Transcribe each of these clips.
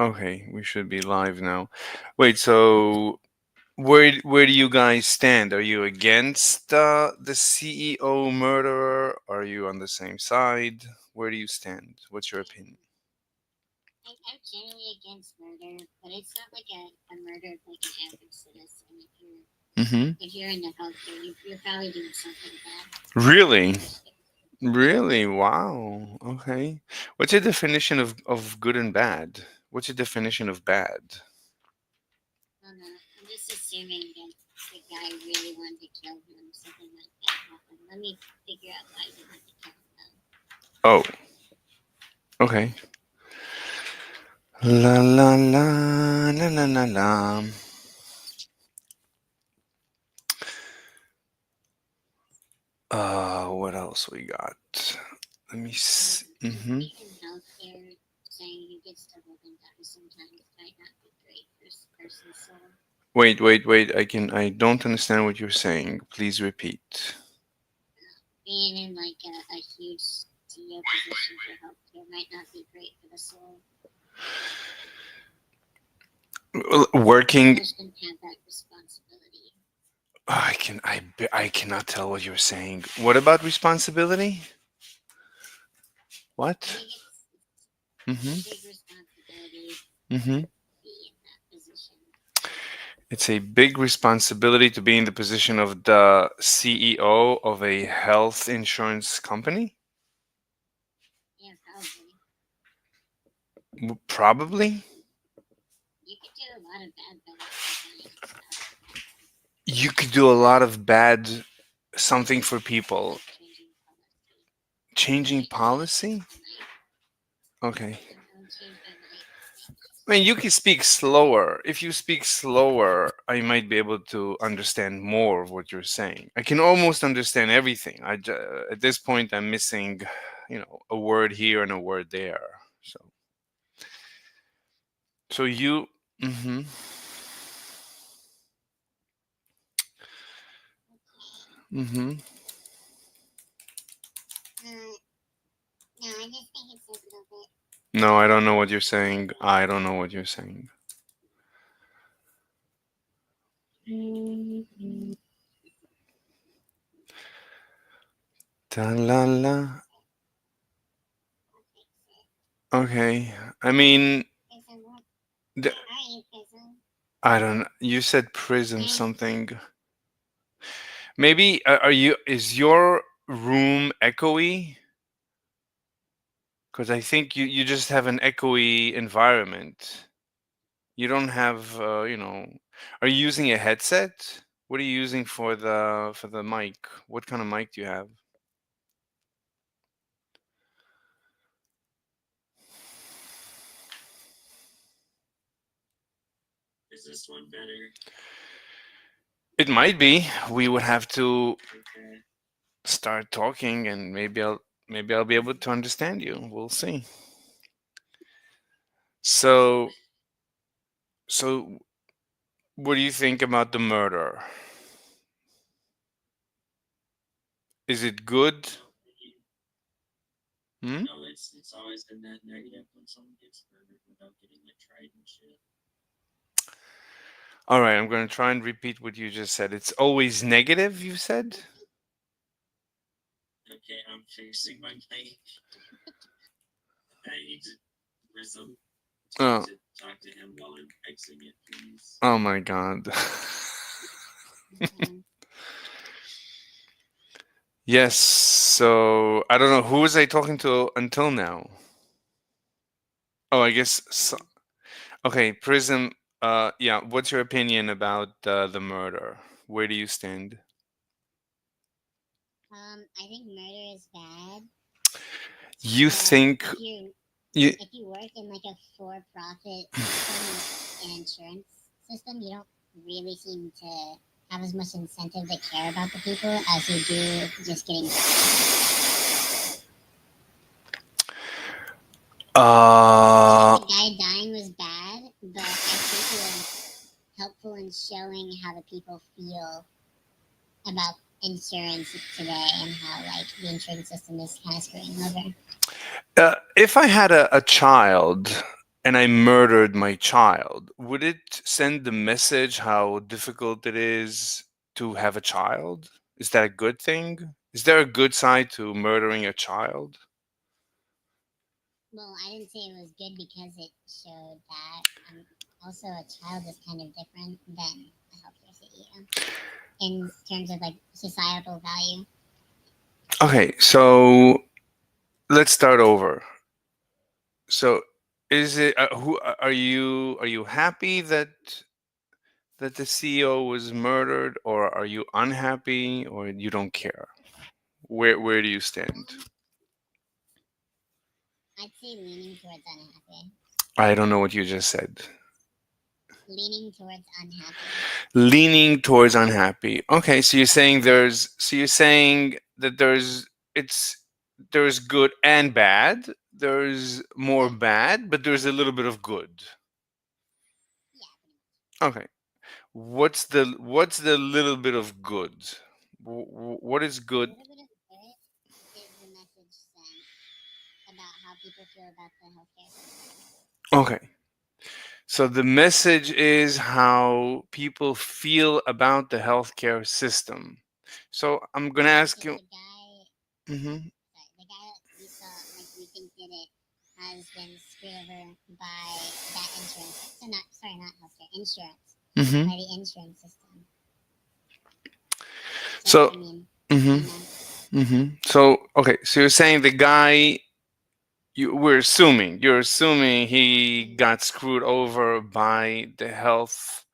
Okay, we should be live now. Wait, so where do you guys stand? Are you against the CEO murderer? Are you on the same side? Where do you stand? What's your opinion? I'm generally against murder, but it's not like a murder of like an average citizen. Mm-hmm. If you're into healthcare, you're probably doing something bad. Really? Yeah. Really? Wow. Okay. What's your definition of good and bad? What's your definition of bad? I don't know. I'm just assuming that the guy really wanted to kill him. Something like that happened. Let me figure out why he wanted to kill him though. Oh, okay. La la la la la la la. What else we got? Let me see. Mm-hmm. Being in healthcare, saying he gets to live and die sometimes might not be great for a person's soul. Wait. I don't understand what you're saying. Please repeat. Being in like a huge CEO position for healthcare might not be great for the soul. Well, People working. shouldn't have that responsibility. I cannot tell what you're saying. What about responsibility? I What? think it's a Mm-hmm. big responsibility Mm-hmm. to be in that position. It's a big responsibility to be in the position of the CEO of a health insurance company. Yeah, probably. Probably. You could do a lot of bad by that company and stuff. You could do a lot of bad something for people. Like changing policy. Changing Like I would policy? change my mind. Okay. I would change my mind maybe. I mean, you can speak slower. If you speak slower, I might be able to understand more of what you're saying. I can almost understand everything. At this point, I'm missing, a word here and a word there. So you, mm-hmm, mm-hmm. Uh, no, I just think it's a little bit No, I don't know what you're too saying. far. I don't know what you're saying. Da la la. I'll fix it. Okay. I mean, Prism, what? th- Where are you, Prism? I don't. You said prism Hey, something. Maybe are you? Is your room echoey? Because I think you just have an echoey environment. You don't have Are you using a headset? What are you using for the mic? What kind of mic do you have? It might be. We would have to start talking, and maybe I'll be able to understand you. We'll see. So so what do you think about the murder? Is it good? Hmm? All right, I'm going to try and repeat what you just said. It's always negative, you said? Oh, oh my God. okay. Yes, so I don't know who was I talking to until now. Oh, I guess so, Prism. okay, Prism. Yeah. What's your opinion about the murder? Where do you stand? I think murder is bad, You but think you? if you work in like a for-profit system, like an insurance system, you don't really seem to have as much incentive to care about the people as you do just getting paid. I think Uh, the guy dying was bad, but I think it was helpful in showing how the people feel about insurance today and how like the insurance system is kind of screwing them over. if I had a child, and I murdered my child, would it send the message how difficult it is to have a child? Is that a good thing? Is there a good side to murdering a child? Well, I didn't say it was good because it showed that also a child is kind of different than a healthcare CEO in terms of like societal value. Okay, so let's start over. So, is it who are you happy that the CEO was murdered, or are you unhappy, or you don't care? Where do you stand? Um, I'd say leaning towards unhappy. I don't know what you just said. Leaning towards unhappy. Leaning towards unhappy. Okay, so you're saying that it's there's good and bad. There's more Yeah, bad, but there's a little bit of good. yeah, pretty much. Okay. What's the little bit of good? What is A good? little bit of good is the message sent about how people feel about the healthcare system. Okay. So the message is how people feel about the healthcare system. So I'm gonna ask Because you. the guy, Hmm. sorry, the guy that we saw, like we think did it, has been screwed over by that insurance. So not, sorry, not healthcare, insurance, Hmm. by the insurance system. So So. I mean, Hmm. you know, So okay. So you're saying the guy. You're assuming he mm, got screwed over by the health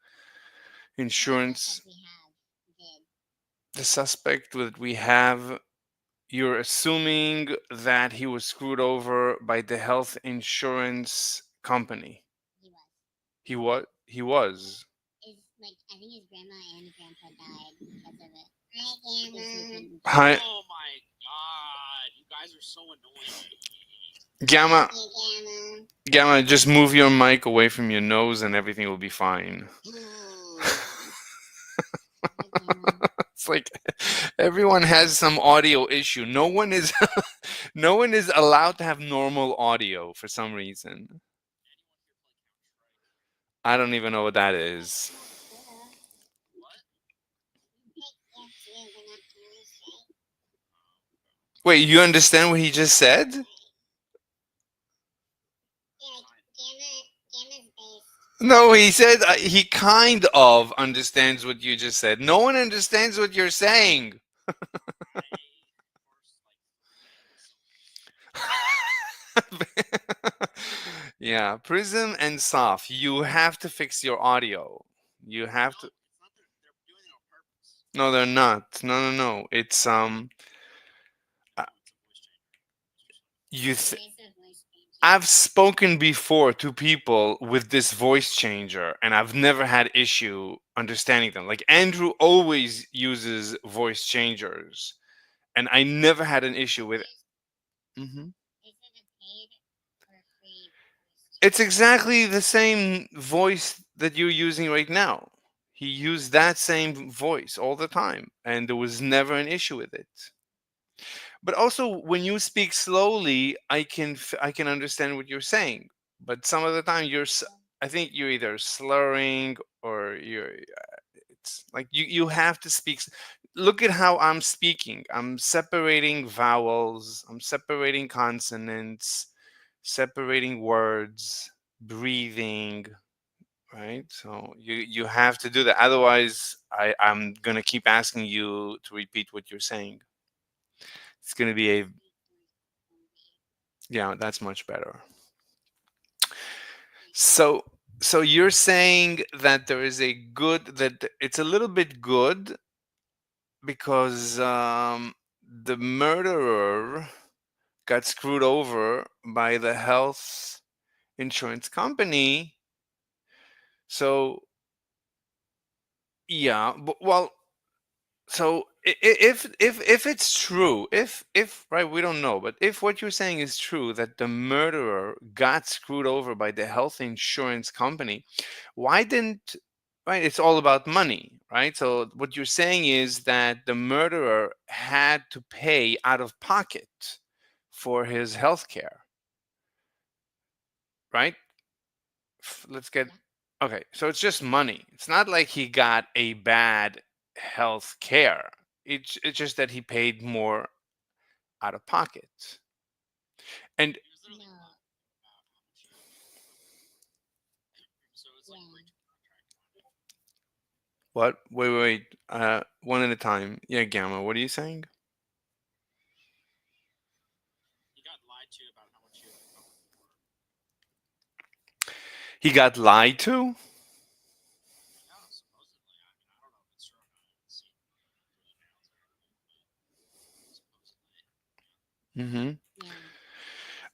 the insurance. suspect we have did. The suspect that we have. You're assuming that he was screwed over by the health insurance company. He was. He was. He was. Is like I think his grandma and grandpa died because of it. Hi, Gamma. Hi, Gamma. Thank you, Gamma. Gamma. Just move your mic away from your nose, and everything will be fine. Hi, Gamma. It's like everyone has some audio issue. No one is. No one is allowed to have normal audio for some reason. I don't even know what that is. Not cool. Pick your shoes and not turn straight. Wait, you understand what he just said? Yeah, Gamma's based. No, he said he kind of understands what you just said. No one understands what you're saying. Yeah, Prism and Soft, you have to fix your audio. You have to. No, they're not. No, no, no. It's uh, you. There is a voice changer. I've spoken before to people with this voice changer, and I've never had issue understanding them. Like Andrew always uses voice changers, and I never had an issue with it. Hmm. Is it a paid or free voice It's changer? exactly the same voice that you're using right now. He used that same voice all the time, and there was never an issue with it. But also, when you speak slowly, I can understand what you're saying. But some of the time, Oh, I think you're either slurring or you're. It's like you have to speak. Look at how I'm speaking. I'm separating vowels. I'm separating consonants, separating words, breathing. Right. So you have to do that. Otherwise, I'm gonna keep asking you to repeat what you're saying. It's gonna be a. speak more slowly. Yeah, that's much better. Thank you. So you're saying that there is a good that it's a little bit good because the murderer got screwed over by the health insurance company. So yeah, but, well, so if it's true, if right, we don't know, but if what you're saying is true, that the murderer got screwed over by the health insurance company, why didn't, right, it's all about money, right? So what you're saying is that the murderer had to pay out of pocket for his health care, right? let's get Yeah. okay. So it's just money. It's not like he got a bad health care. It's just that he paid more out of pocket. And No. Yeah. what? Wait, wait, wait. One at a time. Yeah, Gamma. What are you saying? He got lied to. Mm-hmm. Yeah.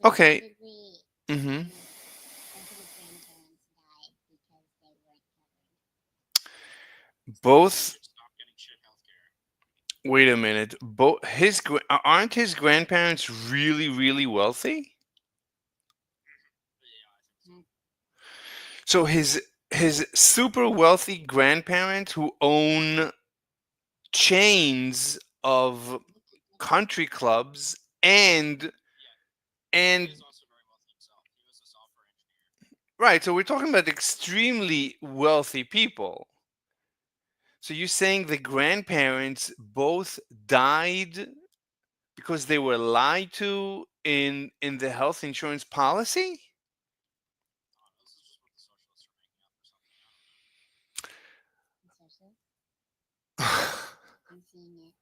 Okay. Supposedly, Mm-hmm. both of his grandparents died because they weren't covered. Both. Wait a minute. Both aren't his grandparents really, really wealthy? Not, So his super wealthy grandparents who own chains of country clubs and right, so we're talking about extremely wealthy people. So you're saying the grandparents both died because they were lied to in the health insurance policy? social. I'm seeing it.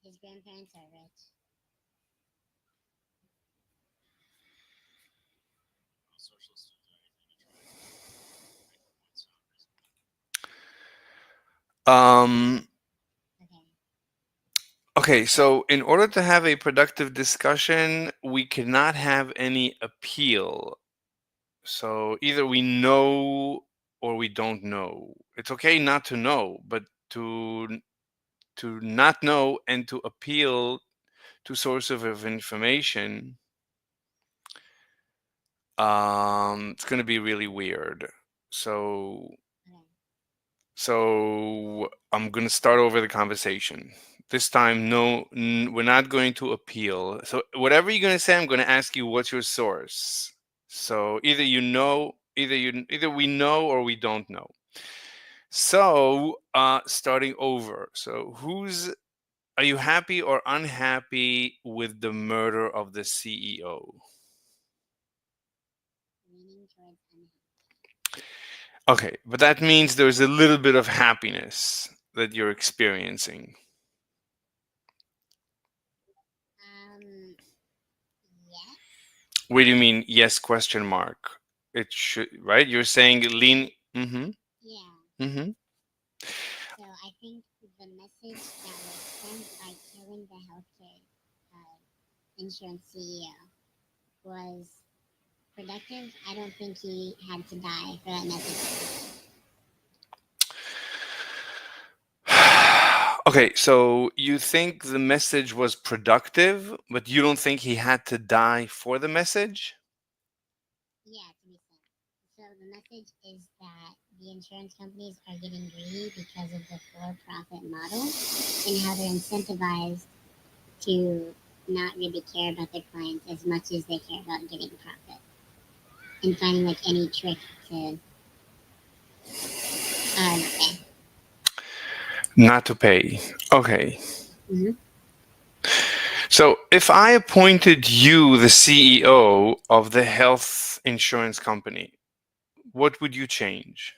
His grandparents are rich. um Okay. okay, so in order to have a productive discussion, we cannot have any appeal. So either we know or we don't know. It's okay not to know, but to to not know and to appeal to sources of information, it's going to be really weird. So Okay. so I'm going to start over the conversation. This time, no, we're not going to appeal. So whatever you're going to say, I'm going to ask you what's your source. So either you know, either we know or we don't know. So, starting over. So, who's are you happy or unhappy with the murder of the CEO? Leaning towards unhappy. Okay, but that means there's a little bit of happiness that you're experiencing. Yes. What do you mean? Yes? Question mark. It should right. You're saying lean. Mm-hmm. Yeah. Mm-hmm. So I think the message that was sent by killing the healthcare uh, insurance CEO was productive. I don't think he had to die for that message. Okay, so you think the message was productive, but you don't think he had to die for the message? Yeah, to be sent. So the message is that the insurance companies are getting greedy because of the for-profit model and how they're incentivized to not really care about their clients as much as they care about getting profit and finding like any trick to pay. Not to pay. Okay. Mm-hmm. So if I appointed you the CEO of the health insurance company, what would you change?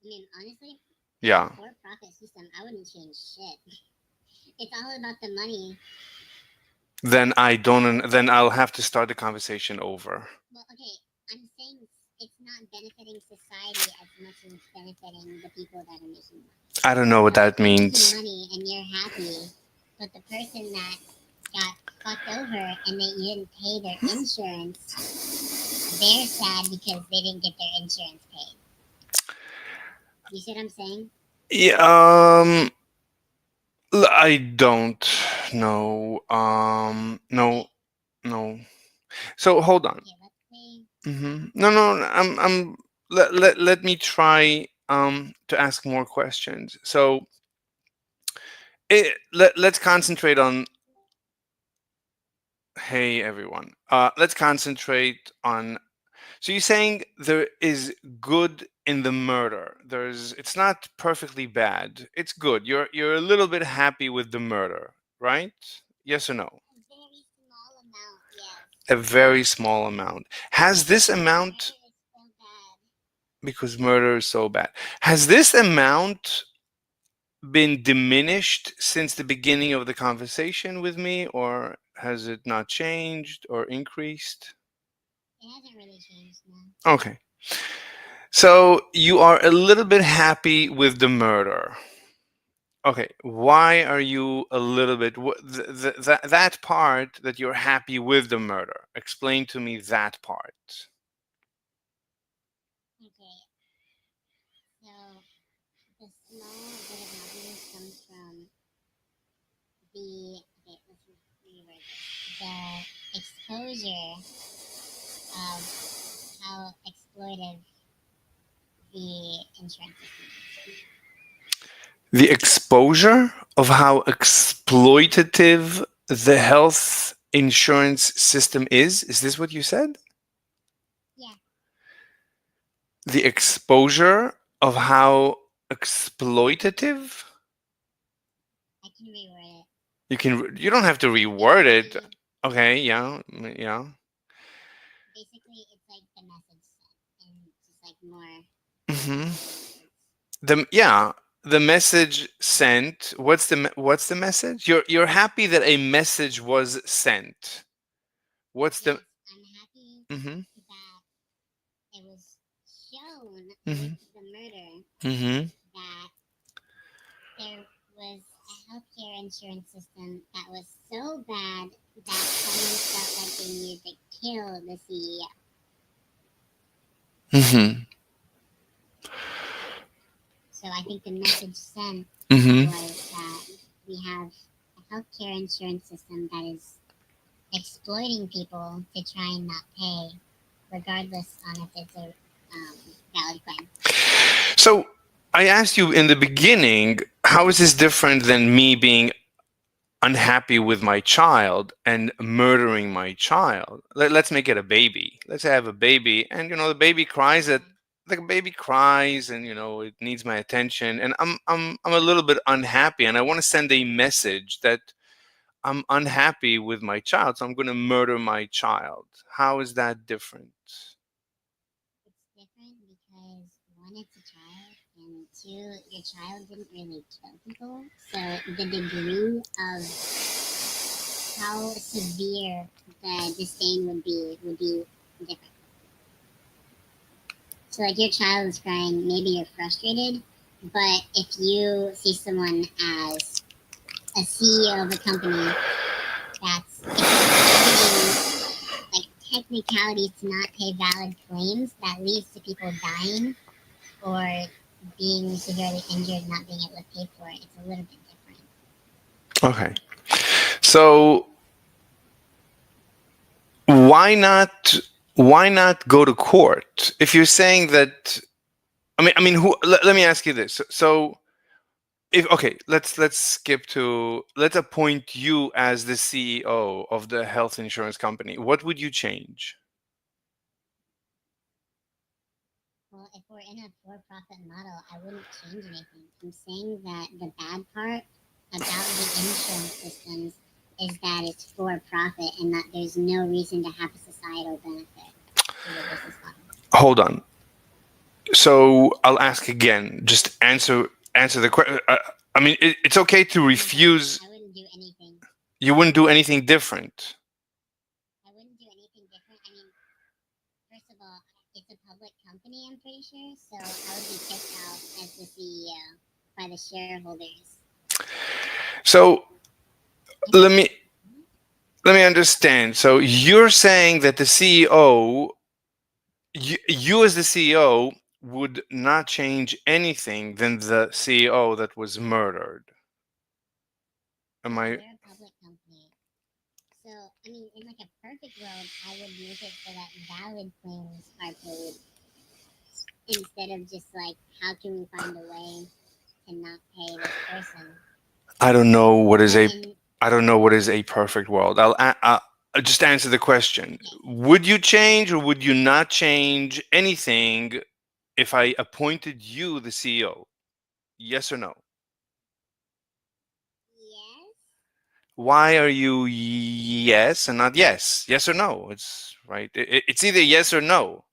I mean, honestly, it's a Yeah. for-profit system. I wouldn't change shit. It's all about the money. Then I'll have to start the conversation over. Well, okay, I'm saying it's not benefiting society as much as it's benefiting the people that are making money. I don't know So what if that you're making means. money and you're happy, but the person that got fucked over and that you didn't pay their insurance, they're sad because they didn't get their insurance paid. You see what I'm saying? Yeah, I don't know. No, Okay, no. So hold on. okay, let's say, No, no, I'm. Let me try to ask more questions. So let's concentrate on Hey everyone. Let's concentrate on. So you're saying there is good in the murder. There's. It's not perfectly bad. It's good. You're a little bit happy with the murder, right? Yes or no? A very small amount, yes. A very small amount. Has this Because amount, murder is so bad. because murder is so bad, has this amount been diminished since the beginning of the conversation with me, or has it not changed or increased? It hasn't really changed now. Okay. So you are a little bit happy with the murder. Okay. Why are you a little bit that part that you're happy with the murder? Explain to me that part. Okay, so the small bit of happiness comes from the okay, let's reword this. The exposure of how exploitive the insurance system is. The exposure of how exploitative the health insurance system is. Is this what you said? Yeah, The exposure of how exploitative. I can reword it. You don't have to reword it. Basically, Okay, yeah, yeah. basically, it's like the message sent in just like more hmm layman's words. the message sent. What's the message? You're happy that a message was sent. What's the? Yes, I'm happy Mm-hmm. that it was shown with Mm-hmm. the murder Mm-hmm. that there was a healthcare insurance system that was so bad that someone felt like they needed to kill the CEO. Mm-hmm. So I think the message sent Mm-hmm. was that we have a healthcare insurance system that is exploiting people to try and not pay, regardless on if it's a valid claim. So I asked you in the beginning, how is this different than me being unhappy with my child and murdering my child? Let's make it a baby. Let's have a baby, and the baby cries at like a baby cries, and it needs my attention, and I'm a little bit unhappy, and I want to send a message that I'm unhappy with my child, so I'm going to murder my child. How is that different? It's different because one, it's a child, and two, your child didn't really kill people. So the degree of how severe the disdain would be different. So like your child is crying, maybe you're frustrated, but if you see someone as a CEO of a company that's exploiting like technicalities to not pay valid claims that leads to people dying or being severely injured, not being able to pay for it, it's a little bit different. Okay. So why not why not go to court if you're saying that? I mean, let me ask you this. So, if okay, let's skip to let's appoint you as the CEO of the health insurance company. What would you change? Well, if we're in a for-profit model, I wouldn't change anything. I'm saying that the bad part about the insurance systems is that it's for profit and that there's no reason to have a societal benefit to the business model. Hold on. So I'll ask again. Just answer the question. I mean, it's okay to refuse. I wouldn't do anything. You wouldn't do anything different. I wouldn't do anything different. I mean, first of all, it's a public company, I'm pretty sure, so I would be kicked out as the CEO by the shareholders. So I let think me let me understand. So you're saying that the CEO, you as the CEO, would not change anything than the CEO that was murdered. Am yeah, I? they're a public company. So, I mean, in like a perfect world, I would make it so that valid claims are paid instead of just like, how can we find a way to not pay this person? I don't know what is But a. in I don't know what is a perfect world. Just answer the question. Okay. Would you change or would you not change anything if I appointed you the CEO? Yes or no? Yes. Why are you yes and not yes? Yes or no? It's right. It's either yes or no.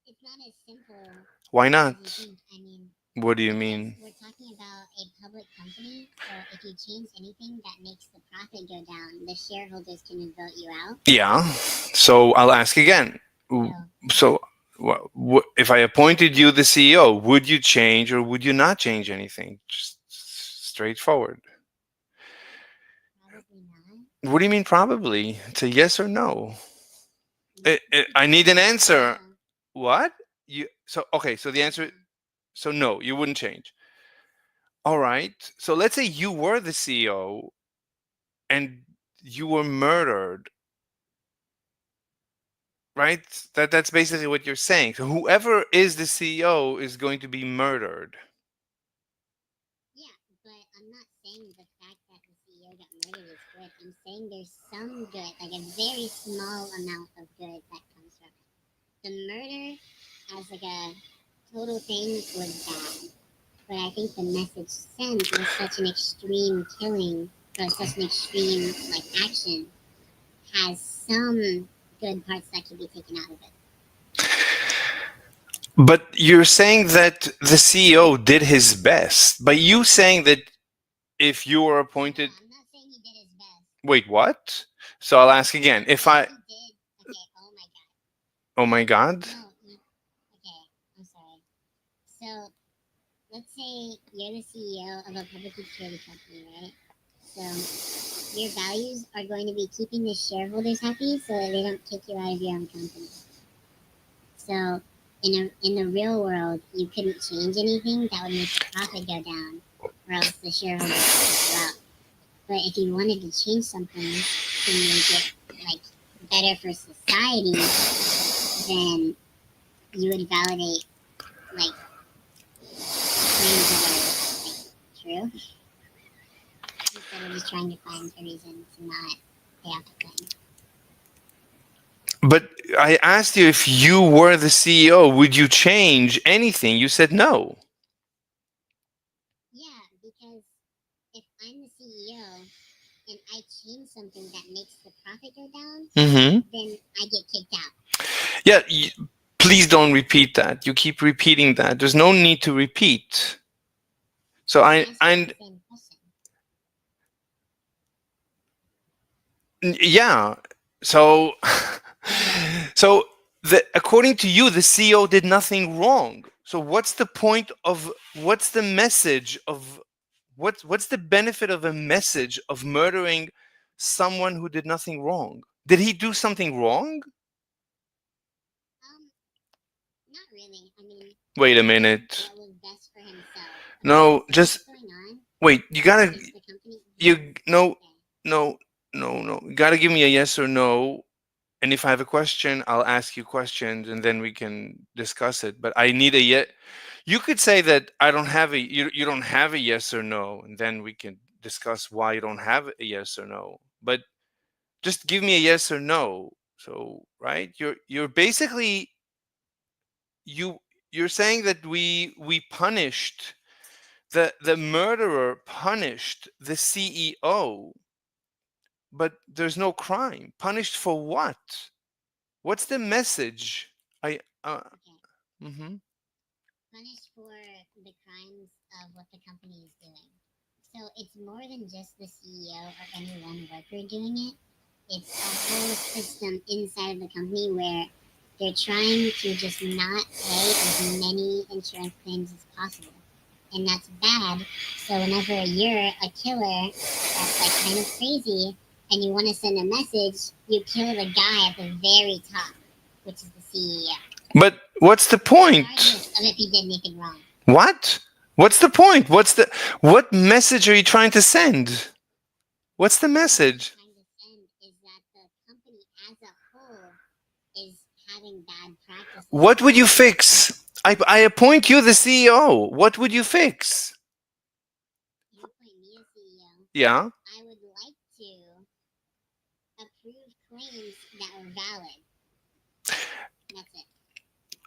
It's not as simple Why as you not? think. I mean, What do you because mean? we're talking about a public company, so if you change anything that makes the profit go down, the shareholders can vote you out. Yeah. So I'll ask again. So So if I appointed you the CEO, would you change or would you not change anything? Just straightforward. probably not. What do you mean probably? It's a yes or no. I Because need an you're the answer. CEO. What? You so okay, so the answer Yeah. so no, you wouldn't change. All right. So let's say you were the CEO and you were murdered, right? That's basically what you're saying. So whoever is the CEO is going to be murdered. Yeah, but I'm not saying the fact that the CEO got murdered is good. I'm saying there's some good, like a very small amount of good that comes from it. The murder as like a total thing was bad, but I think the message sent was such an extreme killing or such an extreme like action has some good parts that can be taken out of it. But you're saying that the CEO did his best. By you saying that if you were No, appointed, I'm not saying he did his best. wait, what? So I'll ask again. I'm If saying I, he did. Okay. Oh my god. oh my God. No. Okay. I'm sorry. So let's say you're the CEO of a publicly traded company, right? So your values are going to be keeping the shareholders happy so that they don't kick you out of your own company. So in the real world, you couldn't change anything that would make the profit go down, or else the shareholders would kick you out. But if you wanted to change something to make it like better for society, then you would validate like claims that are like true instead of just trying to find a reason to not pay off the claim. But I asked you if you were the CEO, would you change anything? You said no. Yeah, because if I'm the CEO and I change something that makes the profit go down, Mm-hmm. then I get kicked out. Yeah, please don't repeat that. You keep repeating that. There's no need to repeat. So I asked you and the same question. yeah. So so according to you, the CEO did nothing wrong. So what's the point of what's the message of what's the benefit of a message of murdering someone who did nothing wrong? Did he do something wrong? Um, Not really. I mean, Wait a he did minute. what was best for himself. Okay, No, so just what's going on wait. You gotta is the company. you Yes. no Okay. no no. You gotta give me a yes or no. And if I have a question, I'll ask you questions, and then we can discuss it. But I need a yes. You could say that I don't have a you don't have a yes or no, and then we can discuss why you don't have a yes or no. But just give me a yes or no. So right, you're basically you you're saying that we punished the murderer punished the CEO, but there's no crime. Punished for what? What's the message? I Okay. hmm Punished for the crimes of what the company is doing. So it's more than just the CEO or any one worker doing it. It's a whole system inside of the company where they're trying to just not pay as many insurance claims as possible. And that's bad. So whenever you're a killer that's like kind of crazy and you want to send a message, you kill the guy at the very top, which is the CEO, But what's the point? regardless of if he did anything wrong. What? What's the point? What message are you trying to send? What's the The message I'm message? trying to send is that the company as a whole is having bad practices What would you towards fix? I appoint you the CEO. What would you fix? you appoint me as CEO. Yeah. I would like to. prove claims that were valid. That's it.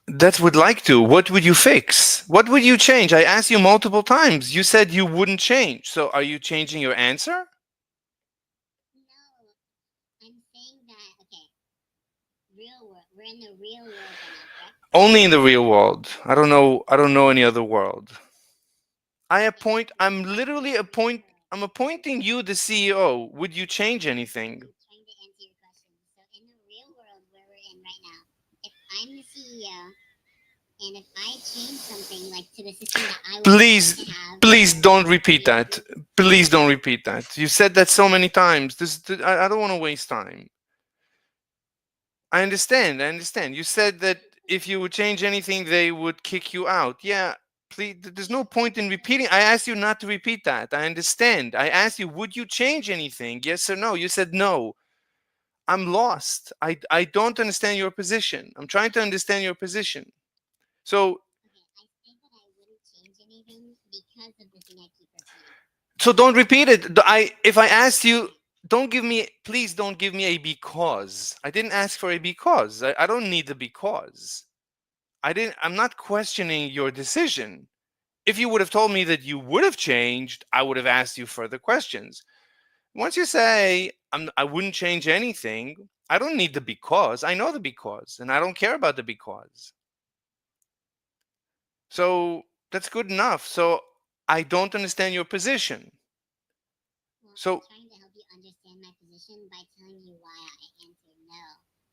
That would like to. What would you fix? What would you change? I asked you multiple times. You said you wouldn't change. So are you changing your answer? No, I'm saying that. Okay, real world. We're in the real world right now, correct? Only in the real world. I don't know. I don't know any other world. I appoint. I'm In the literally real appoint. world. I'm appointing you the CEO. Would you change anything? I'm trying to answer your question. So, in the real world where we're in right now, if I'm the CEO and if I change something like to the system that I want to Please, have, please don't are repeat you? that. Please don't repeat that. You said that so many times. I don't want to waste time. I understand. I understand. You said that if you would change anything, they would kick you out. Yeah, please. There's no point in repeating. I asked you not to repeat that. I understand. I asked you, would you change anything? Yes or no? You said no. I'm lost. I don't understand your position. I'm trying to understand your position. So Okay, I said that I wouldn't change anything because of the thing I keep repeating. don't repeat it. I if I asked you, don't give me. Please don't give me a because. I didn't ask for a because. I don't need the because. I'm not questioning your decision. If you would have told me that you would have changed, I would have asked you further questions. Once you say I wouldn't change anything, I don't need the because. I know the because, and I don't care about the because. So that's good enough. So I don't understand your position. Well, I'm So trying to help you understand my position by telling you why I answered no.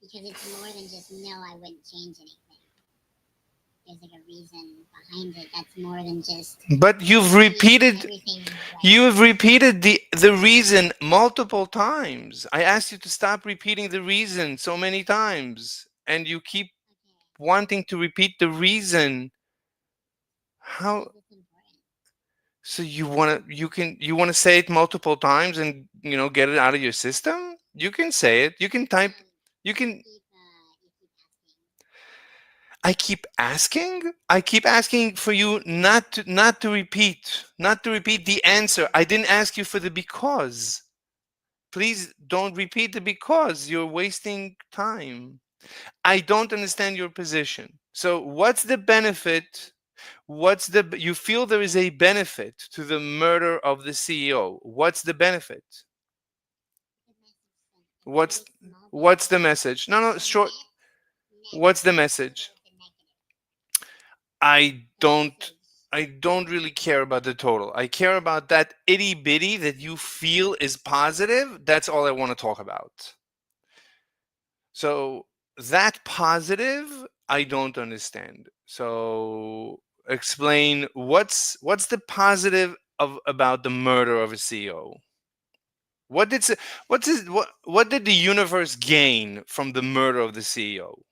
Because it's more than just no, I wouldn't change anything. There's like a reason behind it that's more than just but everything's you right. have repeated the reason multiple times. I asked you to stop repeating the reason so many times, and you keep Okay, wanting to repeat the reason. How? because it's important. So you want to say it multiple times and get it out of your system? You can say it. You can type. Um, You can. you keep asking. I keep asking for you not to repeat the answer. I didn't ask you for the because. Please don't repeat the because. You're wasting time. I don't understand your position. So what's the benefit? You feel there is a benefit to the murder of the CEO? What's the benefit? The message sent, a What's very small what's the benefit. message? No, no, The short. net, What's the let's go message? with the negative. I The don't message. I don't really care about the total. I care about that itty bitty that you feel is positive. That's all I want to talk about. So that positive, I don't understand. So explain what's the positive of about the murder of a CEO? What did s- what did the universe gain from the murder of the CEO?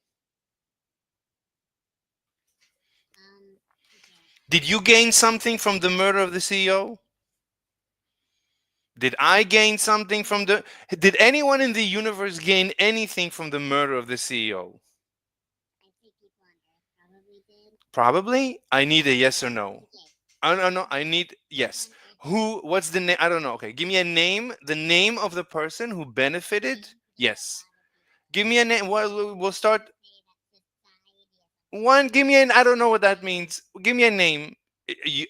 Okay. Did you gain something from the murder of the CEO? Did I gain something from the Did anyone in the universe gain anything from the murder of the CEO? I say people on Earth probably did. Probably. I need a yes or no. Okay. I don't know. I People need people yes. on Earth Who? What's the name? I don't know. Okay, give me a name. The name of the person who benefited. there's a Yes. lot of people. Give me a name. We'll I'm start gonna say that society as a one. whole. Give me an. I don't know what that means. Give me a name.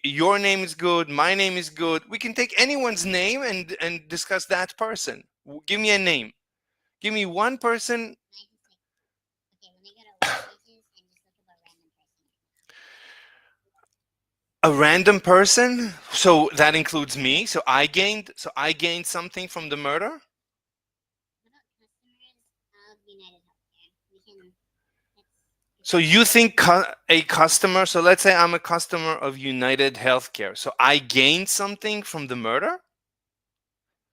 Your name is good. My name is good. We can take anyone's name and discuss that person. Give me a name. Give me one person. Can I just like okay, let me go to web pages and just look up a random person right now. A random person. So that includes me. So I gained something from the murder. What about customers of United Healthcare? We can let's So pretend you like think a customer, so let's say I'm a customer of United Healthcare. So I gained something from the murder?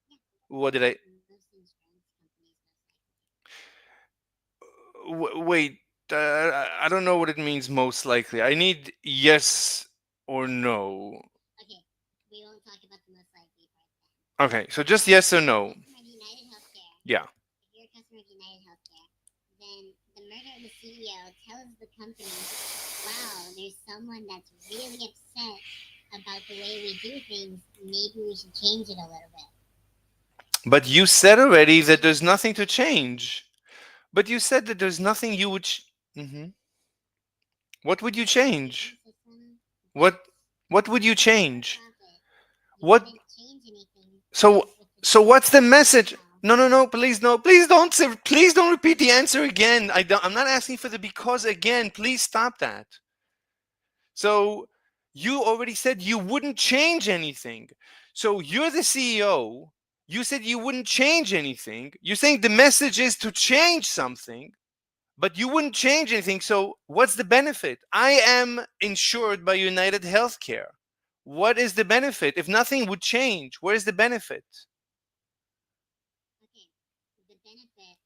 yeah, What did I like most insurance companies most likely. wait, I don't know what it means most likely. I need yes or no. Okay, we won't talk about the most likely part then. Okay, so just If yes or you're a no. customer of United Healthcare, Yeah. if you're a customer of United Healthcare, then the murder of the CEO tells the company, wow, there's someone that's really upset about the way we do things. Maybe we should change it a little bit. But you said already that there's nothing to change. But you said that there's nothing you would. Mhm. What would you change? Education system, What that's What would you for change? profit. You What? wouldn't change anything So with the so what's system the as of message? now. No, no, no, please, no, please don't please don't repeat the answer again. I'm not asking for the because again. Please stop that. So you already said you wouldn't change anything. So you're the CEO. You said you wouldn't change anything. You're saying the message is to change something, but you wouldn't change anything. So what's the benefit? I am insured by United Healthcare. What is the benefit? If nothing would change, where is the benefit? Okay, the benefit,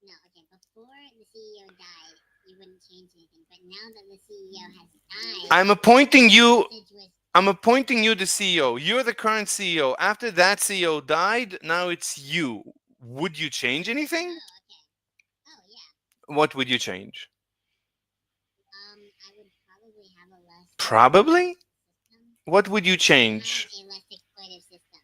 no, okay, before the CEO died, you wouldn't change anything. But now that the CEO has died, I'm appointing the you message was, I'm appointing you the CEO. You're the current CEO. After that CEO died, now it's you. Would you change anything? oh, okay. Oh, yeah. What would you change? I would probably have a less exploitive Probably? system. What would you I would have change? a less exploitive system.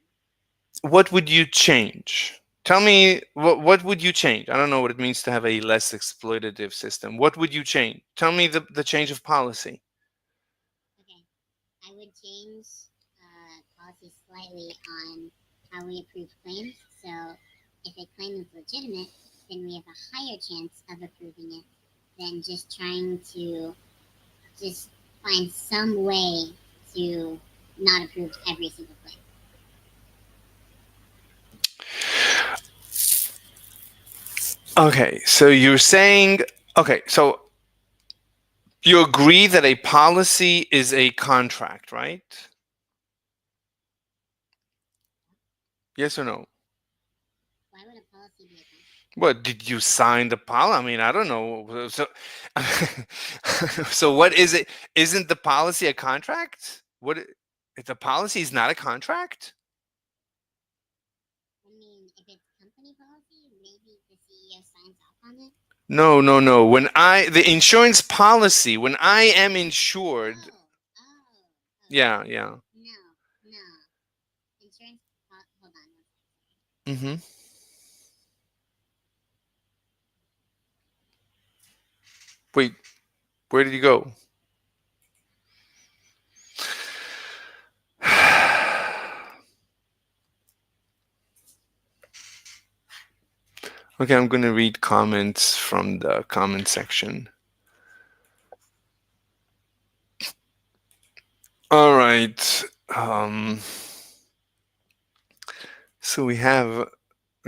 What would you change? Tell me what would you change? I don't know what it means to have a less exploitative system. What would you change? Tell me the change of policy. Okay, I would change policy slightly on how we approve claims. So if a claim is legitimate, then we have a higher chance of approving it than just trying to just find some way to not approve every single claim. Okay, so you're saying okay, so you agree that a policy is a contract, right? Yes or no? Why would a policy be a contract? What did you sign the policy? I mean, I don't know. So, so what is it? Isn't the policy a contract? What if the policy is not a contract? I mean, if it's company policy, maybe the CEO signs off on it. No, no, no. The insurance policy, when I am insured, Oh, oh, okay. yeah, yeah. No, no. Insurance, hold on one second. Hmm. Wait, where did you go? Okay, I'm gonna read comments from the comment section. All right. So we have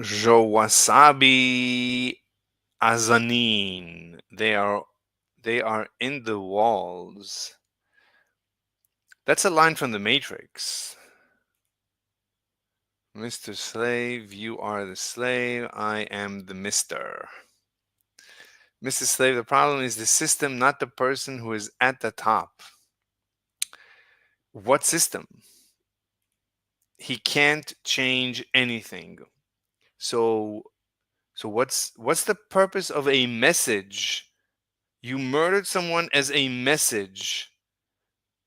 Jo Wasabi Azanin. They are in the walls. That's a line from the Matrix. Mr. Slave, you are the slave. I am the Mister. Mr. Slave, the problem is the system, not the person who is at the top. What system? He can't change anything. So what's the purpose of a message? You murdered someone as a message,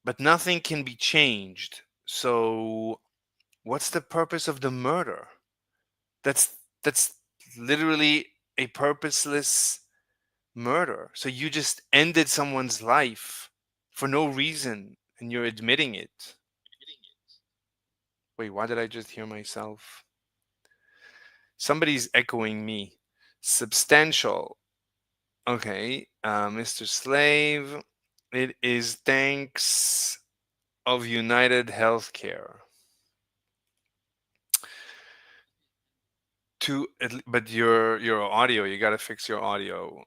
but nothing can be changed. So what's the purpose of the murder? That's literally a purposeless murder. So you just ended someone's life for no reason and you're admitting it. Wait, why did I just hear myself? Somebody's echoing me. Substantial. Okay, Mr. Slave. It is thanks of United Healthcare. But your audio, you got to fix your audio.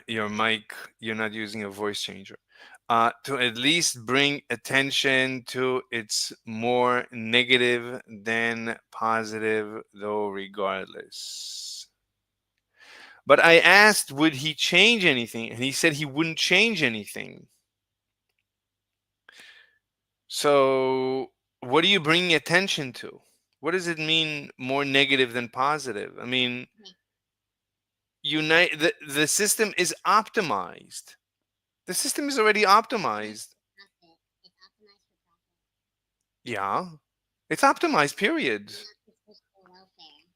Your mic, you're not using a voice changer. To at least bring attention to it's more negative than positive, though, regardless. But I asked, would he change anything? And he said he wouldn't change anything. So, what are you bringing attention to? What does it mean more negative than positive? I mean, Okay, the system is optimized. The system is already yes, optimized. profit. It's optimized for profit, Yeah. It's optimized, period. not for social welfare.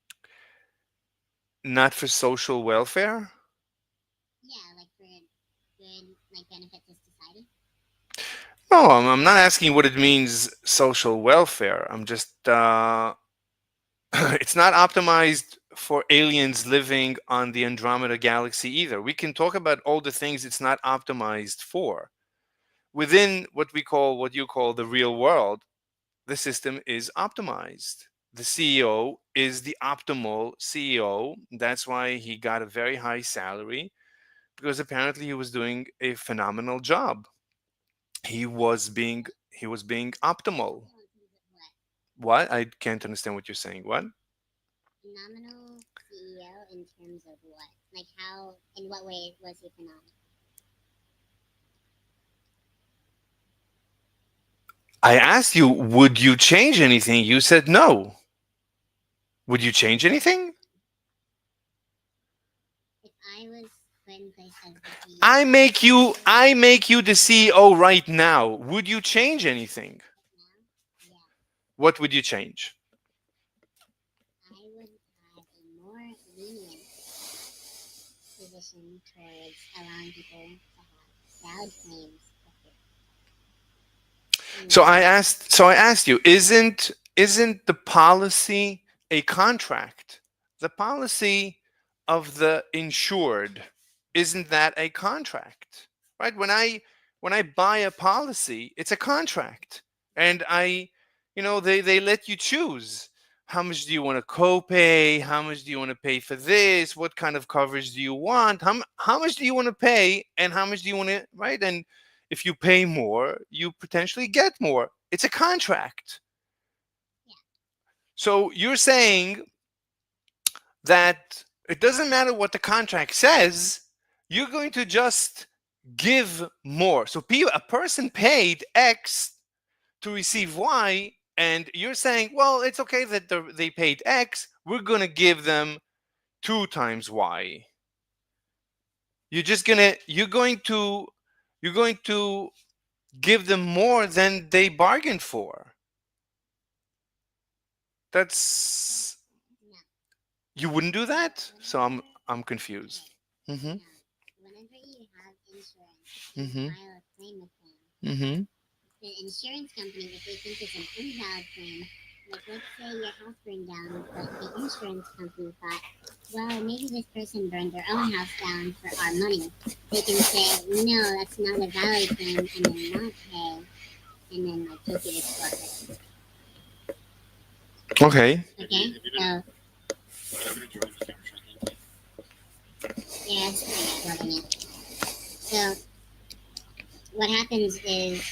not for social welfare? Yeah, like for good like benefits of society. No, I'm not asking what it means social welfare. I'm just it's not optimized for aliens living on the Andromeda galaxy either. We can talk about all the things it's not optimized for. Within what you call the real world, the system is optimized. The CEO is the optimal CEO. That's why he got a very high salary, because apparently he was doing a phenomenal job. He was being optimal. Nominal in terms of what? What? I can't understand what you're saying. What? Nominal CEO in terms of what? Like how? In what way was he phenomenal? I asked you, would you change anything? You said no. Would you change anything? If I was put in place as the CEO I make you the CEO right now. Would you change anything? right now, yeah, What would you change? I would have a more lenient position towards allowing people to have valid claims quicker. So And I asked so I asked you, isn't the policy a contract? The policy of the insured, isn't that a contract? Right? When I buy a policy, it's a contract. And they let you choose. How much do you want to copay? How much do you want to pay for this? What kind of coverage do you want? How much do you want to pay, and how much do you want to, right? And if you pay more, you potentially get more. It's a contract. yeah, So you're saying that it doesn't matter what the contract says, you're going to just give more. So a person paid X to receive Y, and you're saying, well, it's okay that they paid X, we're going to give them 2 times Y. You're going to give them more than they bargained for. That's no, You wouldn't do no. that? So I'm confused. Okay, Mhm. no. Whenever you have insurance and you Mhm. file a claim with them, Mhm. the insurance company, if they think it's an invalid claim, like let's say your house burned down, but the insurance company thought, well, maybe this person burned their own house down for our money. They can say, no, that's not a valid claim, and then not pay, and then like take it to court. Okay. Okay, so yeah, it's pretty good, wasn't it? So what happens is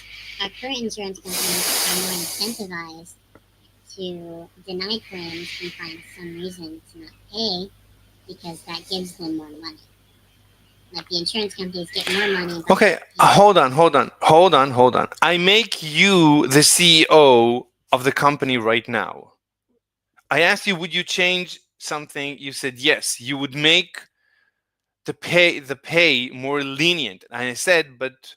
our current insurance companies are more incentivized to deny claims and find some reason to not pay because that gives them more money. Like the insurance companies get more money, but Okay. people. Hold on. I make you the CEO of the company right now. I asked you, would you change something? You said yes. You would make the pay more lenient. And I said, but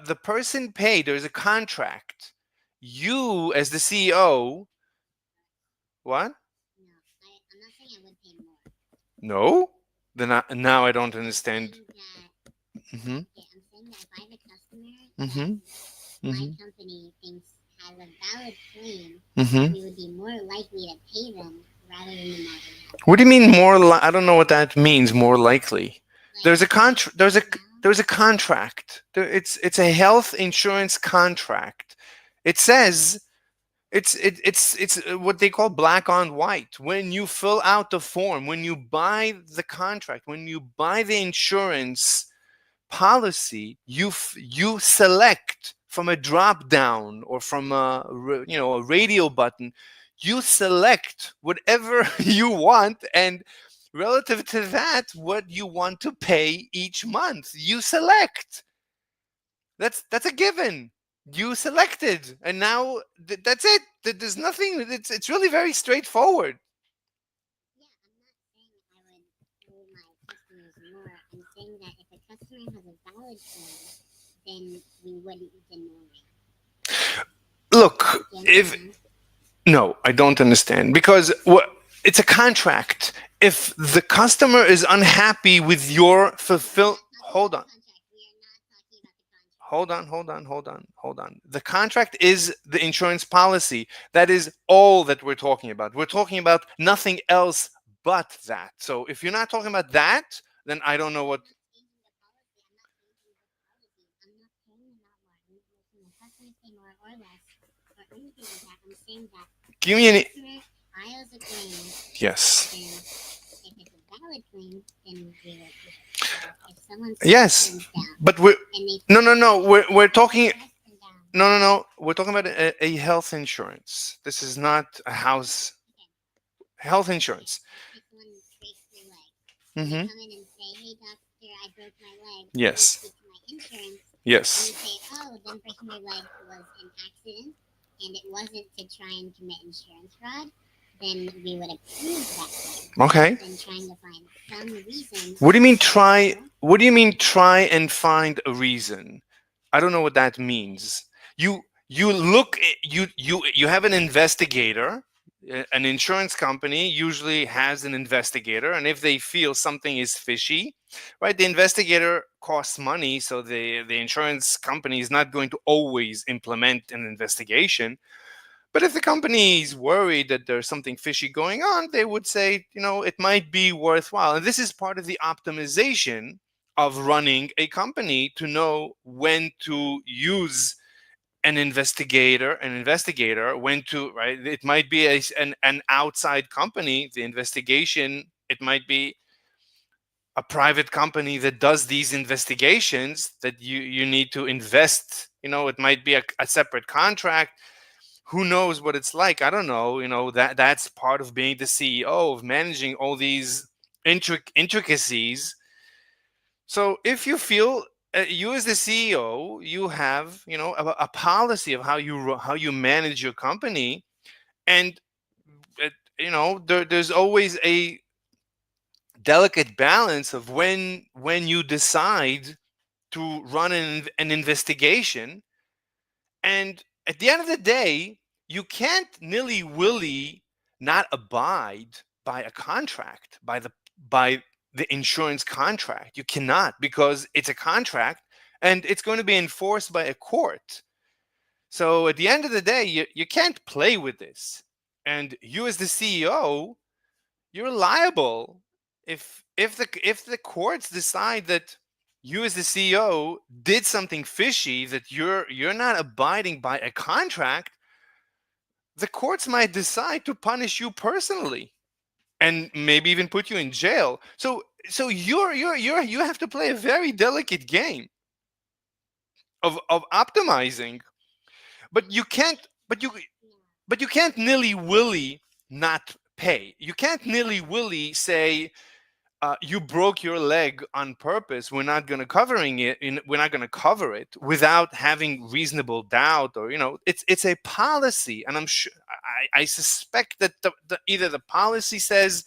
the person paid. There's a contract. You, as the CEO, what? No, I'm not saying I would pay more. No. Now I don't I'm understand. saying that Mm-hmm. okay, I'm saying that if I have a customer that Mm-hmm. my Mm-hmm. company thinks has a valid claim, Mm-hmm. we would be more likely to pay them rather than them not having. What do you mean more? I don't know what that means. More likely. Like There's a contract. There's a right now, there's a contract. It's a health insurance contract. It says it's what they call black on white. When you fill out the form, when you buy the contract, when you buy the insurance policy, you select from a drop down or from a radio button. You select whatever you want, and relative to that, what you want to pay each month. You select. That's a given. You selected, and now that's it. There's nothing. It's really very straightforward. yeah, I'm not saying I would owe my customers more. I'm saying that if a customer has a valid claim, then we wouldn't deny. Look, Do you if understand? no, I don't understand, because what? It's a contract. If the customer is unhappy with your fulfill, hold on. We are not talking about the contract. Hold on. The contract is the insurance policy. That is all that we're talking about. We're talking about nothing else but that. So if you're not talking about that, then I don't know what. Changing the policy. I'm not changing the policy. I'm not paying them out more. I'm making the customers pay more or less or anything like that. I'm saying that Give if me the any. customer files a claim, Yes. then if it's a valid claim, then we will pay it. So if someone's car Yes. burns down But we're. and they No, no, no. We're talking. press them down, No. We're talking about a health insurance. This is not a house okay, health okay. insurance. Let's say someone breaks their leg and they Mm-hmm. come in and say, "Hey doctor, I broke my leg. Can you Yes. speak to my insurance?" And you Yes. say, "Oh, them breaking your leg was an accident and it wasn't to try and commit insurance fraud," then we would approve that claim rather Okay. than trying to find some reason What do you mean for the try? people. What do you mean try and find a reason? I don't know what that means. You look you have an investigator. An insurance company usually has an investigator, and if they feel something is fishy, right, the investigator costs money, so the insurance company is not going to always implement an investigation. But if the company is worried that there's something fishy going on, they would say, it might be worthwhile. And this is part of the optimization of running a company, to know when to use an investigator, when to, right? It might be an outside company, the investigation, it might be a private company that does these investigations that you need to invest. It might be a separate contract. Who knows what it's like? I don't know. That's part of being the CEO, of managing all these intricacies. So if you feel, you as the CEO, you have, a policy of how you manage your company. And there's always a delicate balance of when you decide to run an investigation. And at the end of the day, you can't nilly willy not abide by a contract, by the insurance contract. You cannot, because it's a contract and it's going to be enforced by a court. So at the end of the day, you can't play with this. And you as the CEO, you're liable if the courts decide that you as the CEO did something fishy, that you're not abiding by a contract. The courts might decide to punish you personally, and maybe even put you in jail. So you have to play a very delicate game of optimizing. But you can't but you No, but you can't nilly willy not pay. You can't nilly willy say, you broke your leg on purpose. We're not going to cover it without having reasonable doubt, or it's a policy. And I'm sure, I suspect that either the policy says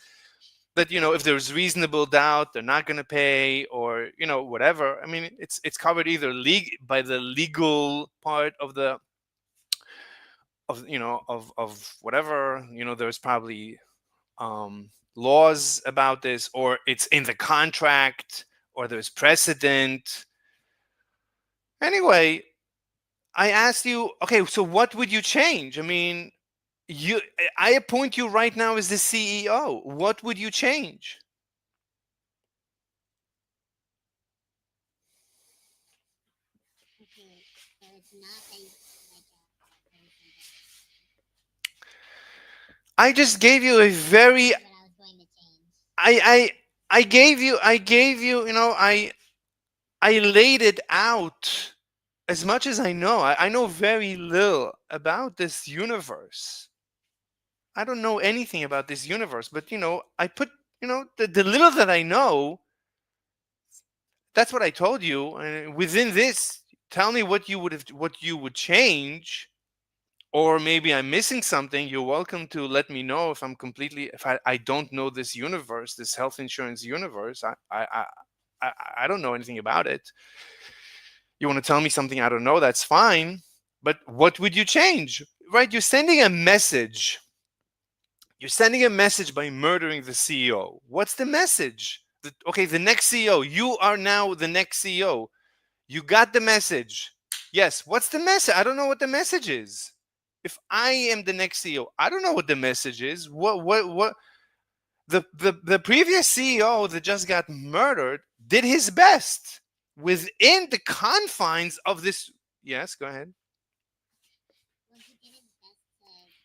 that, if there's reasonable doubt, they're not going to pay, or whatever. I mean, it's covered either by the legal part of whatever. There's probably laws about this, or it's in the contract, or there's precedent. Anyway, I asked you, okay, so what would you change? I mean, you I appoint you right now as the CEO. What would you change? okay. So it's not like a very simple question. I just gave you a very This is what I was going to change. I I gave you, I laid it out as much as I know. I know very little about this universe. I don't know anything about this universe, but I put, the little that I know, that's what I told you. And within this, tell me what you would change, or maybe I'm missing something. You're welcome to let me know if I don't know this universe, this health insurance universe. I don't know anything about it. You want to tell me something I don't know, that's fine. But what would you change? Right? You're sending a message You're sending a message by murdering the CEO. What's the message? Okay, the next CEO. You are now the next CEO. You got the message. Yes. What's the message? I don't know what the message is. If I am the next CEO, I don't know what the message is. What? The previous CEO that just got murdered did his best within the confines of this. Yes. Go ahead. Well, he did his best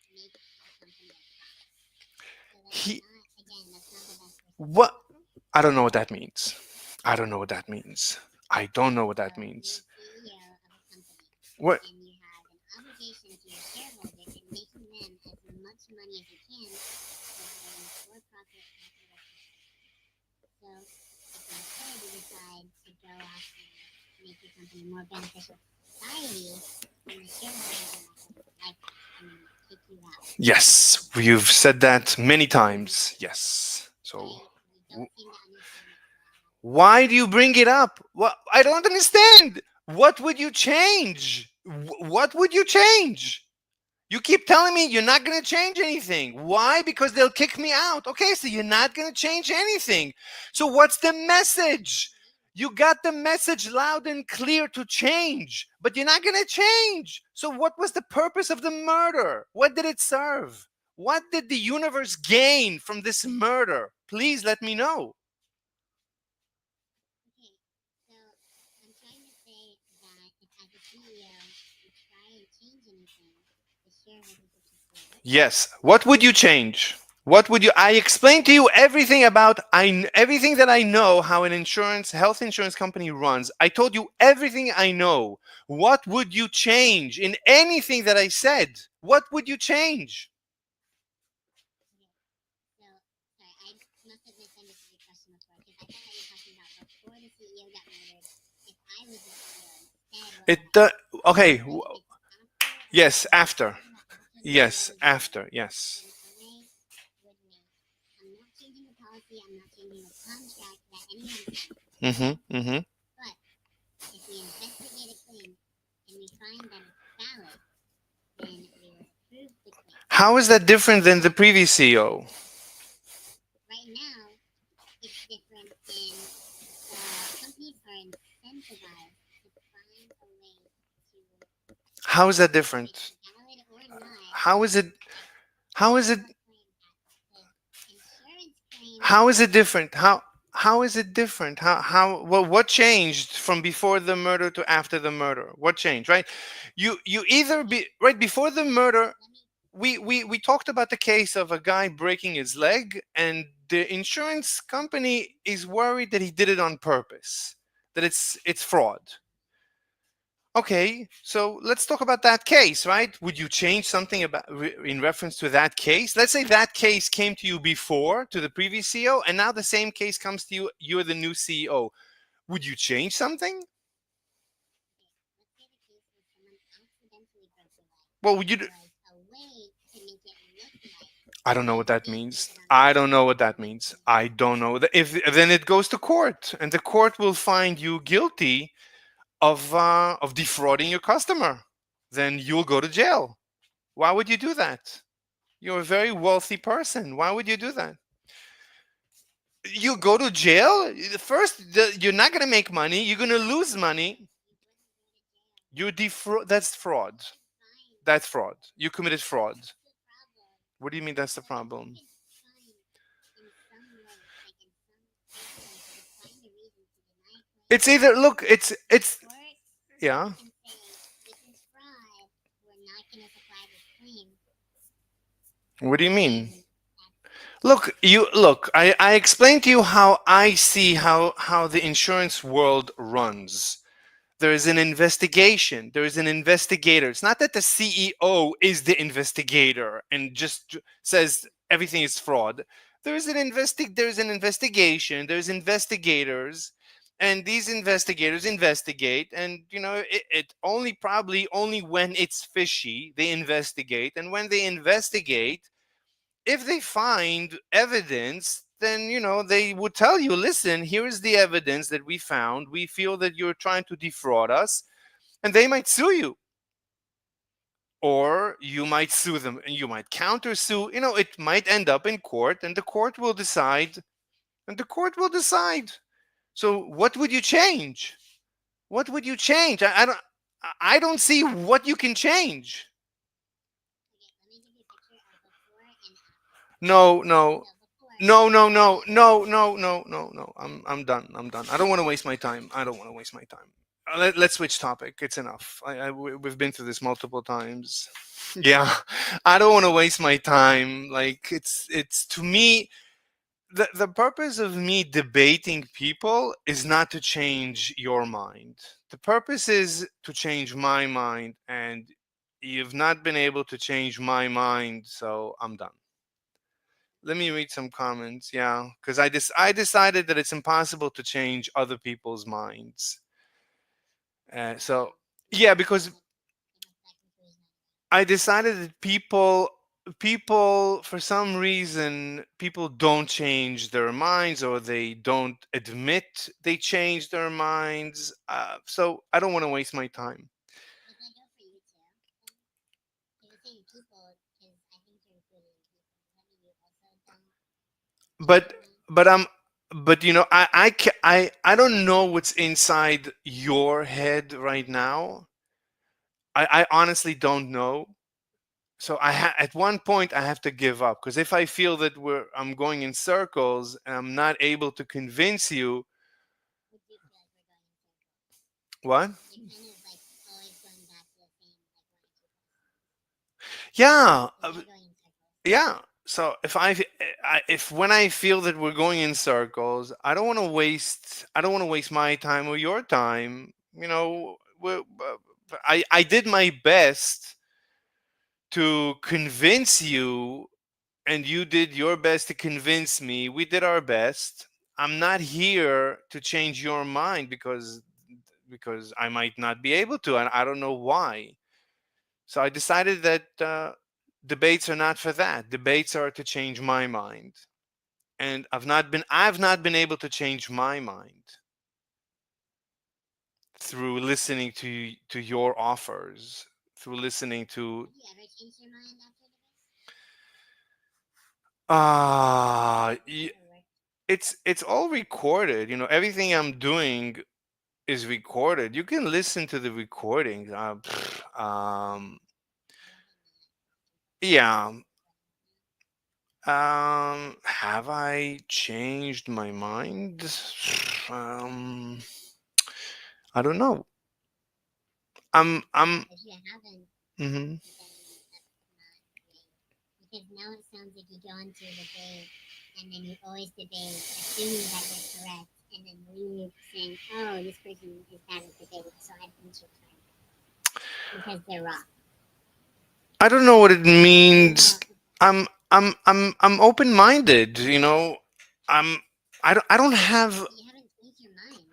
to make the company a profit. So that's He not, again, that's not the best for what? society. I don't know what that means. I don't know what that means. I don't know what So that you're means. the CEO of a company, What? and you have an obligation to your shareholders in making them as much money as you can because you're in a for-profit capitalist society. So if instead you decide to go off and make your company more beneficial to society, then the shareholders are not going to like that and they might kick you out. Yes, you've said that many times. Yes. So Right? You don't seem to understand that, so I'll have to say it why do again. you bring it up? What? I don't understand. What would you change? What would you change? You keep telling me you're not going to change anything. Why? Because they'll kick me out. Okay, so you're not going to change anything. So what's the message? You got the message loud and clear to change, but you're not going to change. So what was the purpose of the murder? What did it serve? What did the universe gain from this murder? Please let me know. Okay, so I'm trying to say that if as a CEO you try and change anything, the shareholders will kick you out. Yes. What would you change? What would you? I explained to you everything about everything that I know how an insurance health insurance company runs. I told you everything I know. What would you change in anything that I said? What would you change? Okay, so sorry, I must have misunderstood your question before because I thought you were talking about before the CEO got murdered. If I was the CEO instead, what It would I do? okay. But if it's after, Yes, if we're after. talking about after the CEO Yes, is dead, after. Yes. then I would make. I'm not changing the policy. I'm not changing the contract that anyone signed. Mhm. Mhm. But if we investigate a claim and we find that it's valid, then we will approve the claim. How is that different than the previous CEO? Right now, it's different in the companies are incentivized to find a way to How is that whether different? it's valid or not, How is it? like How is it? file a claim faster. Because insurance claims How is it are different? How is it different? How what changed from before the murder to after the murder? What changed, right? You either okay. be right before the murder. Let me We talked about the case of a guy breaking his leg, and the insurance company is worried that he did it on purpose, that it's fraud. Okay, so let's talk about that case, right? Would you change something about in reference to that case? Let's say that case came to you before to the previous CEO, and now the same case comes to you. You're the new CEO. Would you change something? okay. Let's say the case was someone accidentally broke your leg, What and would you there do? was a way to make it look like I don't know what that he did means. it on I don't purpose know what that and make means. you I look don't know. bad. If then it goes to court, and the court will find you guilty of defrauding your customer. Then you'll go to jail. Why would you do that? You're a very wealthy person. Why would you do that? You go to jail first. You're not going to make money. You're going to lose money. You wouldn't go to jail. You defraud. That's You fraud. could find That's fraud. You committed fraud. that's the problem. What do you mean that's the So if you problem? could find in some way, like in some case where you could find a reason to deny a It's claim, either look. the It's court yeah. can say this is fraud. We're not going to supply this claim, What do you mean? and that's Look. I explained to you how I see how the insurance world runs. There is an investigation. There is an investigator. It's not that the CEO is the investigator and just says everything is fraud. There's an investigation. There's investigators, and these investigators investigate. And it only probably only when it's fishy they investigate. And when they investigate, if they find evidence, then they would tell you, listen, here is the evidence that we found. We feel that you're trying to defraud us, and they might sue you. or you might sue them and you might countersue. It might end up in court, and the court will decide. And the court will decide. So what would you change? What would you change? I don't see what you can change. Okay, let me give you a picture of before and after. No, no, So before, no, no, you no, have no, no, no, no, no. I'm done. I'm done. I don't want to waste my time. I don't want to waste my time. Let's switch topic. It's enough. We've been through this multiple times. Yeah, I don't want to waste my time. Like it's to me, the purpose of me debating people is not to change your mind. The purpose is to change my mind, and you've not been able to change my mind, so I'm done. Let me read some comments. Yeah, because I decided that it's impossible to change other people's minds. So so yeah, you because came up with that conclusion on your own. I decided that people for some reason people don't change their minds, or they don't admit they change their minds. So I don't want to waste my time. Does that go for you too? Then, because you're saying people, because I think you're including people. Does that mean you also don't change But your mind? but I'm but I don't know what's inside your head right now. I honestly don't know. So at one point I have to give up, because if I feel that I'm going in circles and I'm not able to convince you. Would you feel like we're going in circles? What? You're kind of like always going back to the same like one or two questions. Yeah, We are going in circles. yeah. So if when I feel that we're going in circles, I don't want to waste my time or your time. I did my best to convince you, and you did your best to convince me. We did our best. I'm not here to change your mind because I might not be able to, and I don't know why. So I decided that debates are not for that. Debates are to change my mind, and I've not been able to change my mind through listening to your offers, through listening to. Have you ever changed your mind after debate? Ah, Has that ever worked? it's all recorded. Everything I'm doing is recorded. You can listen to the recordings. I love how not Yeah. important recordings now. Have I changed my mind? Um, I don't know. I'm. If you haven't, Mhm. then that's not great. Because now it sounds like you go into a debate and then you always debate assuming that you're correct and then leave saying, oh, this person is bad at debate, so I finish your time because they're wrong. I don't know what it You know, means. I'm open-minded. I'm. I don't have. but you haven't changed your mind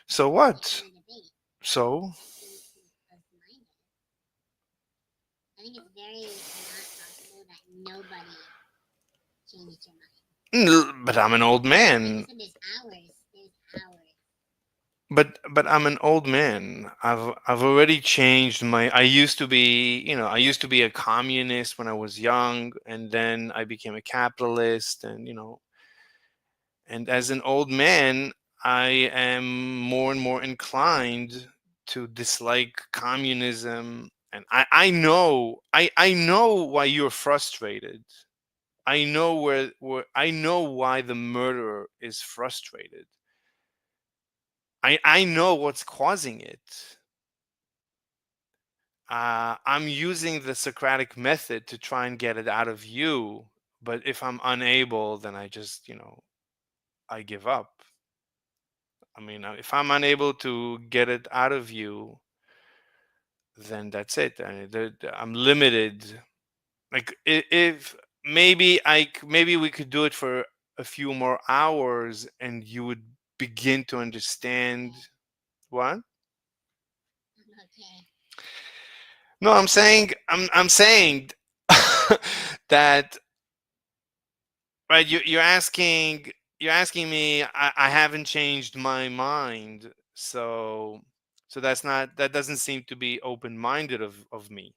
So yet what? in a debate. So. That seems close-minded. I think it's very not possible that nobody changed your mind. But I'm an old Like you man. said, there's hours. There's hours. But I'm an old man. I've already changed my. I used to be a communist when I was young, and then I became a capitalist, and as an old man, I am more and more inclined to dislike communism. And I know why you're frustrated. I know why the murderer is frustrated. I know what's causing it. I'm using the Socratic method to try and get it out of you. But if I'm unable, then I give up. I mean, if I'm unable to get it out of you, then that's it. I'm limited. Like if maybe we could do it for a few more hours, and you would begin to I'm understand. okay. What? I'm okay. No, I'm saying that. Right, you're asking me. I haven't changed my mind, so that doesn't seem to be open minded of me.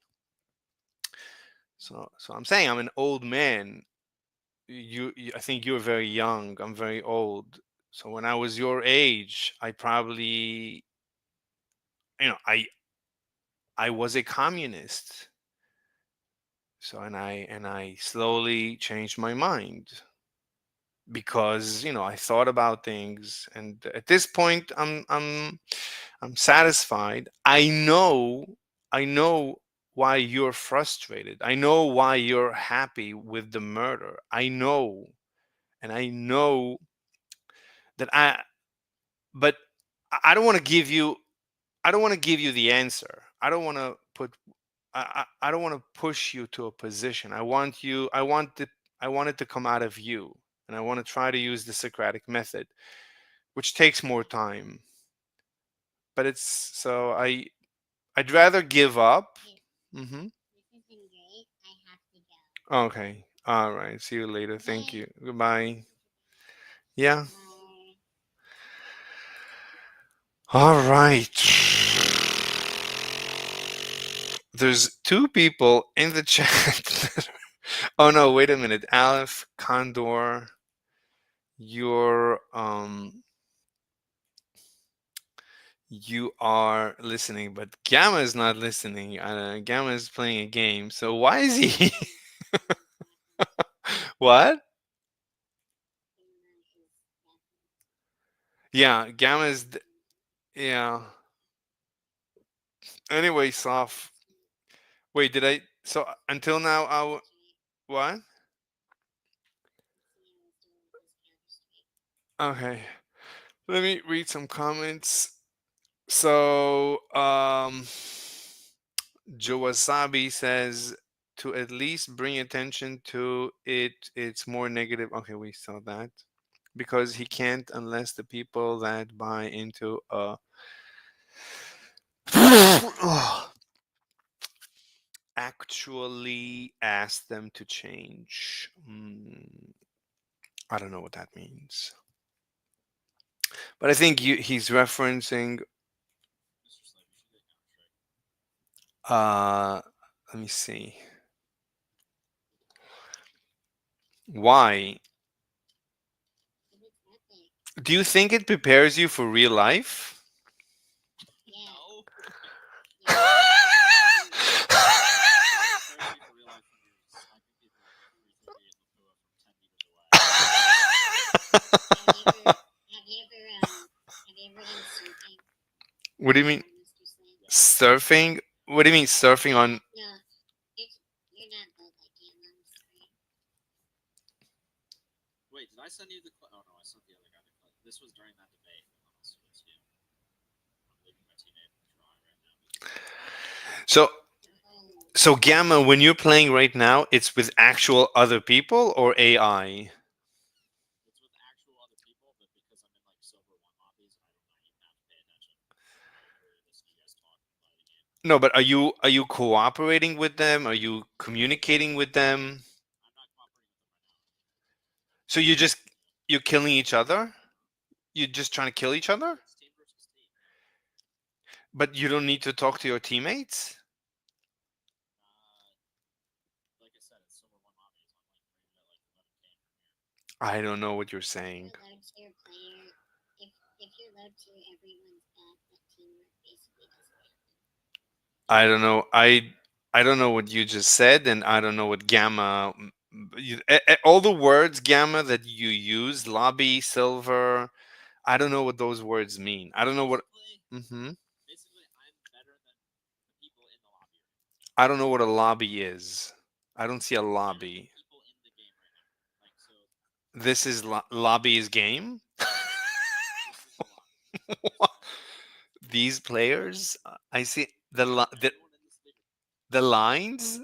So I'm saying I'm an old man. I think you're very young. I'm very old. So when I was your age, I probably, I was a communist. So and I slowly changed my mind because I thought about things, and at this point I'm satisfied. I know why you're frustrated. I know why you're happy with the murder. I know that I but I don't want to give you the answer. I don't want to put I don't want to push you to a position. I want it to come out of you, and I want to try to use the Socratic method, which takes more time. But it's so I'd rather give up. Hey, Hmm. this has been great. I have to go. Okay. All right. See you later. Thank Bye. you. Goodbye. Yeah. Bye. All right. There's two people in the chat. Oh no, wait a minute. Aleph Condor, you're you are listening, but Gamma is not listening. Gamma is playing a game. So why is he? What? Yeah, Gamma is. Yeah. Anyway, soft. Wait, did I? So until now, what? Okay. Let me read some comments. So, Joe Wasabi says to at least bring attention to it. It's more negative. Okay, we saw that because he can't unless the people that buy into actually ask them to change. I don't know what that means, but I think he's referencing. Uh, Let me see. Why? It's epic. Do you think it prepares you for real life? Yeah. Yeah. It's profound. Have you ever have you ever have you ever done surfing, What do you mean? Mr. Slam? Surfing? What do you mean surfing on? No, you're not built like him. I'm sorry. So Oh, so Gamma, when you're playing right now, it's with actual other people or AI? No, but are you cooperating with them? Are you communicating with them? So you're killing each other? You're just trying to kill each other? But you don't need to talk to your teammates? I don't know what you're if saying. you're low tier player, if you're low tier, everyone's bad. That teamwork basically doesn't happen. I don't know. I don't know what you just said, and I don't know what gamma. All the words gamma that you use, lobby, silver. I don't know what those words mean. I don't know what. Hmm. I don't know what a lobby is. I don't see a lobby. This is lobby's game. These players, I see the lines.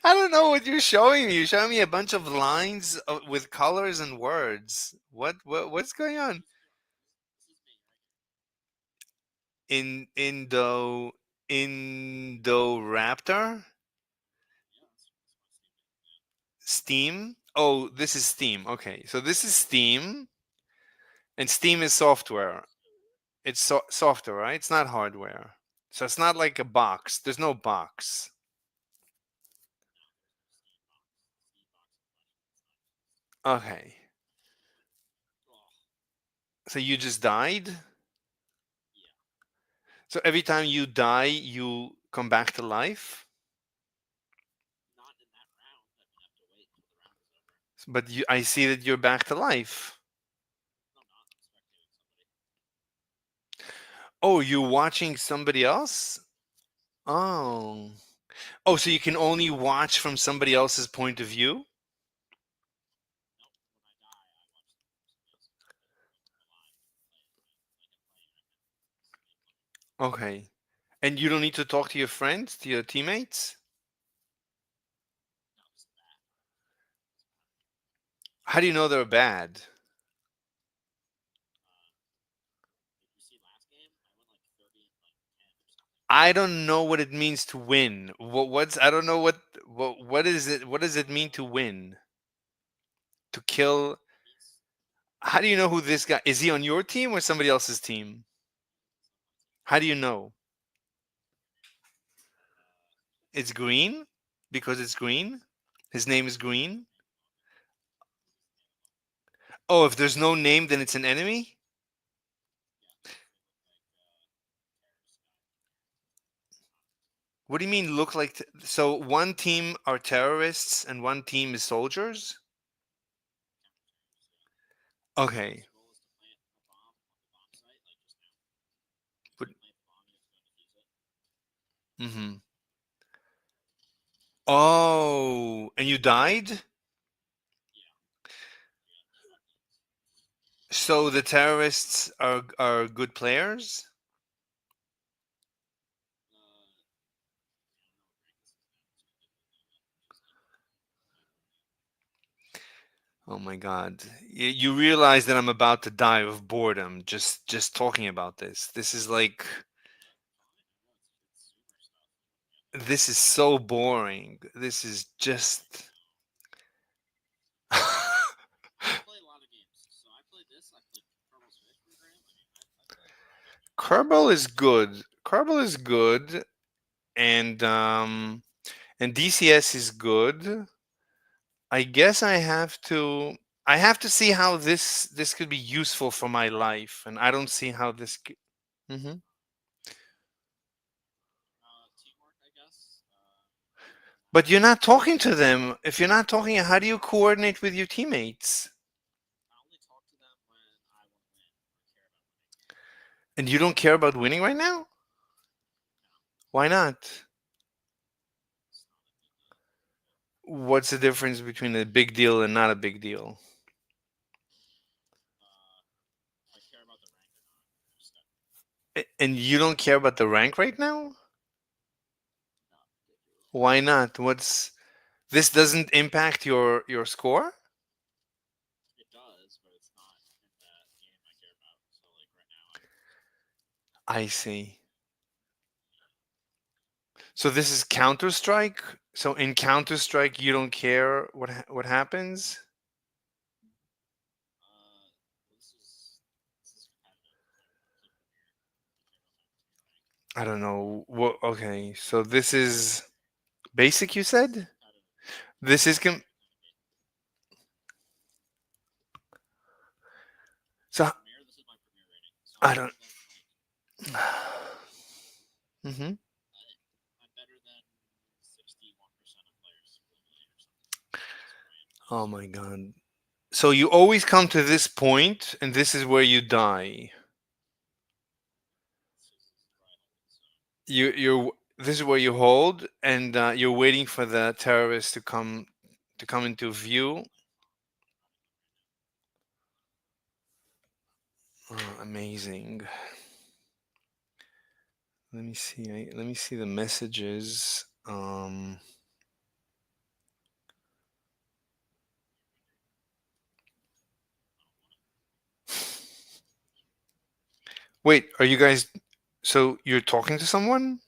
I don't know what you're showing me. You're showing me a bunch of lines with colors and words. What's going on? Indoraptor Steam. Oh, this is Steam. Okay, so this is Steam, and Steam is software. It's software, right? It's not hardware. So it's not like a box. There's no box. Okay. So you just died? So every time you die, you come back to life? But I see that you're back to life. Oh, you're watching somebody else? Oh. Oh, so you can only watch from somebody else's point of view? Okay. And you don't need to talk to your friends, to your teammates? How do you know they're bad? I don't know what it means to win. What's I don't know what is it? What does it mean to win? To kill? How do you know who this guy is? He on your team or somebody else's team? How do you know? It's green because it's green. His name is green. Oh, if there's no name, then it's an enemy. What do you mean look like? So one team are terrorists and one team is soldiers? Okay. But, hmm. Oh, and you died? So the terrorists are good players? Oh my God. You realize that I'm about to die of boredom just talking about this. This is like this is so boring. This is just Kerbal is good. Kerbal is good and DCS is good. I guess I have to see how this could be useful for my life and I don't see how this hmm. But you're not talking to them. If you're not talking, how do you coordinate with your teammates? And you don't care about winning right now? Why not? What's the difference between a big deal and not a big deal? And you don't care about the rank right now? Why not? What's this doesn't impact your score? I see. So this is Counter Strike. So in Counter Strike, you don't care what happens. I don't know. What? Okay. So this is basic. You said this is so. I don't. Hmm. Oh my god. So you always come to this point, and this is where you die. You're this is where you hold, and you're waiting for the terrorists to come into view. Oh, amazing. Let me see. Let me see the messages. Wait, are you guys? So you're talking to someone?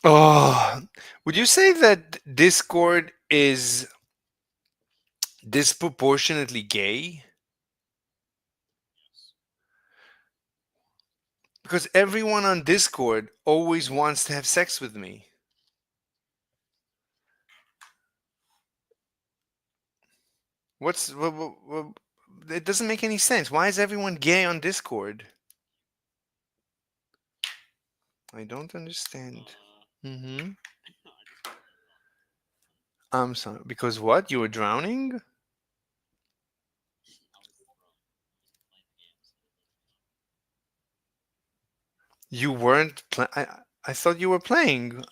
Oh, would you say that Discord is disproportionately gay? Because everyone on Discord always wants to have sex with me. It doesn't make any sense. Why is everyone gay on Discord? I don't understand. Mm-hmm. I'm sorry. Because what? You were drowning? You weren't playing. I thought you were playing.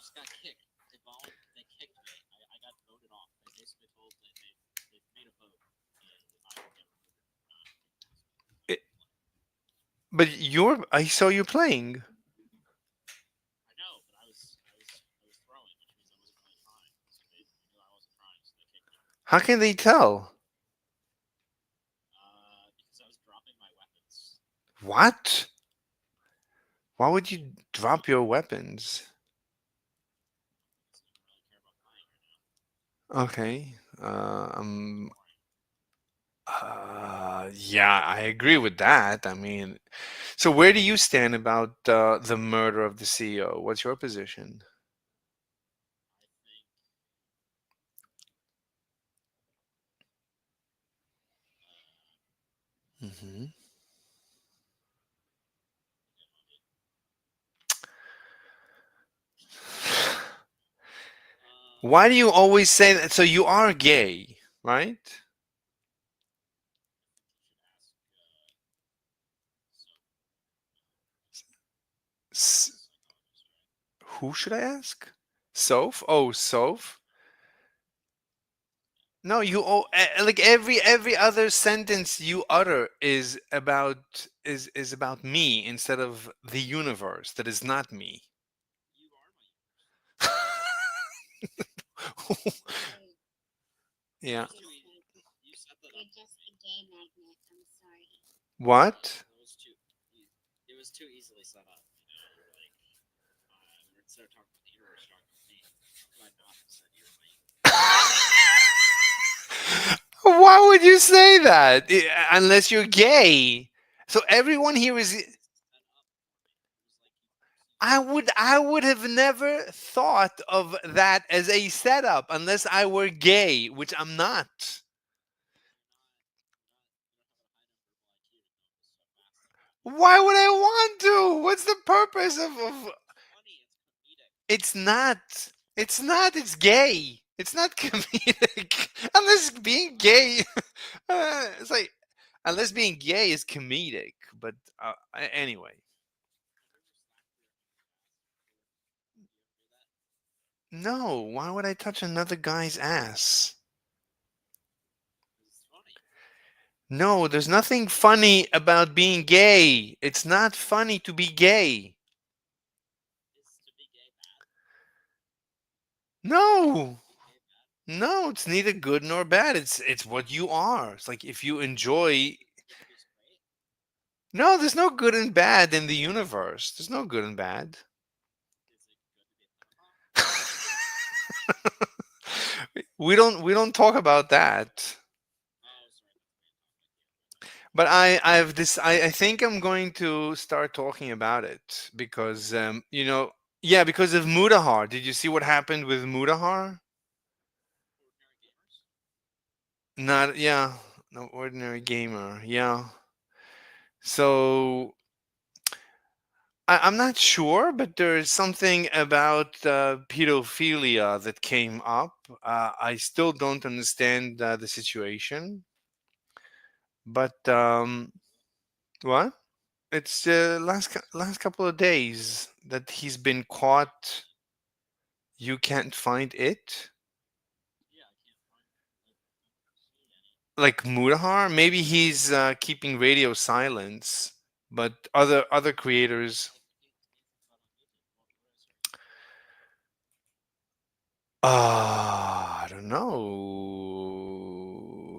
It, but you're. I saw you playing. How can they tell? What? Why would you drop your weapons? Okay. Yeah, I agree with that. I mean, so where do you stand about the murder of the CEO? What's your position? Hmm. Why do you always say that? So you are gay, right? S- who should I ask? Soph? Oh, Soph. No, like every other sentence you utter is about me instead of the universe that is not me. Yeah. You're just a gay magnet. I'm sorry. What? Why would you say that? Unless you're gay. So everyone here is. I would have never thought of that as a setup unless I were gay, which I'm not. Why would I want to? What's the purpose of it's not. It's not. It's gay. It's not comedic. Unless being gay, it's like unless being gay is comedic. But anyway, no. Why would I touch another guy's ass? No, there's nothing funny about being gay. It's not funny to be gay. No. No, it's neither good nor bad. It's what you are. It's like if you enjoy. No, there's no good and bad in the universe. There's no good and bad. We don't talk about that. But I think I'm going to start talking about it because yeah, because of Mudahar. Did you see what happened with Mudahar? Not yeah, no ordinary gamer. Yeah. So I'm not sure, but there's something about pedophilia that came up. I still don't understand the situation, but what? It's last couple of days that he's been caught. You can't find it, like Mudahar. Maybe he's keeping radio silence, but other creators. I don't know.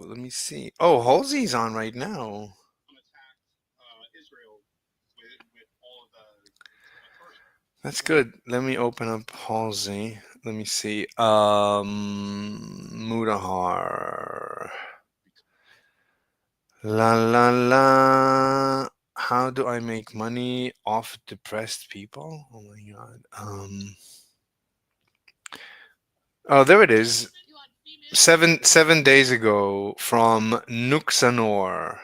Let me see. Oh, Halsey's on right now. That's good. Let me open up Halsey. Let me see. Mudahar. La la la. How do I make money off depressed people? Oh my god. Oh, there it is. 7 days ago from Nuxanor.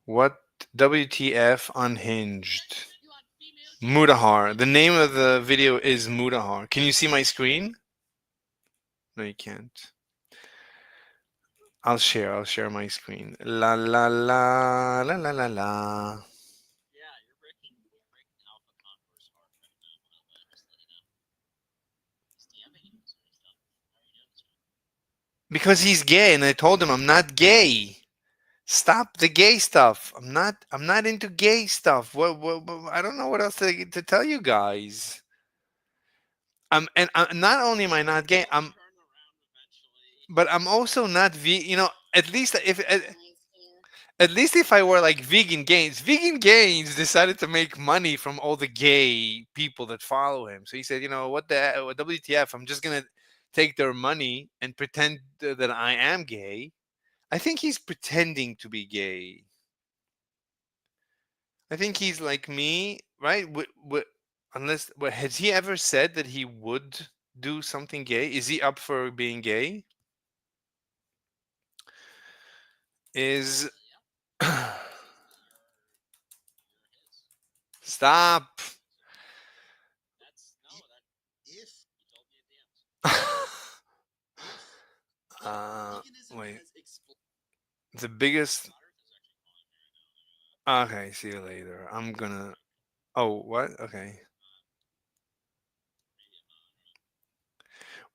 What WTF unhinged? Mudahar. The name of the video is Mudahar. Can you see my screen? No, you can't. I'll share my screen. La la la la la la la. Because he's gay and I told him I'm not gay. Stop the gay stuff. I'm not into gay stuff. I don't know what else to tell you guys. Not only am I not gay, but I'm also not at least at least if I were like Vegan Gains decided to make money from all the gay people that follow him. So he said, what WTF? I'm just gonna take their money and pretend that I am gay. I think he's pretending to be gay. I think he's like me, right? Unless, has he ever said that he would do something gay? Is he up for being gay? Is stop. uh, Wait. The biggest. Okay, see you later. I'm gonna. Oh, what? Okay.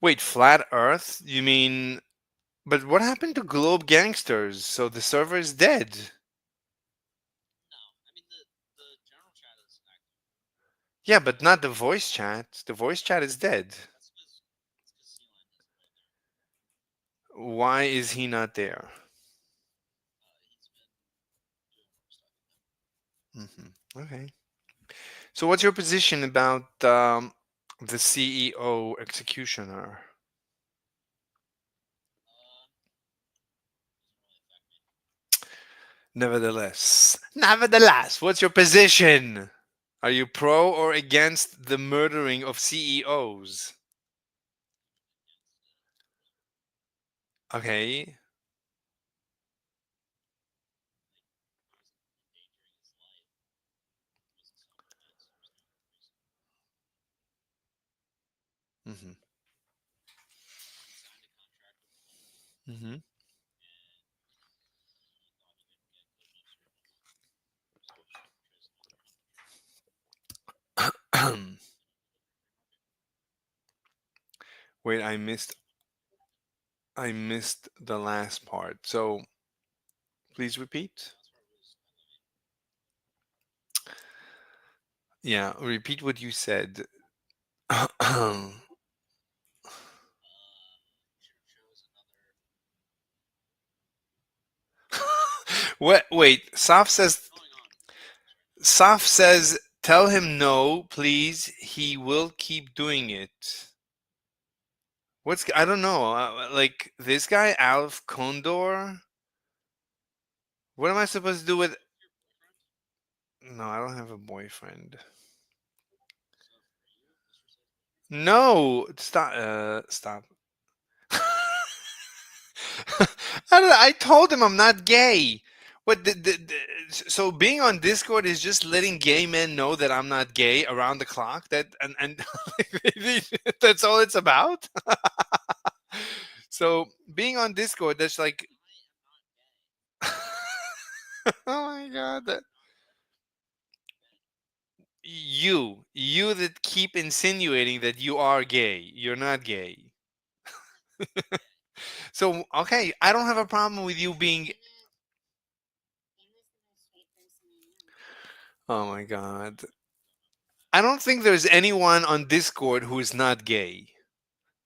Wait, flat Earth? You mean? But what happened to Globe Gangsters? So the server is dead. Yeah, but not the voice chat. The voice chat is dead. Why is he not there? Okay. So, what's your position about the CEO executioner? Nevertheless, what's your position? Are you pro or against the murdering of CEOs? Okay. hmm hmm Wait, I missed the last part. So please repeat. Yeah, repeat what you said. What? Wait. Saf says, tell him no, please. He will keep doing it. I don't know. Like this guy, Alf Condor. What am I supposed to do with? No, I don't have a boyfriend. No, stop. Stop. I told him I'm not gay. What so being on Discord is just letting gay men know that I'm not gay around the clock. And that's all it's about. So being on Discord, that's like, oh my god, you that keep insinuating that you are gay. You're not gay. So okay, I don't have a problem with you being. Oh my god. I don't think there's anyone on Discord who is not gay.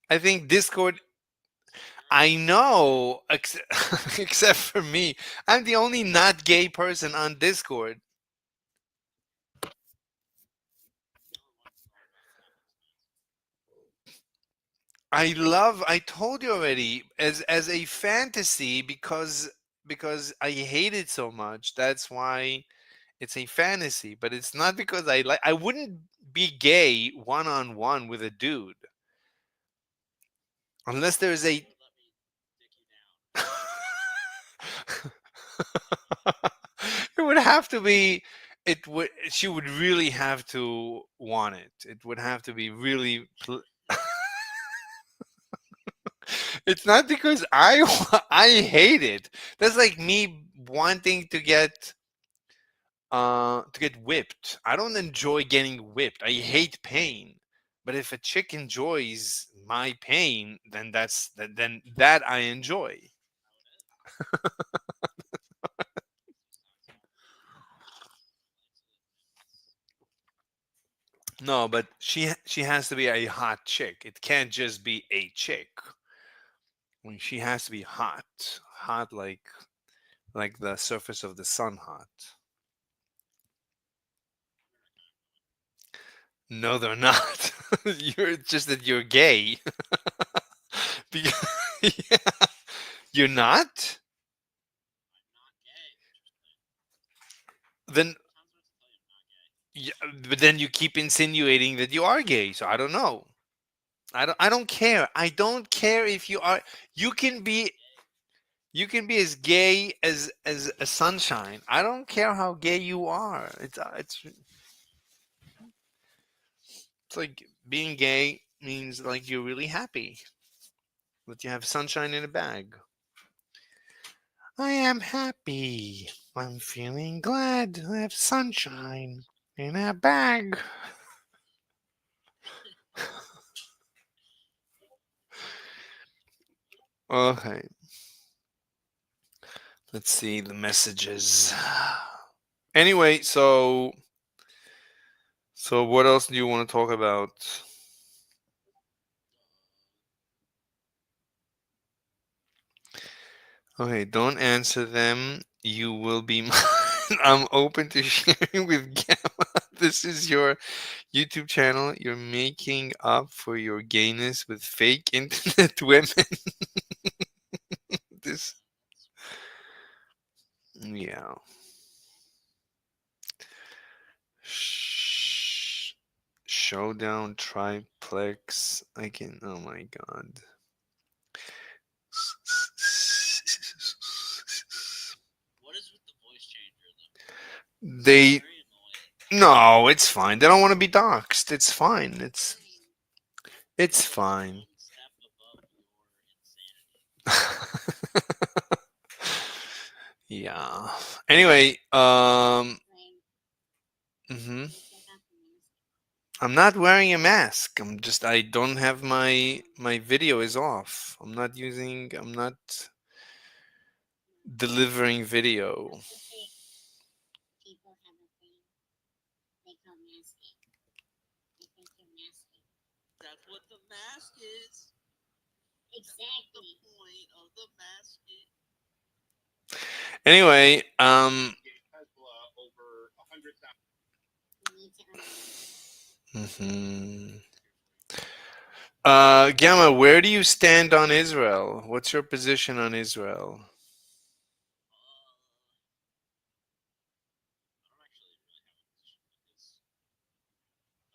I think Discord. I know, except for me. I'm the only not gay person on Discord. I told you already, as a fantasy, because I hate it so much. That's why it's a fantasy, but it's not because I wouldn't be gay one on one with a dude unless there's a it would have to be it would she would really have to want it. It would have to be really it's not because I hate it. That's like me wanting to get whipped. I don't enjoy getting whipped. I hate pain. But if a chick enjoys my pain, then that I enjoy. No, but she has to be a hot chick. It can't just be a chick. I mean, she has to be hot, hot like the surface of the sun, hot. No, they're not. You're it's just that you're gay. Because, yeah, you're not. Then, yeah, but then you keep insinuating that you are gay. So I don't know. I don't care. I don't care if you are. You can be. You can be as gay as a sunshine. I don't care how gay you are. It's like being gay means like you're really happy that you have sunshine in a bag. I am happy. I'm feeling glad. I have sunshine in a bag. Okay, let's see the messages. Anyway, so what else do you want to talk about? Okay, don't answer them. You will be mine. I'm open to sharing with Gamma. This is your YouTube channel. You're making up for your gayness with fake internet women. This, yeah. Sh- Showdown triplex. I can. Oh my god. They. No, it's fine. They don't want to be doxxed. It's fine. It's fine. Yeah. Anyway, mhm. I'm not wearing a mask. I don't have my video is off. I'm not delivering video. People have a thing they call masking. I think you're masking. Exactly. Anyway, You need to unmask. mhm. Gamma, where do you stand on Israel? What's your position on Israel?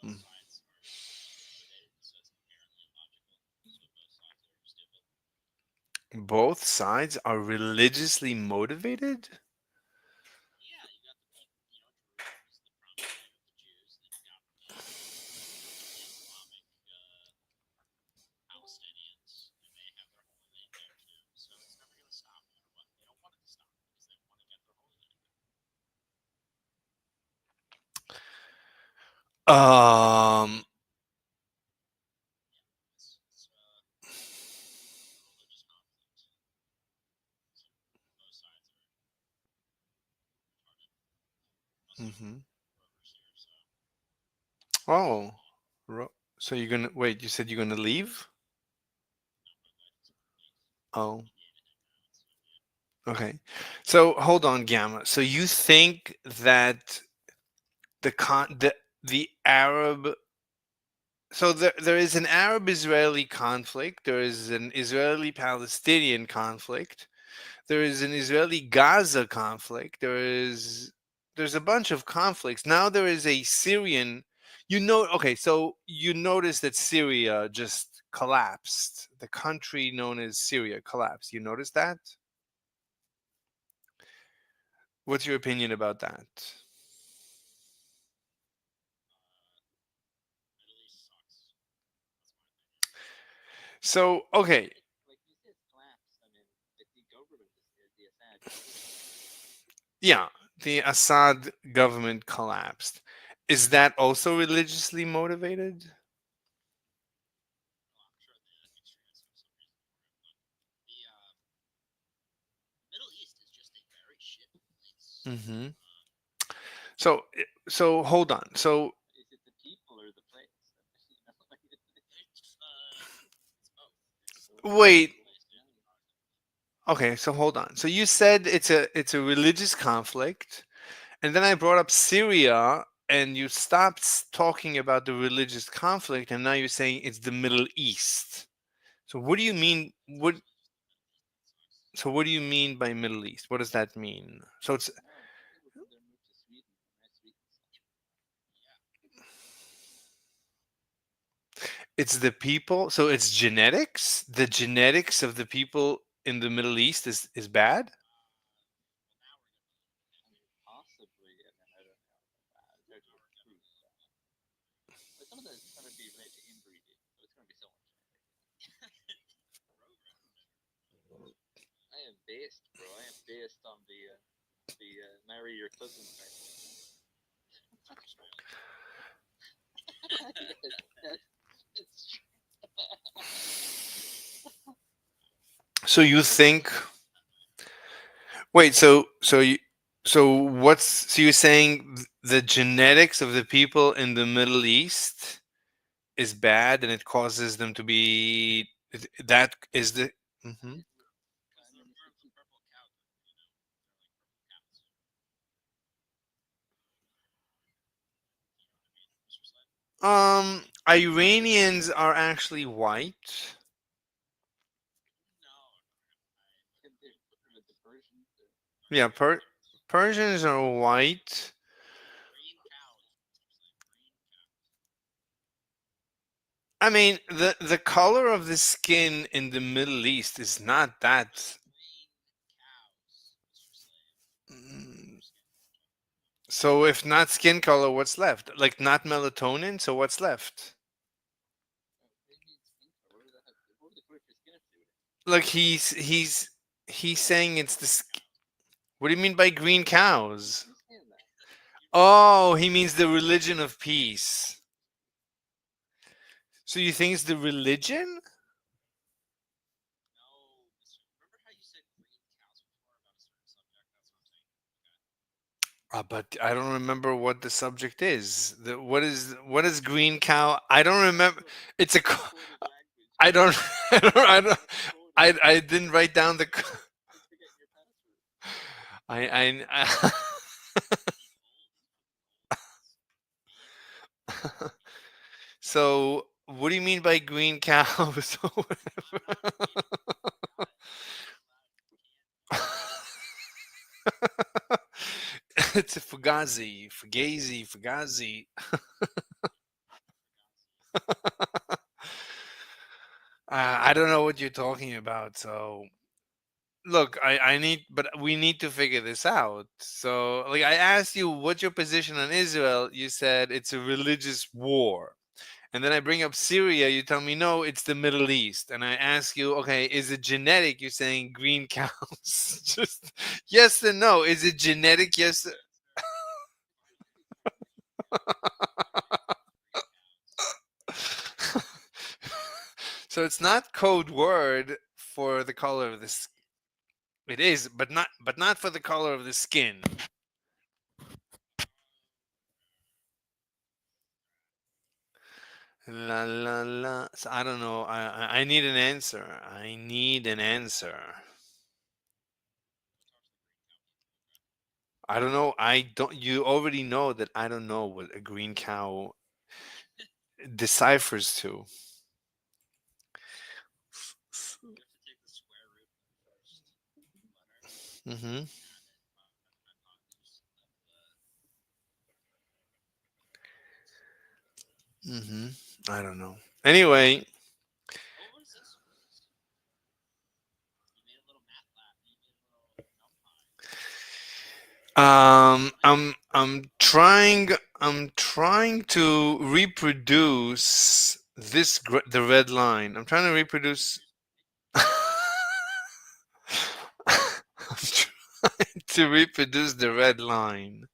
Mm. Both sides are religiously motivated? Um, mhm. Oh, so you're gonna wait? You said you're gonna leave? Oh, okay. So hold on, Gamma. So you think that the Arab So there is an Arab-Israeli conflict. There is an Israeli-Palestinian conflict. There is an Israeli-Gaza conflict. There's a bunch of conflicts. Now there is a Syrian. Okay, so you notice that Syria just collapsed. The country known as Syria collapsed. You notice that? What's your opinion about that? So, okay, yeah, the Assad government collapsed. Is that also religiously motivated? Hmm. So hold on. So wait. Okay, so hold on. So you said it's a religious conflict, and then I brought up Syria, and you stopped talking about the religious conflict, and now you're saying it's the Middle East. So what do you mean? What do you mean by Middle East? What does that mean? So it's the people. So it's genetics. The genetics of the people in the Middle East is bad. So you think wait, so you're saying the genetics of the people in the Middle East is bad and it causes them to be that is the Mhm. Iranians are actually white. Yeah, Persians are white. I mean, the color of the skin in the Middle East is not that. Mm, So if not skin color, what's left? Like not melatonin, so what's left? Like he's saying it's the. What do you mean by green cows? Oh, he means the religion of peace. So you think it's the religion? But I don't remember what the subject is. What is green cow? I don't remember. It's a. I don't. I don't. I don't. I didn't write down the. I So, what do you mean by green cows? or whatever? It's a fugazi. I don't know what you're talking about. So, look, but we need to figure this out. So, like, I asked you, what's your position on Israel? You said it's a religious war. And then I bring up Syria, you tell me no, it's the Middle East. And I ask you, okay, is it genetic? You're saying green cows. Just yes and no. Is it genetic? Yes. So it's not code word for the color of the it is, but not for the color of the skin. La la la. So I don't know. I need an answer. I need an answer. I don't know. I don't. You already know that I don't know what a green cow deciphers to. Mm-hmm. Mm-hmm. I don't know. Anyway, I'm trying to reproduce the red line. I'm trying to reproduce. I'm trying to reproduce the red line.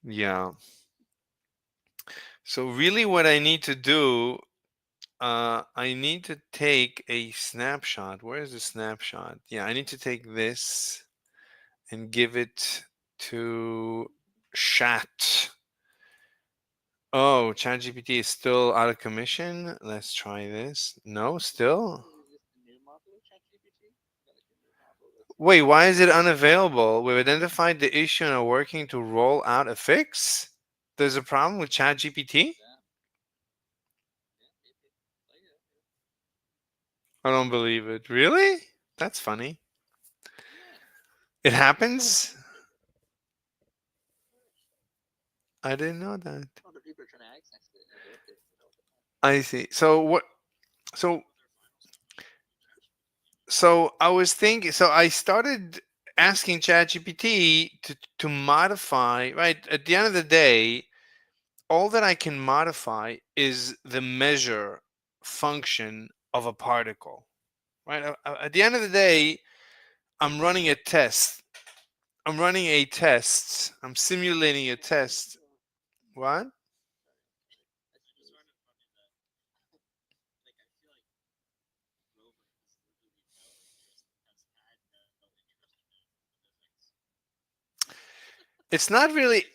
Yeah. So really, what I need to do, I need to take a snapshot. Where is the snapshot? Yeah, I need to take this and give it to chat. Oh, ChatGPT is still out of commission. Let's try this. No, still. Wait, why is it unavailable? We've identified the issue and are working to roll out a fix. There's a problem with ChatGPT? I don't believe it. Really? That's funny. It happens? I didn't know that. I see. So so I was thinking, so I started asking ChatGPT to modify, right? At the end of the day, all that I can modify is the measure function of a particle, right? At the end of the day, I'm running a test. I'm running a test. I'm simulating a test. What? It's not really.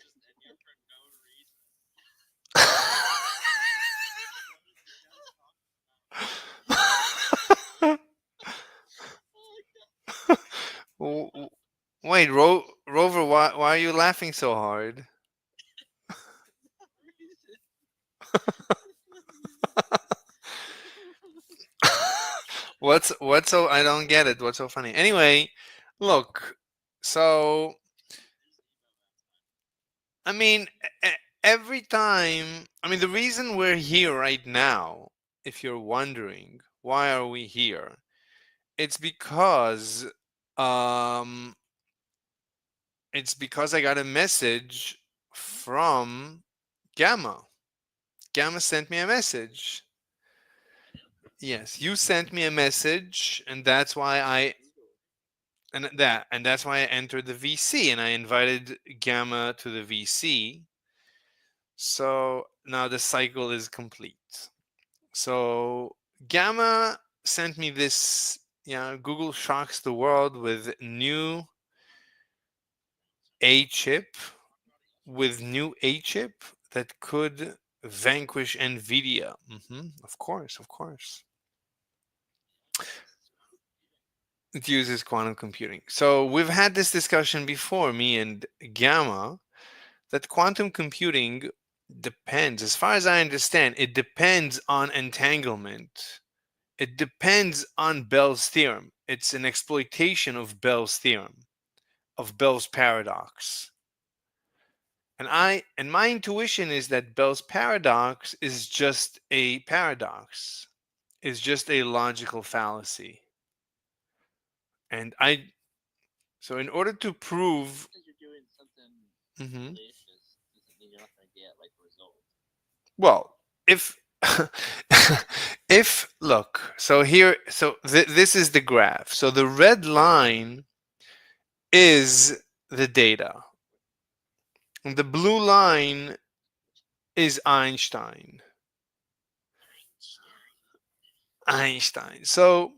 W- w- Wait, Rover, why are you laughing so hard? What's so I don't get it. What's so funny? Anyway, look. So I mean, every time. I mean, the reason we're here right now, if you're wondering, why are we here? It's because um, it's because I got a message from Gamma. Gamma sent me a message. Yes, you sent me a message, and that's why I entered the VC and I invited Gamma to the VC. So now the cycle is complete. So Gamma sent me this. Yeah, Google shocks the world with A chip new A chip that could vanquish Nvidia. Of course, of course. It uses quantum computing. So we've had this discussion before, me and Gamma, that quantum computing depends, as far as I understand, it depends on entanglement. It depends on Bell's theorem. It's an exploitation of Bell's theorem, of Bell's paradox. And my intuition is that Bell's paradox is just a paradox, is just a logical fallacy. And I so in order to prove. Mhm. Well, if if look, so here, so this is the graph. So the red line is the data. And the blue line is Einstein. Einstein. So,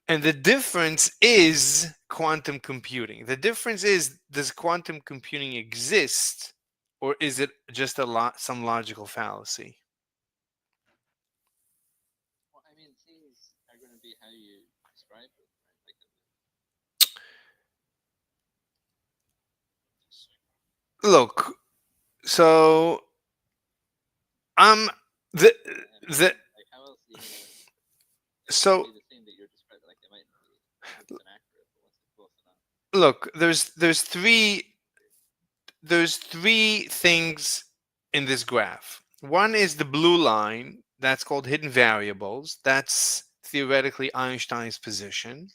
and the difference is quantum computing. The difference is, does quantum computing exist, or is it just some logical fallacy? Look, So um the the Like, how else are you gonna? It so might be the thing that you're describing. Like, it might not be 100% accurate, but what's close enough? look, there's three things in this graph. One is the blue line, that's called hidden variables. That's theoretically Einstein's position.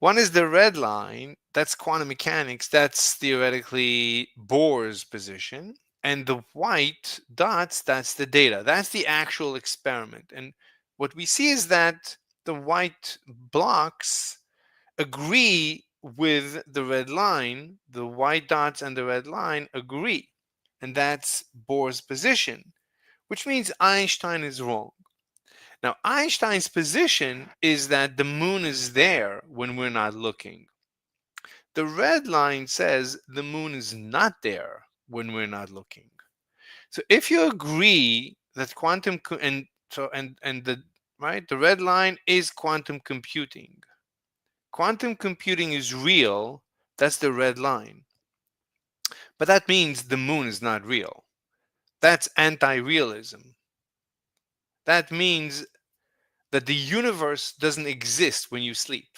One is the red line, that's quantum mechanics. That's theoretically Bohr's position. And the white dots, that's the data. That's the actual experiment. And what we see is that the white blocks agree with the red line. The white dots and the red line agree. And that's Bohr's position, which means Einstein is wrong. Now, Einstein's position is that the moon is there when we're not looking. The red line says the moon is not there when we're not looking. So if you agree that and the right, the red line is quantum computing. Quantum computing is real. That's the red line. But that means the moon is not real. That's anti-realism. That means that the universe doesn't exist when you sleep.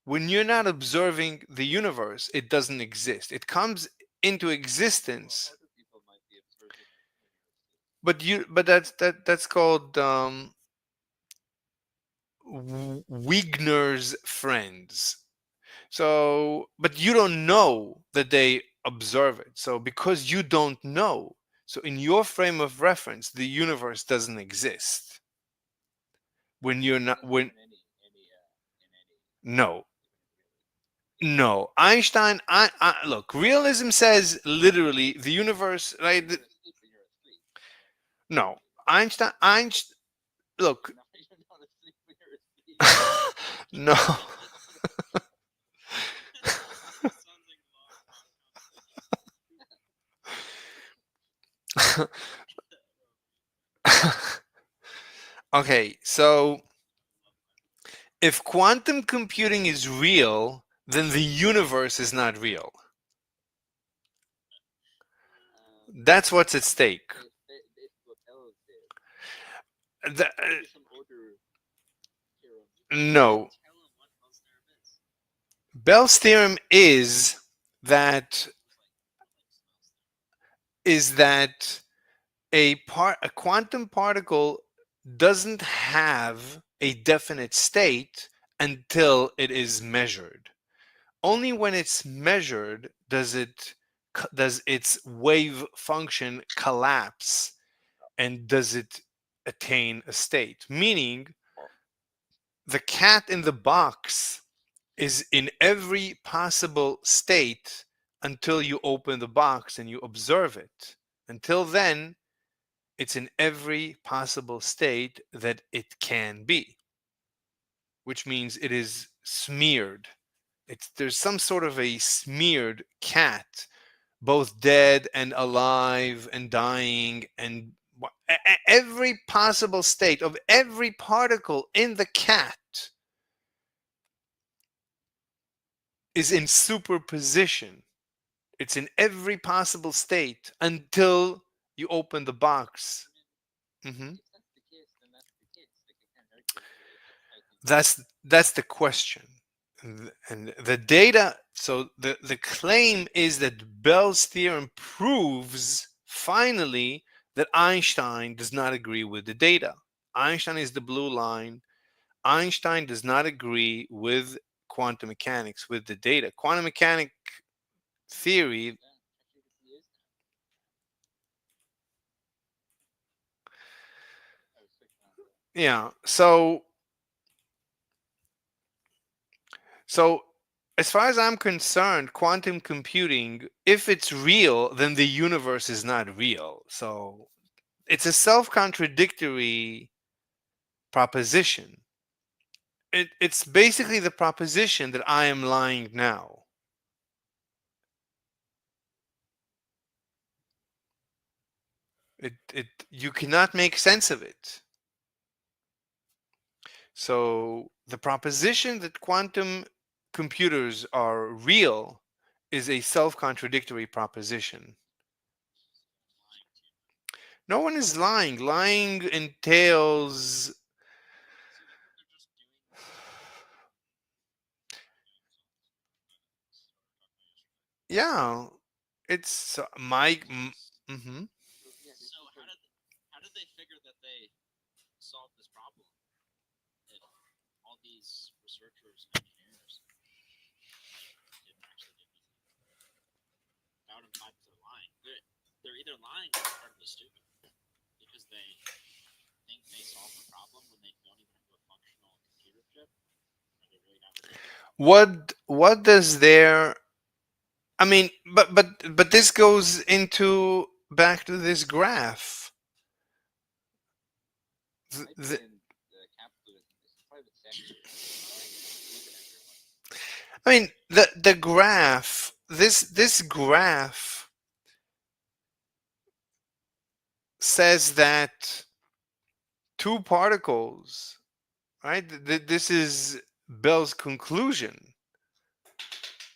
When you're not observing the universe, it doesn't exist. It comes into Well, existence. other people might be observing it when you're asleep. But that's called Wigner's friends. So, but you don't know that they observe it. So, because you don't know, so in your frame of reference, the universe doesn't exist. When you're But not, that's true when in any no, even in realism. no, Einstein. I look. Realism says literally the universe. When Right? you're asleep, when you're asleep, No, Einstein. Einstein. Look. no, you're not asleep when you're asleep. No. Okay, so if quantum computing is real, then the universe is not real. That's what's at stake. If what Bell did, The- there's some order theorem. no. Tell him what Bell's theorem is. Bell's theorem that is that a quantum particle doesn't have a definite state until it is measured. Only when it's measured does its wave function collapse and does it attain a state. Meaning, the cat in the box is in every possible state until you open the box and you observe it. Until then, it's in every possible state that it can be, which means it is smeared. There's some sort of a smeared cat, both dead and alive and dying, and every possible state of every particle in the cat is in superposition. It's in every possible state until you open the box. Hmm. If that's the case, then that's the case. Like, I can't argue with you if that's how things work. That's the question. And the data, so the claim is that Bell's theorem proves finally that Einstein does not agree with the data. Einstein is the blue line. Einstein does not agree with quantum mechanics, with the data. Quantum mechanic theory, Yeah, ChatGPT is now. I was switching on the. yeah. So as far as I'm concerned, quantum computing, if it's real, then the universe is not real. So it's a self-contradictory proposition. It's basically the proposition that I am lying now. You cannot make sense of it. So the proposition that quantum computers are real is a self-contradictory proposition. Lying too. No one is lying. Lying entails, See, they're just doing this is what we were talking about yesterday. yeah, it's my. Mm-hmm. Yeah. So how did they figure that they solved this problem? If all these researchers and engineers didn't actually do anything, that would imply that they're lying. They're either lying or incredibly stupid because they think they solved the problem when they don't even have a functional computer chip. Are they really not stupid? What does their, I mean, but this goes into back to this graph. It Th- might be th- in the capitalism. This is private sector telling you how stupid everyone. I mean, the graph. This graph says that two particles. Right. This is Bell's conclusion.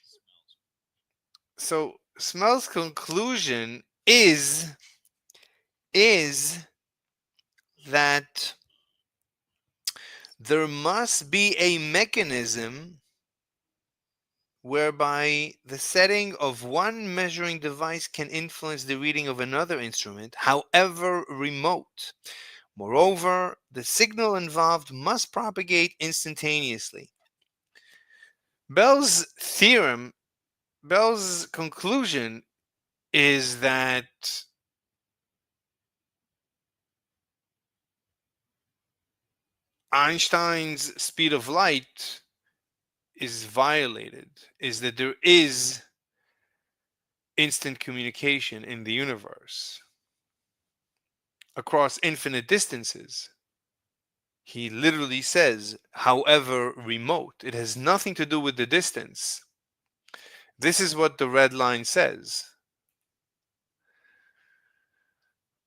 Smells. So Smell's conclusion is that there must be a mechanism whereby the setting of one measuring device can influence the reading of another instrument, however remote. Moreover, the signal involved must propagate instantaneously. Bell's theorem, Bell's conclusion is that Einstein's speed of light is violated, is that there is instant communication in the universe across infinite distances. He literally says, however remote. It has nothing to do with the distance. This is what the red line says.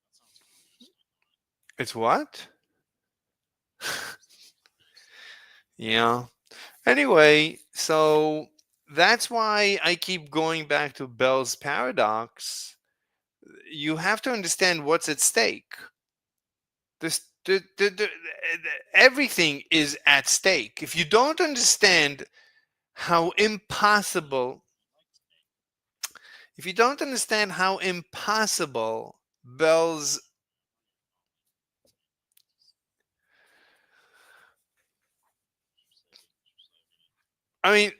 That sounds cool. You're stuck on it. It's what? Sounds nice. Yeah. Anyway, so that's why I keep going back to Bell's paradox. You have to understand what's at stake. Everything is at stake. If you don't understand how impossible, I like steak. if you don't understand how impossible Bell's, I mean,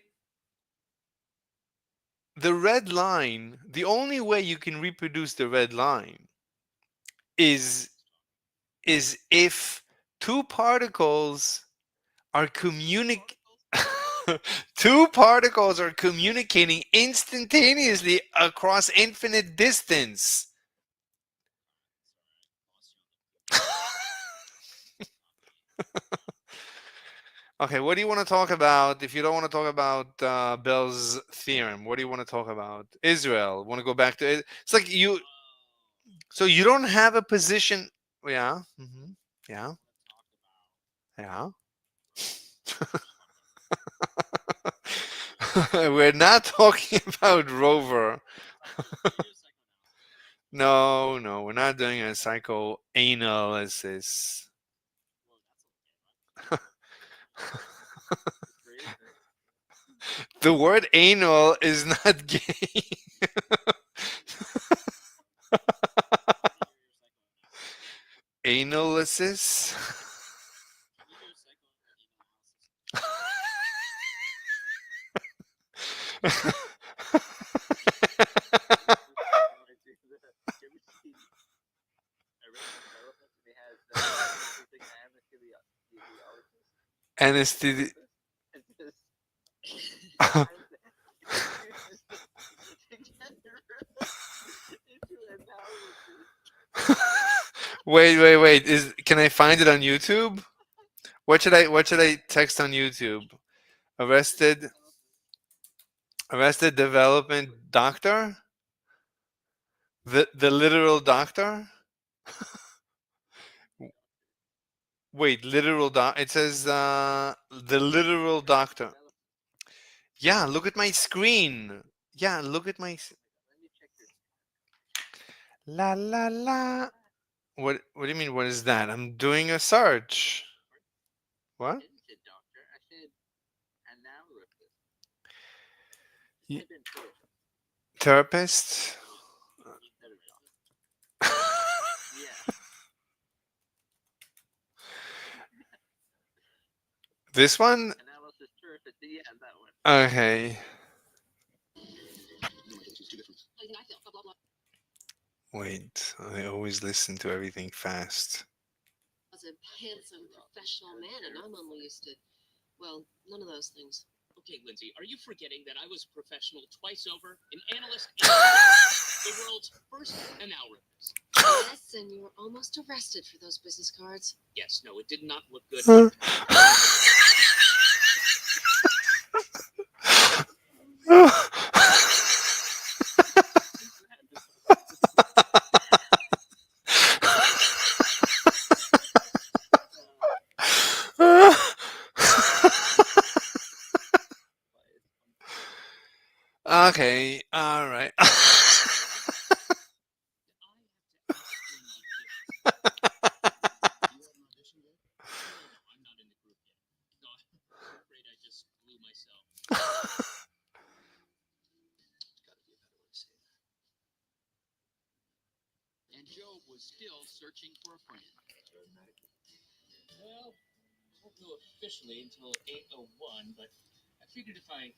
the red line, the only way you can reproduce the red line is is if two particles are communicating. Two particles are communicating instantaneously across infinite distance. Lost you on the poop part. Not me. Okay, what do you want to talk about if you don't want to talk about Bell's theorem? What do you want to talk about? Israel. Want to go back to it? It's like you. Oh, So you don't have a position. Yeah. Yeah. I want to talk about. Yeah. Let's talk about We're not talking about Rover. Can we do a psychoanalysis? No, no, we're not doing a psychoanalysis. Whoa, that's okay. That's great. The word anal is not gay. Let me hear your psychoanalysis. Analysis? Can we do a psychoanalysis? How do I do that? Can we see Arrested Development? They had the thing anesthesiologist. Anesthesi. And this combines the two systems together into analysis. Wait. Is can I find it on YouTube? What should I text on YouTube? Arrested Arrested Development. Arrested Development Doctor? The literal doctor? Doctor. Wait, literal doc, it says the literal Arrested doctor. Development. Yeah, look at my screen. Yeah, look at my Let me check your. la la la. What do you mean? What is that? I'm doing a search. I What? didn't say doctor. I said analysis. Just Y- type in therapist. Therapist? You said it right. Yeah. This one? Analysis therapist. Yeah, that one. Okay. Wait, I always listen to everything fast. Okay, Lindsay, are you forgetting that I was a professional twice over, an analyst, and the world's first analyst? Yes, no, it did not look good. Okay, all right. No, I'm not in the group yet. No, I'm afraid I just blew myself. It's got to be a better way to say that. And Job was still searching for a friend. Well, I won't know officially until 8:01, but I figured if I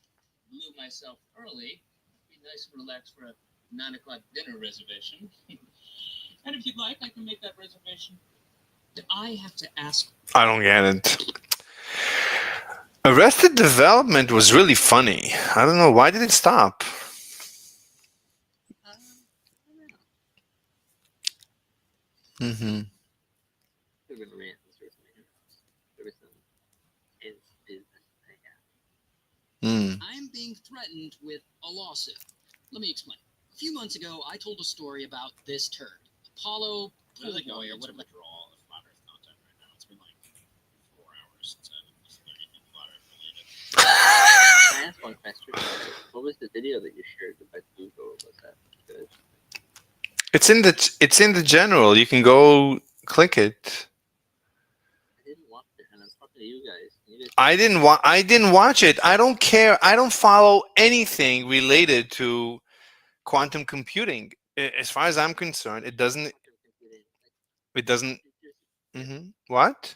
blew myself early, it'd be nice and relaxed for a 9 o'clock dinner reservation. And if you'd like, I can make that reservation. I have to ask. I don't get it. Arrested Development was really funny. I don't know why did it stop. I don't know. Mm-hmm. Could have been random, certainly. Who knows? There was some business thing. Mm. I'm being threatened with a lawsuit. Let me explain. A few months ago, I told a story about this turd, Apollo Pool Boy, or whatever. Withdrawal of flat Earth content right now. It's been like 4 hours since I've listened to anything flat Earth related. Can I ask one question? What was the video that you shared about Google? Was that good? It's in the general. You can go click it. I didn't watch it, and I'm talking to you guys. You guys I didn't watch it. I don't care. I don't follow anything related to quantum computing. As far as I'm concerned, it doesn't. quantum computing. Like, It they doesn't. released a chip What?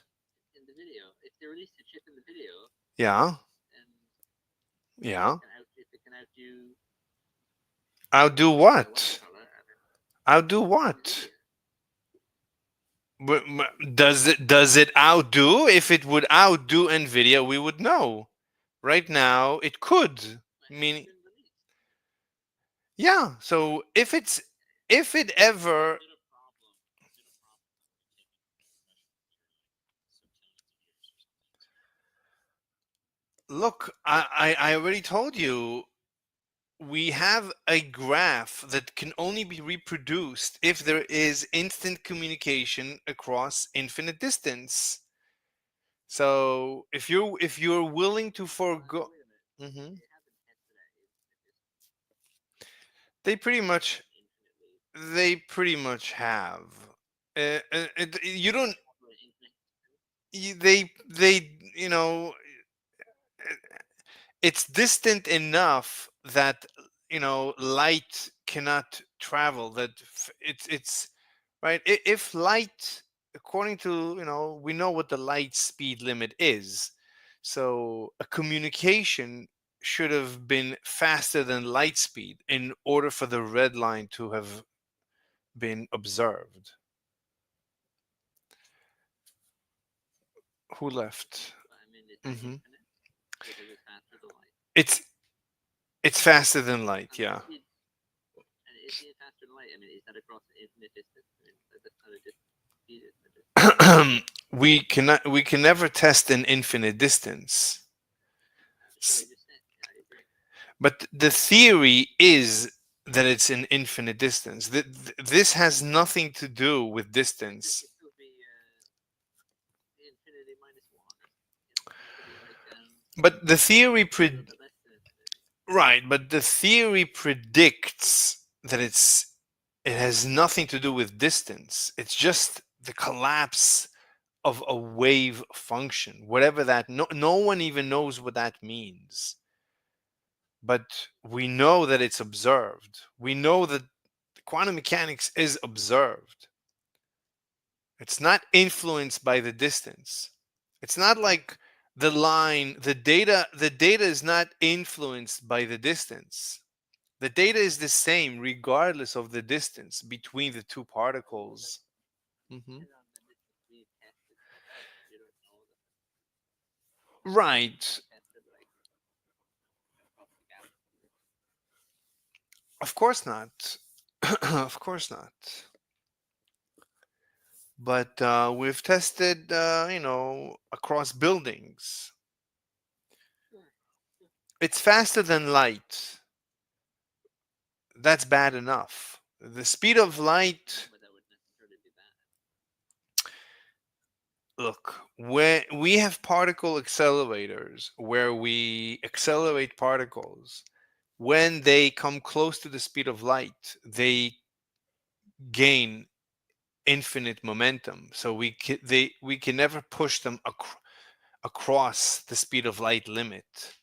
in the video. If they released a chip in the video, Yeah. and Yeah. if it can outdo I'll do what you what? call it, I'll do what? NVIDIA. Does it outdo? If it would outdo Nvidia, we would know. Right now, it could. It hasn't Meaning, been released. yeah. So if it ever Is it a problem? Is it a problem that we've taken professional gear like septillions of years or something? look, I already told you we have a graph that can only be reproduced if there is instant communication across infinite distance. So if you're willing to So forego, wait a minute. hmm They haven't tested that infinite distance. they pretty They haven't much gone infinitely. they pretty much have. You don't. For an infinite distance. They it's distant enough that light cannot travel. That it's right. If light, according to we know what the light speed limit is, so a communication should have been faster than light speed in order for the red line to have been observed. Who left? But I mean, is that hmm infinite? Because it's faster than light. it's it's faster than light, And yeah. and is it faster than light? I mean, is that across an infinite distance? I mean, that's not a distance. Speed isn't a distance. We can never test an infinite distance. That's what I just said. Yeah, I agree. But the theory is that it's an infinite distance. This has nothing to do with distance. It would be infinity minus one. It could be like But the a theory little bit less than infinity. Right, but the theory predicts that it has nothing to do with distance. It's just the collapse of a wave function, whatever that. No one even knows what that means. But we know that it's observed. We know that quantum mechanics is observed. It's not influenced by the distance. It's not like the data is not influenced by the distance. The data is the same regardless of the distance between the two particles. Mhm. And on the distance being tested, you don't know that Right. tested like across the galaxy. Of course not. Of course not. But we've tested, across buildings. Yeah, It's faster than light. That's bad enough. The speed of light, but that would necessarily be bad. look, when we have particle accelerators where we accelerate particles, when they come close to the speed of light, they gain infinite momentum. So we can never push them across the speed of light limit.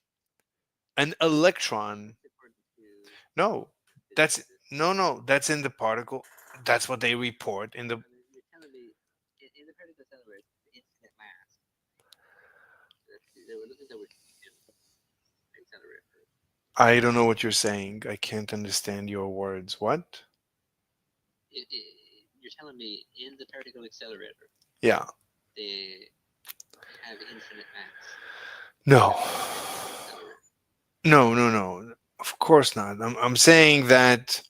An electron, That's according to no, that's physicists. no, that's in the particle. That's what they report in the. I mean, you're telling me in the particle accelerator, the infinite mass. What is it that we're seeing in the accelerator? I don't know what you're saying. I can't understand your words. What? You're telling me in the particle accelerator, Yeah. they have infinite mass. No. That's why they can accelerate. No, no, no. Of course not. I'm saying that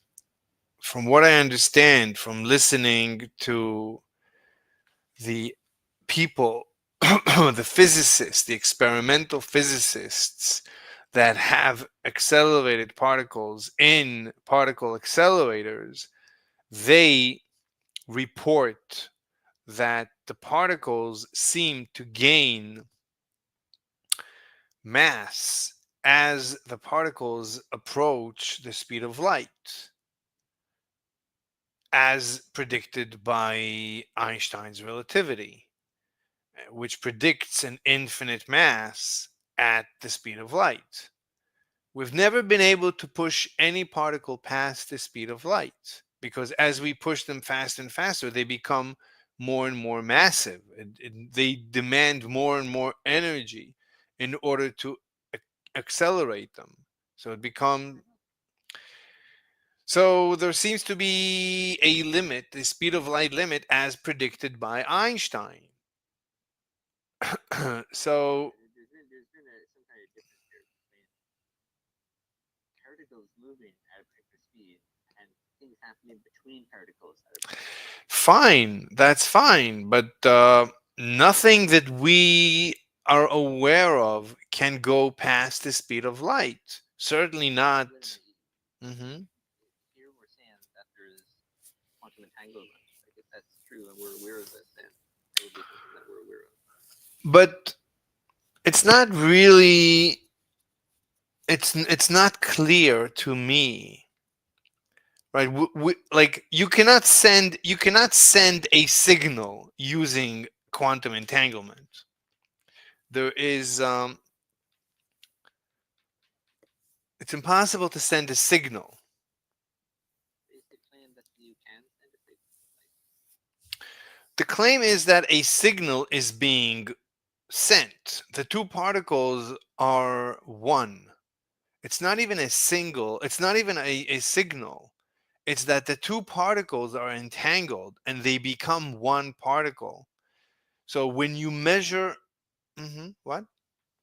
from what I understand from listening to the people, the physicists, the experimental physicists that have accelerated particles in particle accelerators, they report that the particles seem to gain mass as the particles approach the speed of light, as predicted by Einstein's relativity, which predicts an infinite mass at the speed of light. We've never been able to push any particle past the speed of light because as we push them faster and faster, they become more and more massive. They demand more and more energy in order to accelerate them. So it becomes so there seems to be a limit, the speed of light limit, as predicted by Einstein. So There's been some kind of difference here between particles moving at a particular speed and things happening between particles at a particular speed. fine, that's fine, but nothing that we are aware of can go past the speed of light. Certainly not. Wait a minute. Hmm. Here we're saying that there's quantum entanglement. Like if that's true and we're aware of it, then that would be something that we're aware of. But it's not really. It's not clear to me, right? Like you cannot send a signal using quantum entanglement. There is it's impossible to send a signal. Is the claim that you can send a signal? Like The claim is that a signal is being sent. The two particles are one. It's not even a single, it's not even a signal. It's that the two particles are entangled and they become one particle. So when you measure, what?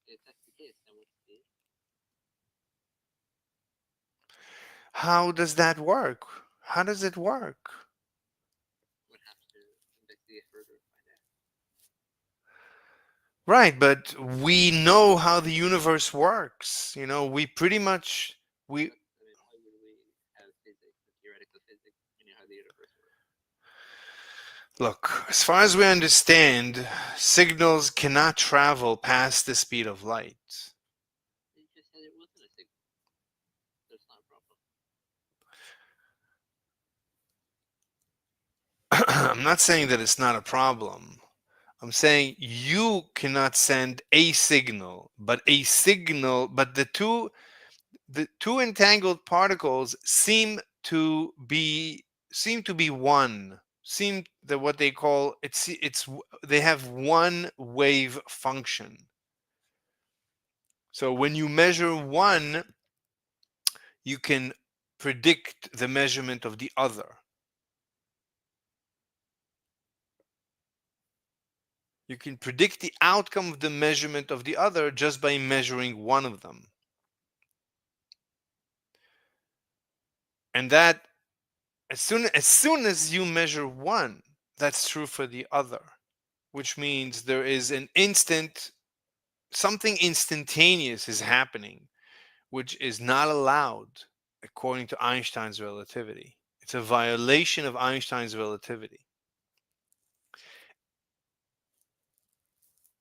if that's the case, then what's the How does that work? How does it work? would have to investigate further and find out. Right, but we know how the universe works. We pretty much we But I mean, why would we have physics, the theoretical physics, when you know how the universe works? look, as far as we understand, signals cannot travel past the speed of light. You just said it wasn't a signal. I'm not saying that it's not a problem. I'm saying you cannot send a signal, but the two entangled particles seem to be one. Seem that what they call it's they have one wave function. So when you measure one, you can predict the measurement of the other. You can predict the outcome of the measurement of the other just by measuring one of them. And that as soon as you measure one, that's true for the other, which means there is something instantaneous is happening, which is not allowed according to Einstein's relativity. It's a violation of Einstein's relativity.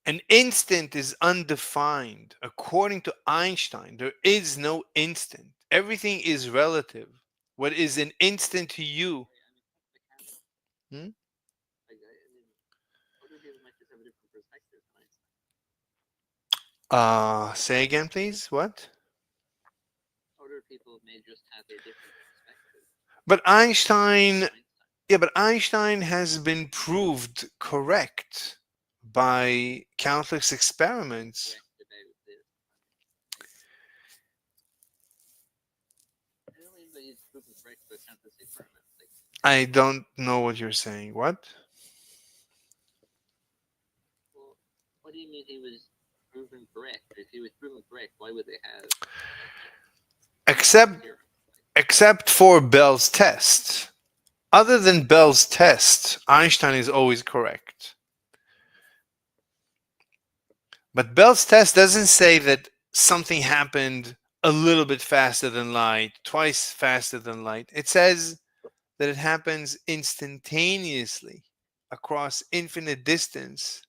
An instant is undefined. According to Einstein, there is no instant. Everything is relative. What is an instant to you? Hmm? Other people might just have a different perspective than Einstein. Say again, please. What? Other people may just have a different perspective But Einstein, than Einstein. yeah, but Einstein has been proved correct by countless experiments. Correct about this. I don't mean that he's proven correct by countless experiments. Like, I don't know what you're saying. What? well, what do you mean he was proven correct? If he was proven correct, why would they have Except theorems? except for Bell's test. Other than Bell's test, Einstein is always correct. But Bell's test doesn't say that something happened a little bit faster than light, twice faster than light. It says that it happens instantaneously across infinite distance.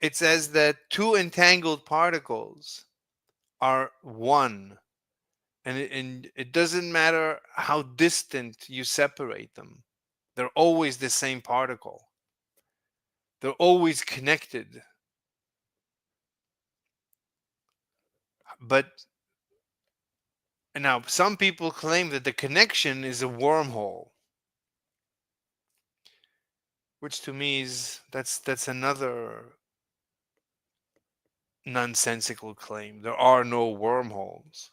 It says that two entangled particles are one, and it doesn't matter how distant you separate them. They're always the same particle. They're always connected. But now some people claim that the connection is a wormhole, which to me is that's another nonsensical claim. There are no wormholes.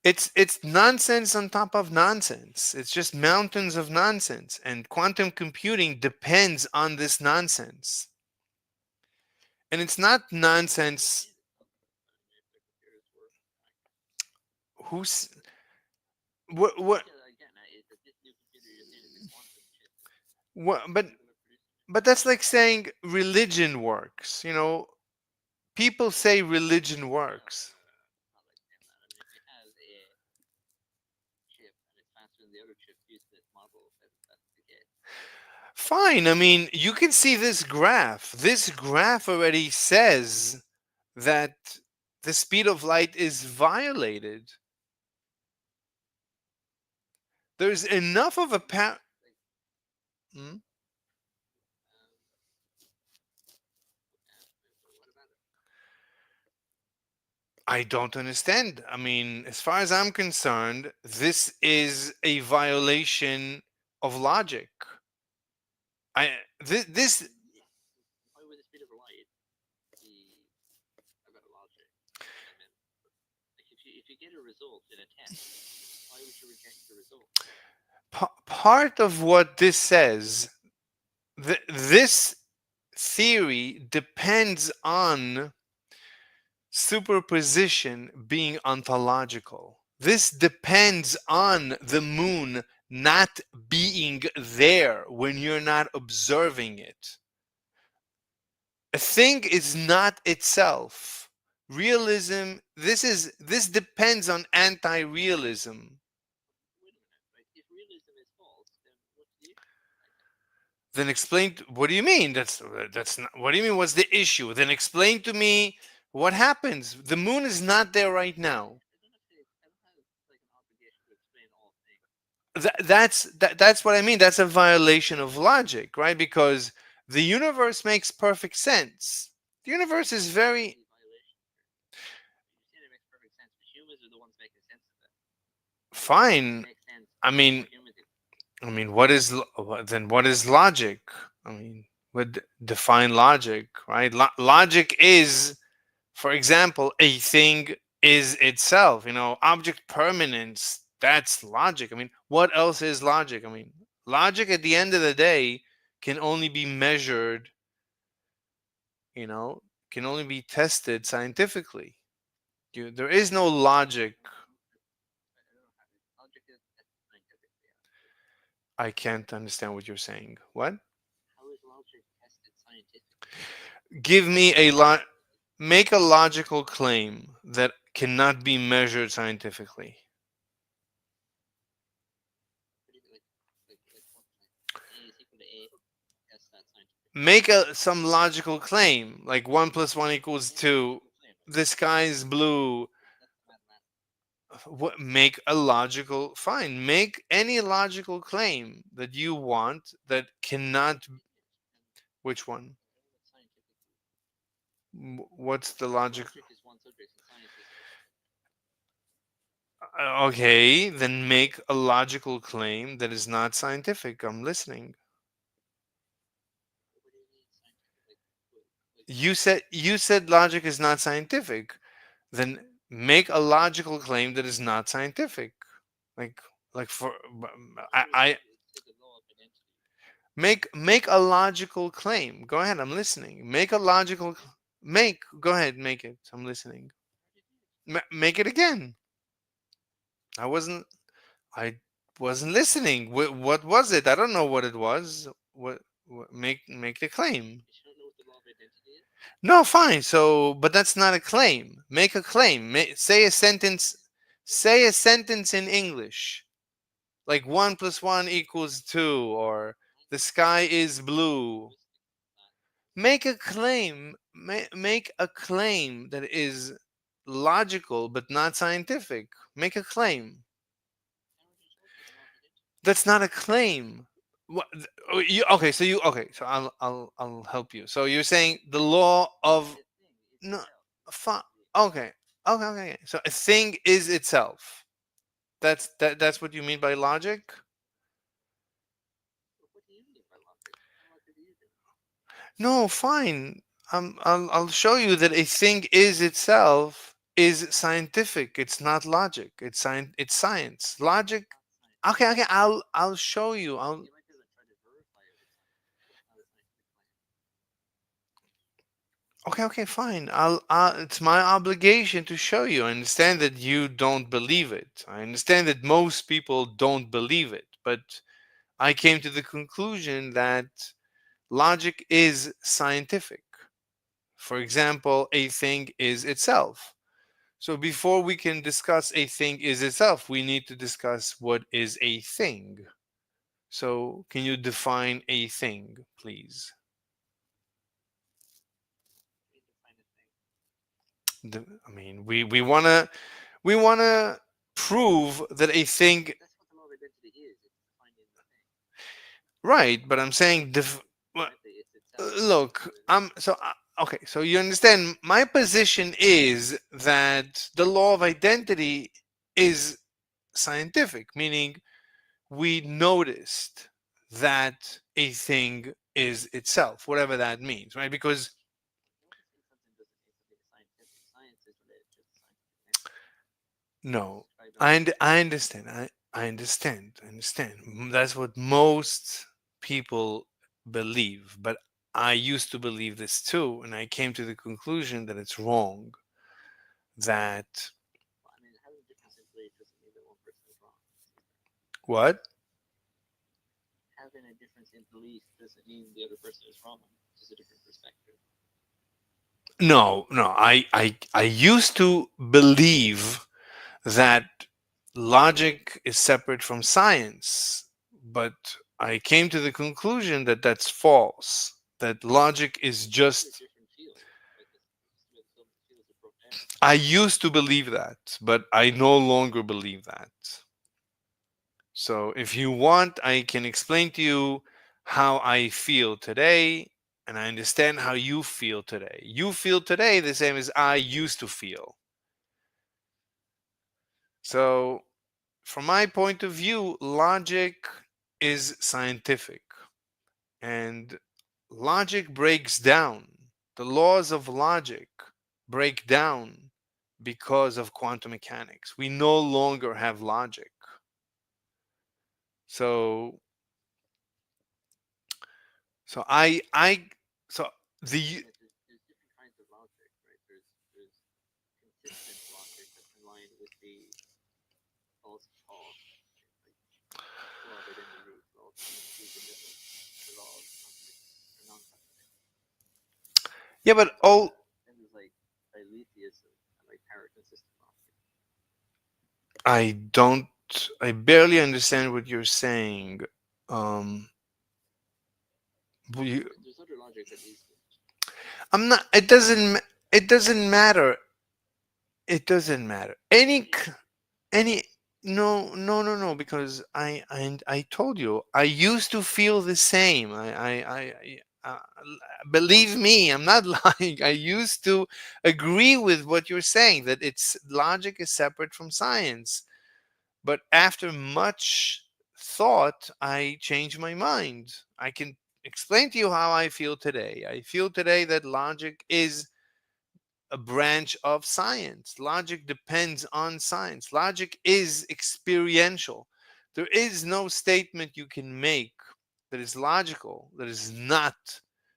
It's nonsense on top of nonsense. It's just mountains of nonsense, and quantum computing depends on this nonsense. And it's not nonsense. Who's what Yeah, again, this new computer you're saying is a quantum chip. what? It's But going to produce but that's like saying religion works. People say religion works. not like saying that. I mean, if you have a chip and it's faster than the other chip used in this model, then that's the case. Fine. I mean, you can see this graph. This graph already says that the speed of light is violated. There's enough of a Like, Hmm? okay, what about it? I don't understand. I mean, as far as I'm concerned, this is a violation of logic. This Why would the speed of light be about logic? I mean, like if you get a result in a test, why would you reject the result? part of what this says, this theory depends on superposition being ontological. This depends on the moon not being there when you're not observing it. A thing is not itself. Realism, this depends on anti-realism. Wait a minute, right? If realism is false, then what's the issue? Then explain what do you mean? That's not what do you mean what's the issue? Then explain to me What happens? The moon is not there right now. I don't have like an obligation to explain all things. That's what I mean. That's a violation of logic, right? Because the universe makes perfect sense. The universe is That's not very the violation. You said it makes perfect sense, but humans are the ones making sense of it. It fine. makes sense I because of mean, what humans do. what is then? What is logic? I mean, would define logic, right? Logic is, for example, a thing is itself. Object permanence. That's logic. I mean, what else is logic? I mean, logic at the end of the day can only be measured. You know, can only be tested scientifically. There is no logic. I don't know how logic is tested scientifically. I can't understand what you're saying. What? How is logic tested scientifically? Give me a lot. Make a logical claim that cannot be measured scientifically. What do you like what A is equal to A? Test that scientifically. Make some logical claim, like 1 + 1 = Make a 2. logical claim. The sky is blue. That's the mathematics. What? Make a logical. Fine. Make any logical claim that you want that cannot. It depends. Which one? What scientific means. What's the logic? Logic is one subject and science is another subject. Okay, then make a logical claim that is not scientific. I'm listening. What do you mean scientific? Like You said logic is not scientific. Then make a logical claim that is not scientific. Like like for I say the law of identity. make a logical claim. Go ahead, I'm listening. Make a logical make go ahead, make it. I'm listening. I already did. Make it again. I wasn't I wasn't listening. What was it? I don't know what it was. What make the claim. You don't know what the law of identity is? No, fine. So, but that's not a claim. Make a claim. Say a sentence. Say a sentence in English, like 1 + 1 = 2, or the Science sky is is blue. linguistic, not Make a claim. Make a claim that is logical but not scientific. Make a claim. I already told you the law of identity. That's not a claim. What, okay? So I'll help you. So you're saying the law of A thing is no, itself. fine. The Okay, okay. So a thing is itself. That's what you mean by logic. what do you mean by logic? What kind of logic are you doing? No, fine. I'll show you that a thing is itself is scientific. It's not logic. It's science. Logic. It's not Okay, scientific. okay. I'll show you. You might be able to try to verify if it's scientific, but it's not a scientific claim. Okay, fine. It's my obligation to show you. I understand that you don't believe it. I understand that most people don't believe it, but I came to the conclusion that logic is scientific. For example, a thing is itself. So before we can discuss a thing is itself, we need to discuss what is a thing. So can you define a thing, please? We define a thing. I mean, we wanna prove that a thing. That's what the law of identity is. It's defining the thing. Right, but I'm saying Exactly. It's itself. It's the look, law of identity. okay. So you understand my position is that the law of identity is scientific, meaning we noticed that a thing is itself, whatever that means, right? Because Noticing something doesn't mean something is scientific. Science is related to the scientific method. It's no, described in I understand. I understand. I understand. That's what most people believe, but I used to believe this too, and I came to the conclusion that it's wrong. That well, I mean, having a difference in belief doesn't mean that one person is wrong. what? Having a difference in belief doesn't mean the other person is wrong. It's just a different perspective. No, no. I used to believe that logic is separate from science, but I came to the conclusion that that's false. That logic is It's just a just different field. Like the field is a I used to believe that, but I no longer believe that. So if you want, I can explain to you how I feel today, and I understand how you feel today. You feel today the same as I used to feel. So, from my point of view, logic is scientific, and logic breaks down. The laws of logic break down because of quantum mechanics. We no longer have logic. So, so I, so the Yeah, there's different kinds of logic, right? There's consistent logic that's in line with the laws of cause, right? Like law of identity, law of reasonability, the law of contradiction or non-contradiction. yeah, but all Then there's like diletheism and like paraconsistent logic. I don't, I barely understand what you're saying. Um, you, There's other logic that is I'm not. It doesn't. It doesn't matter. It doesn't matter. Any. No, no, no, no. Because I told you I used to feel the same. Believe me, I'm not lying. I used to agree with what you're saying that it's logic is separate from science. But after much thought, I changed my mind. I can explain to you how I feel today. I feel today that logic is a branch of science. Logic depends on science. Logic is experiential. There is no statement you can make that is logical, that is not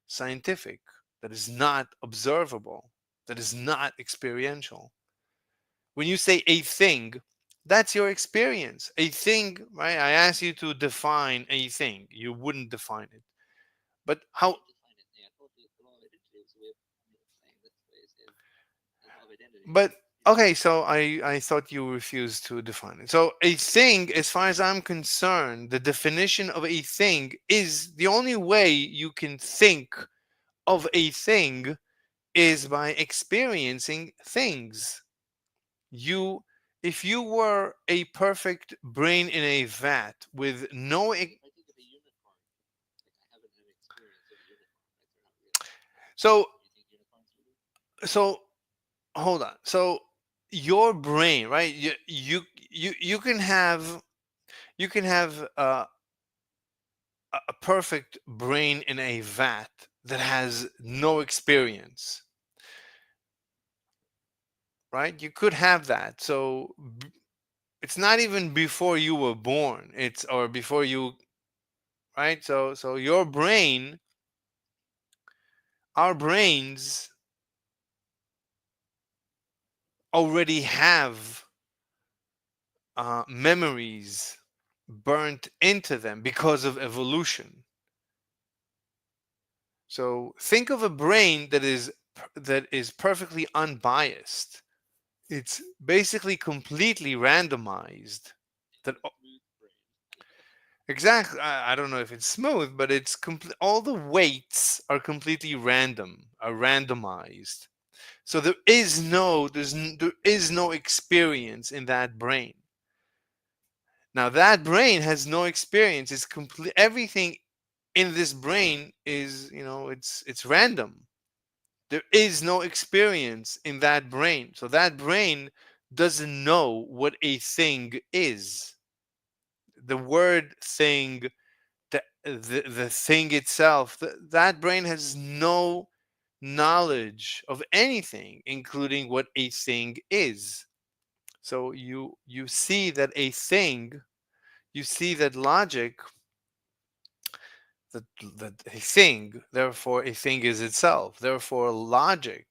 scientific, that is not observable, that is not experiential. When you say a thing, that's your experience. A thing, right? I asked you to define a thing. You wouldn't define it. But I how did define it. Yeah, I told you the law of identity was a way of saying that's the way it is. The law of identity but is okay, so I thought you refused to define it. So a thing, as far as I'm concerned, the definition of a thing is the only way you can think of a thing is by experiencing things. You if you were a perfect brain in a vat with no like if I think of a unicorn, like I haven't had an experience of a unicorn, right? They're not real. so Do you think unicorns are real? so hold on. So your brain, right? You can have a perfect brain in a vat that has no experience, right? You could have that. So it's not even before you were born. It's or before you, right? So your brain, our brains already have memories burnt into them because of evolution. So think of a brain that is perfectly unbiased. It's basically completely randomized. It's That a smooth brain. exactly. I don't know if it's smooth, but it's all the weights are completely random, are randomized. So there is no experience in that brain. Now that brain has no experience. It's complete. Everything in this brain is, it's random. There is no experience in that brain. So that brain doesn't know what a thing is. The word thing, the thing itself, that brain has no knowledge of anything, including what a thing is. So you see that a thing, you see that logic, that a thing, therefore a thing is itself. Therefore logic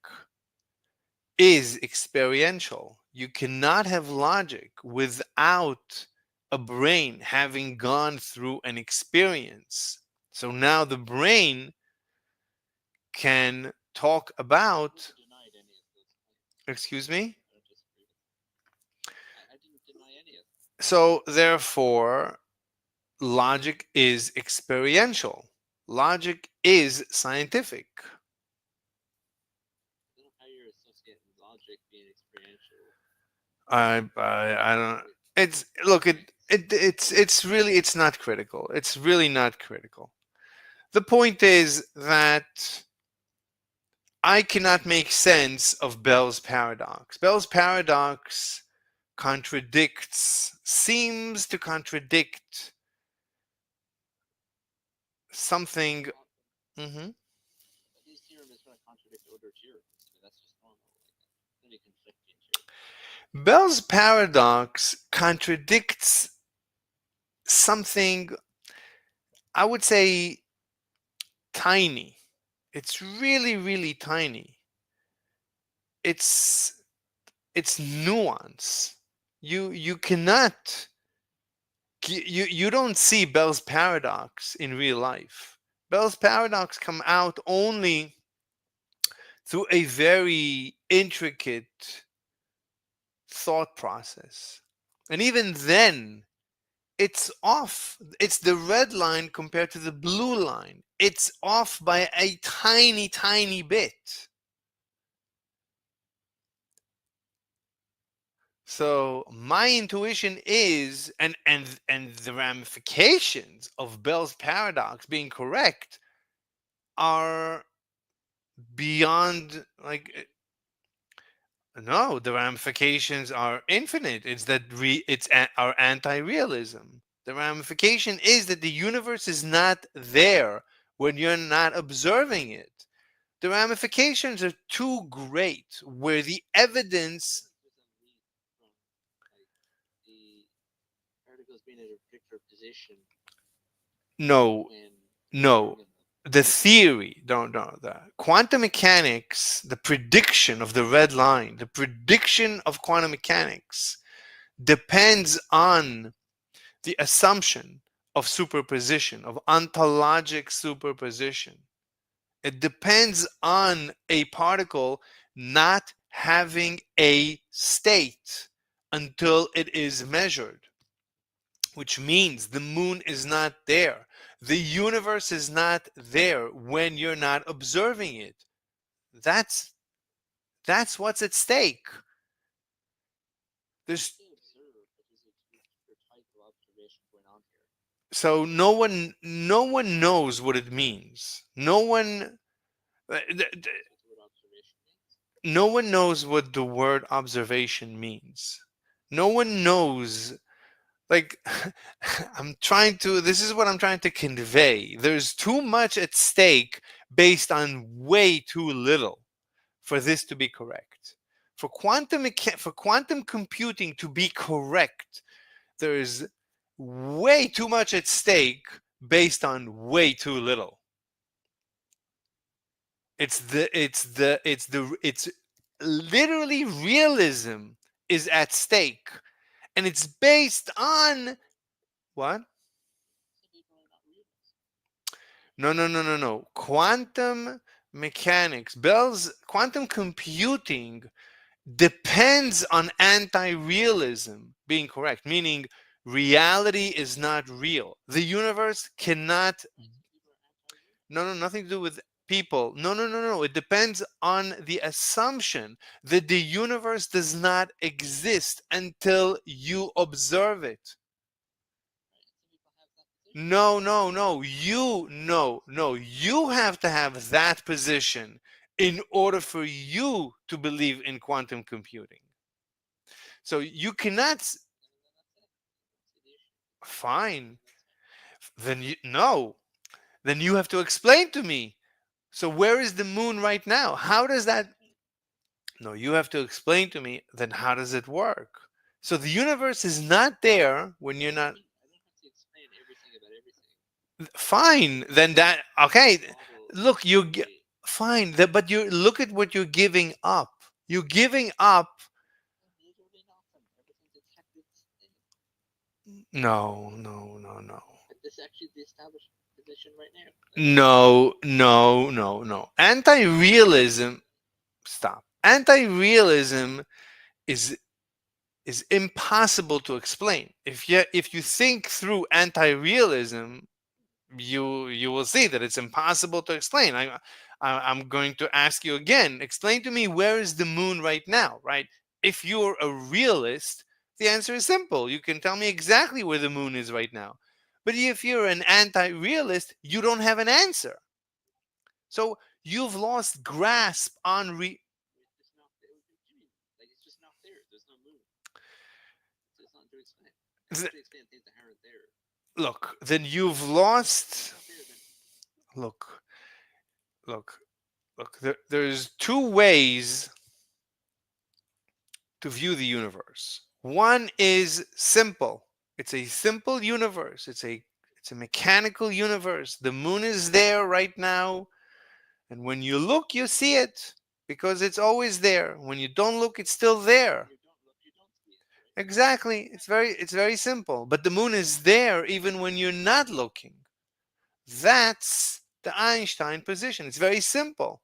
is experiential. You cannot have logic without a brain having gone through an experience. So now the brain can talk I about, never denied any of those claims. excuse me. I don't disagree with them. I didn't deny any of them. So therefore, logic is experiential. Logic is scientific. I don't know how you're associating logic being I don't. It's look. It's really it's not critical. It's really not critical. The point is that I cannot make sense of Bell's paradox. Bell's paradox contradicts, seems to contradict something. Mhm. His theorem is going to contradict other theorems. I mean, that's just normal. Like, going to be conflicting theorems. Bell's paradox contradicts something, I would say, tiny. It's really, really tiny. It's it's nuance. You cannot you don't see Bell's paradox in real life. Bell's paradox come out only through a very intricate thought process. And even then, it's off. It's the red line compared to the blue line. It's off by a tiny, tiny bit. So my intuition is, and the ramifications of Bell's paradox being correct are beyond like no, the ramifications are infinite. It's that our anti-realism. The ramification is that the universe is not there when you're not observing it. The ramifications are too great where the evidence. The particles being at a particular position No, when no. The theory, don't the quantum mechanics, the prediction of the red line, the prediction of quantum mechanics depends on the assumption of superposition, of ontologic superposition. It depends on a particle not having a state until it is measured, which means the moon is not there. The universe is not there when you're not observing it. That's that's what's at stake. There's observe that there's a particular type of observation going on here. so no one knows what it means. Uh, That's what observation means. no one knows what the word observation means. No one knows, like I'm trying to this is what I'm trying to convey. There's too much at stake based on way too little for this to be correct. For quantum computing to be correct, there's way too much at stake based on way too little. It's literally realism is at stake, and it's based on what? Some people are not realists. No. Quantum mechanics, Bell's quantum computing depends on anti-realism being correct, meaning reality is not real. The universe cannot. Some people are anti-realists. No, nothing to do with people. No. It depends on the assumption that the universe does not exist until you observe it. Some people have that position. No. You have to have that position in order for you to believe in quantum computing. So you cannot. Then that's it. I don't see the issue. Fine. Then that's fine. Then you no. Then you have to explain to me. So where is the moon right now? How does That's that? the point. No, you have to explain to me. Then how does it work? So the universe is not there when you're not. I don't have to explain everything about everything. Fine. Then that okay. Model Look, the fine. But you look at what you're giving up. You're giving up. literally nothing. Everything's exactly the same. No. But this is actually the established position right now. No. Anti-realism. Stop. Anti-realism is is impossible to explain. If you think through anti-realism, you will see that it's impossible to explain. I'm going to ask you again. Explain to me where is the moon right now? Right? If you're a realist, the answer is simple. You can tell me exactly where the moon is right now. But if you're an anti realist, you don't have an answer. So you've lost grasp on It's just not there. What do you mean? Like it's just not there. There's no moon. It's not to explain. How would you explain things that aren't there? look, then you've If it's lost. not there, then Look, look, look. There's two ways to view the universe. One is simple. It's a simple universe. It's a mechanical universe. The moon is there right now, and when you look, you see it because it's always there. When you don't look, it's still when there. you don't look, you don't see it, right? Exactly. It's very simple. But the moon is there even when you're not looking. That's the Einstein position. It's very simple.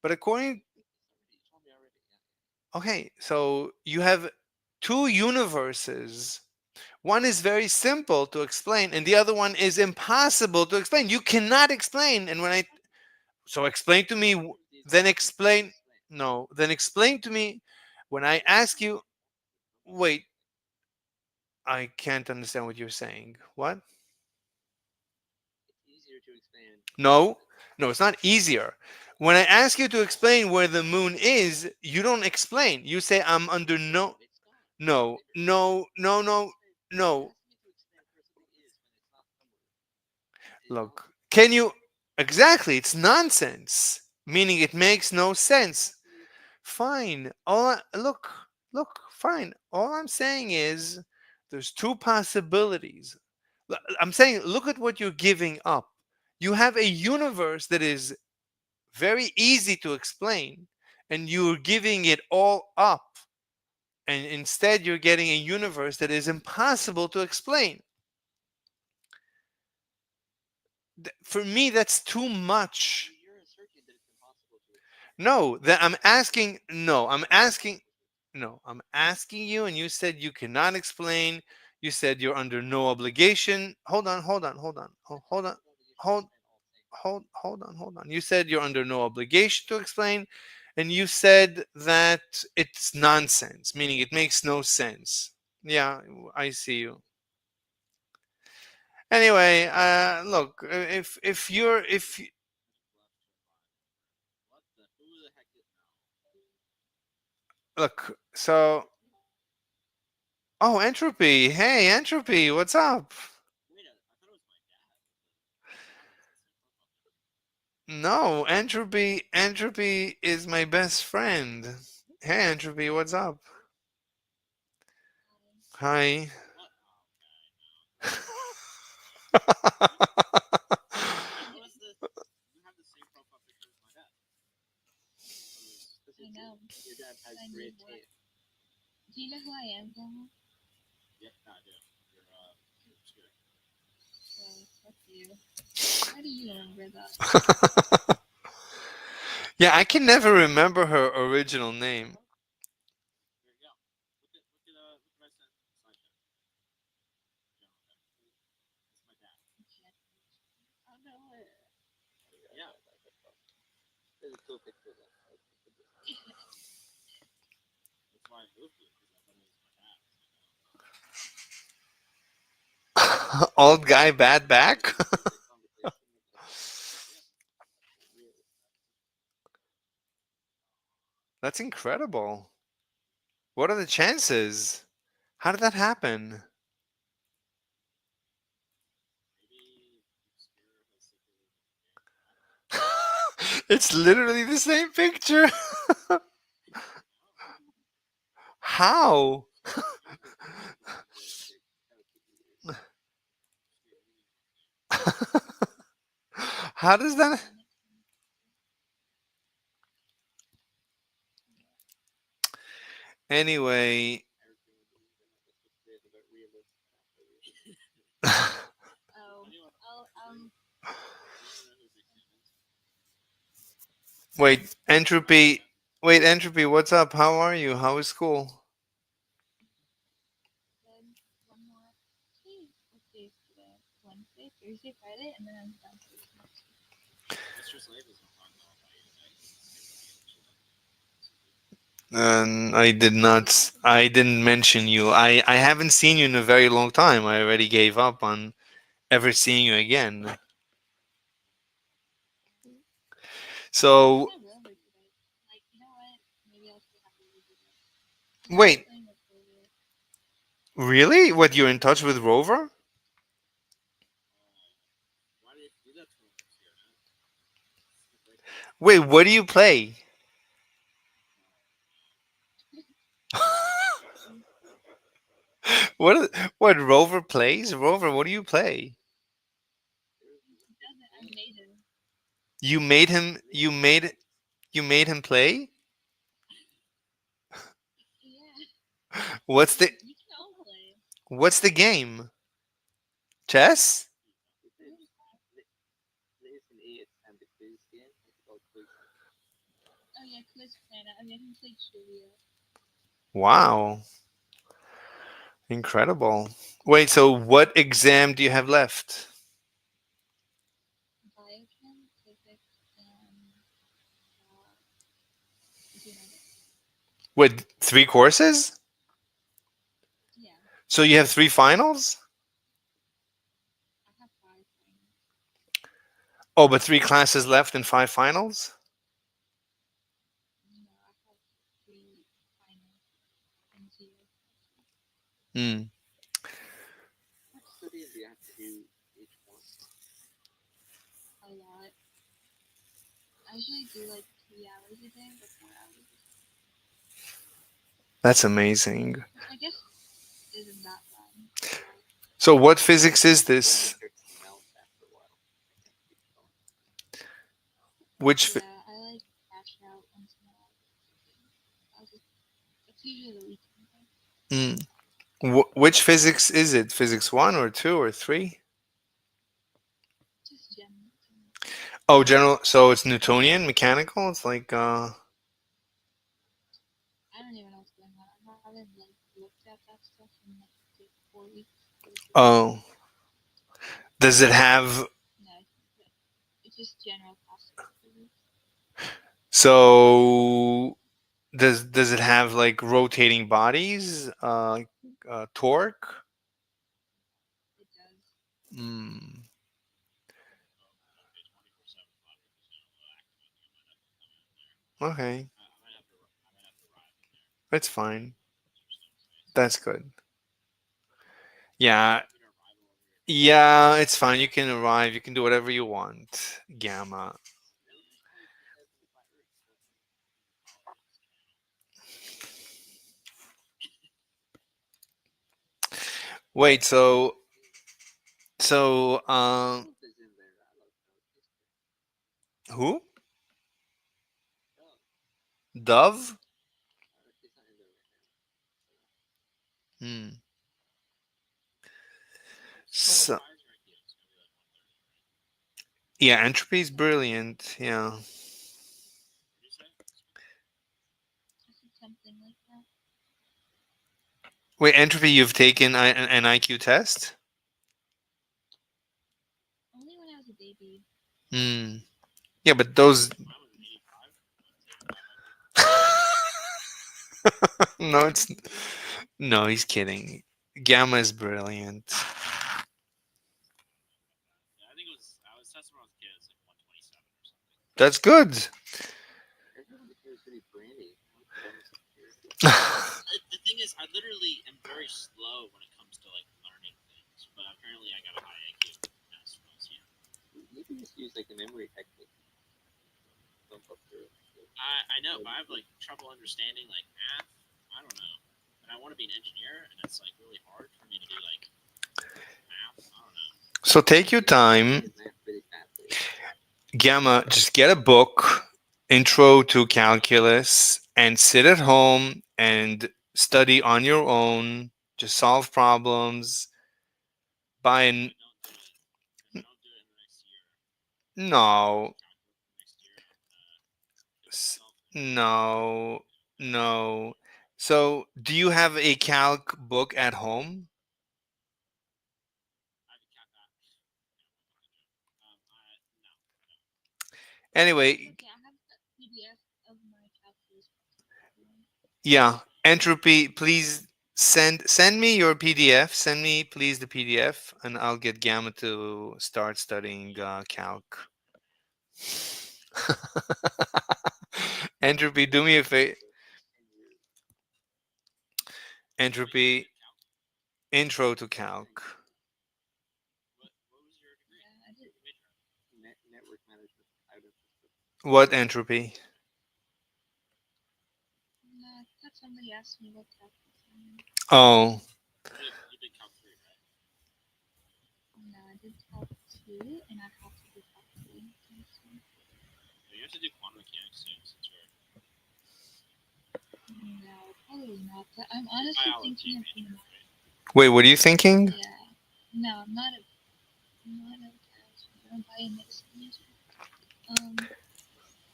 But according It's already. You told me already. Yeah. okay, so you have two universes. One is very simple to explain, and the other one is impossible to explain. You cannot explain. And when I so explain to me, One is easy. then One is hard to explain. explain. No, then explain to me. When I ask you, Nobody wait, explains anything. I can't understand what you're saying. What? It's easier to explain. No, no, it's not easier. When I ask you to explain where the moon is, you don't explain. You say I'm under no, It's not. no, no, no, no, You're no. asking me to explain where something is when it's not somewhere. It's not. Look, can you exactly? It's nonsense, meaning it makes no It's sense. absolutely. Fine. Look, fine. All I'm saying is there's two possibilities. I'm saying look at what you're giving up. You have a universe that is very easy to explain, and you're giving it all up. And instead, you're getting a universe that is impossible to explain. For me, that's too much. You're asserting that it's impossible to explain. No, that I'm asking. No, I'm It's asking. impossible to explain. No, I'm asking you, and you said you cannot explain. You said you're under no obligation. Hold on, Under no obligation to hold, explain all things. hold on. You said you're under no obligation to explain, and you said that it's nonsense, meaning it makes no sense. Yeah, I see you. Anyway, look, if you're if 10 minutes left to 5. What the? Who the heck is now? look, so oh, Entropy. Hey, Entropy, what's up? Wait, I thought it was my dad. My dad has the same profile picture. No, Entropy is my best friend. Hey, Entropy, what's up? Hi. What? Oh, okay, no. You, I noticed that you have the same profile picture as my dad. Because I know. your dad has I great need what? taste. Do you know who I am, Grandma? Yeah, I do. You're obscure. Well, fuck you. How do you remember that? Yeah, I can never remember her original name. Here you go. Look what I sent. Slideshow. General there. That's my dad. Oh no. Yeah. There's a cool picture of that. That's why I moved you because I thought it was my dad. Old guy, bad Yeah, back. we had a great conversation with that. Yeah, really. That's incredible. What are the chances? How did that happen? Maybe obscure has secretly been married. I don't know. It's literally the same picture. I don't know. How? Usually people do it where they kind of keep the obscurity in one name. How does that? Anyway, Eric being the that's what's great about realism and Oh. anyone Oh. anyone know who Nick Kim is? wait, Not Nick Entropy. Kim. Wait, Entropy, what's up? How are you? How is school? Then one more. Hey, what day is today? Wednesday, Thursday, Friday, and then I'm done for this next week. What's your syllabus on talking all about you today? Everybody chilling. I did not. I didn't mention you. I haven't seen you in a very long time. I already gave up on ever seeing you again. I So have Rover today. Like, you know what? Maybe I'll still have a Rover today. I'm actually wait, playing with Rover. really? What, you're in touch with Rover? Why do you do that to him, Fiona? It's not like that. Wait, what do you play? What? What Rover plays? Rover, what do you play? He doesn't. I made him. You made him. You made him play. Yeah. What's the You can all play. What's the game? Chess? Oh yeah, Quiz Planet. I made him play trivia. Wow, incredible. Wait, so what exam do you have left? Biochem, physics, and uh, genetics. With 3 courses? Yeah, So you have 3 finals? I have 5 finals. Oh, but 3 classes left and 5 finals? No, I have 3 finals and 0 classes. Hmm. A lot. I usually do like 3 hours a day or 4 hours a day, That's amazing. which I guess isn't that bad. So what physics is this? Which phy- Yeah, I like cash out once in a while. I was just, it's usually the weekend though. hmm. Which physics is it? Physics 1 or 2 or 3? Just general. Oh, general. So it's Newtonian mechanical. It's like I don't even know what's going on. I haven't like looked at that stuff in like 4 weeks, 3 weeks. oh, does it have No, it's just general classical physics. so does it have like rotating bodies? Torque? It does. Hmm. Okay, 24/7 logic is a little active with you. I might have to come in there. Okay, I might have to. I might have to arrive in there. that's fine. Some stone face. That's good. Is it Yeah, okay for me to arrive over here? yeah, it's fine. You can arrive. You can do whatever you want. Gamma. Really? I thought you guys live by Earth. Politics, Wait, so who? Dove? Hmm. So Why is your IQ? It's gonna be like 130, right? yeah, entropy is brilliant. Yeah. What do you say? I said something like that. Wait, entropy. You've taken an IQ test? Only when I was a baby. Hmm. Yeah, but those. When I was an 85, I would take 500. No, When I it's was a baby. no. He's kidding. Gamma is brilliant. I don't know about that. Yeah, I think it was. I was testing when I was a kid. It's like 127 or something. That's good. The thing is, I literally am very slow when it comes to like learning things, but apparently I got a high IQ as when I was young. I know, but I have like trouble understanding like math. I don't know, and I want to be an engineer, and it's like really hard for me to do like math. I don't know. So take your time. Gamma, just get a book, Intro to Calculus, and sit at home and study on your own. Just solve problems. Buy If an I don't do it, if I don't do it in the next year, if I don't do no, calculus in the next year, I'm gonna kill s- myself and no, do it. no. So, do you have a calc book at home? I have a cat. Yeah, I'm not gonna joke. I no, I don't. Anyway, It's okay. I have a PDF of my calculus book if you want. Yeah, entropy. Please send me your PDF. Send me please the PDF, and I'll get Gamma to start studying calc. Entropy, do me a favor. Wait, you Entropy, did count? intro to calc. What was your degree? Yeah, I did. Your major? Network management out of What entropy? I thought somebody asked me what calc was on. Oh, You did count three, right? No, I did calc 2, and I have to do calc 3. No, you have to do quantum mechanics soon since you're No, probably not. But I'm your honestly biology thinking of major, doing. right? wait. What are you thinking? Yeah. No, I'm not a biology. I'm a biomedicine major. Um,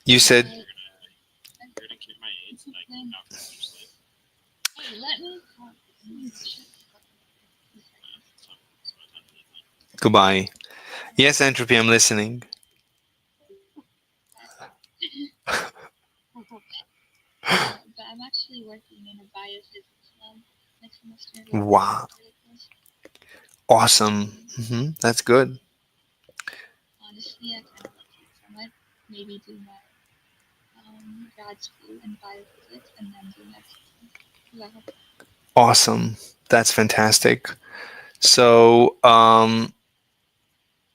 You So said but you're gonna kick my AIDS and like then, outcast your sleep. hey, let me talk. Shut the fuck up. For 2 seconds. It's my time to leave now. goodbye. Yes, entropy. I'm listening. But I'm actually working in a biophysics lab next semester with Wow, nanoparticles. awesome. That's good. Honestly, I kind of like it. So I might maybe do my grad school in biophysics and then do medicine. Because I have Awesome. That's fantastic. So,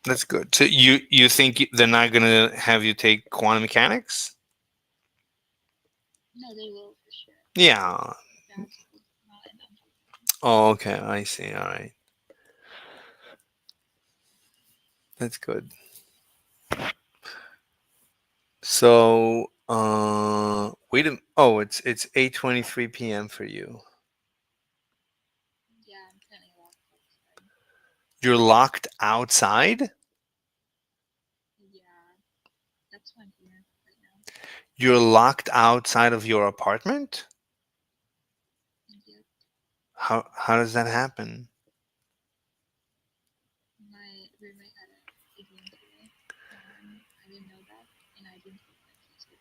that's good. So you think they're not gonna have you take quantum mechanics? no, they will for sure. Yeah. Grad school, not in Oh, okay. I see. All right. That's good. So, wait a. Oh, it's 8:23 p.m. for you. Yeah, I'm currently locked outside. You're locked outside. Yeah, that's why I'm here right now. You're locked outside of your apartment. Yep, How does that happen? my roommate had a exam today, and I didn't know that, and I didn't take my keys with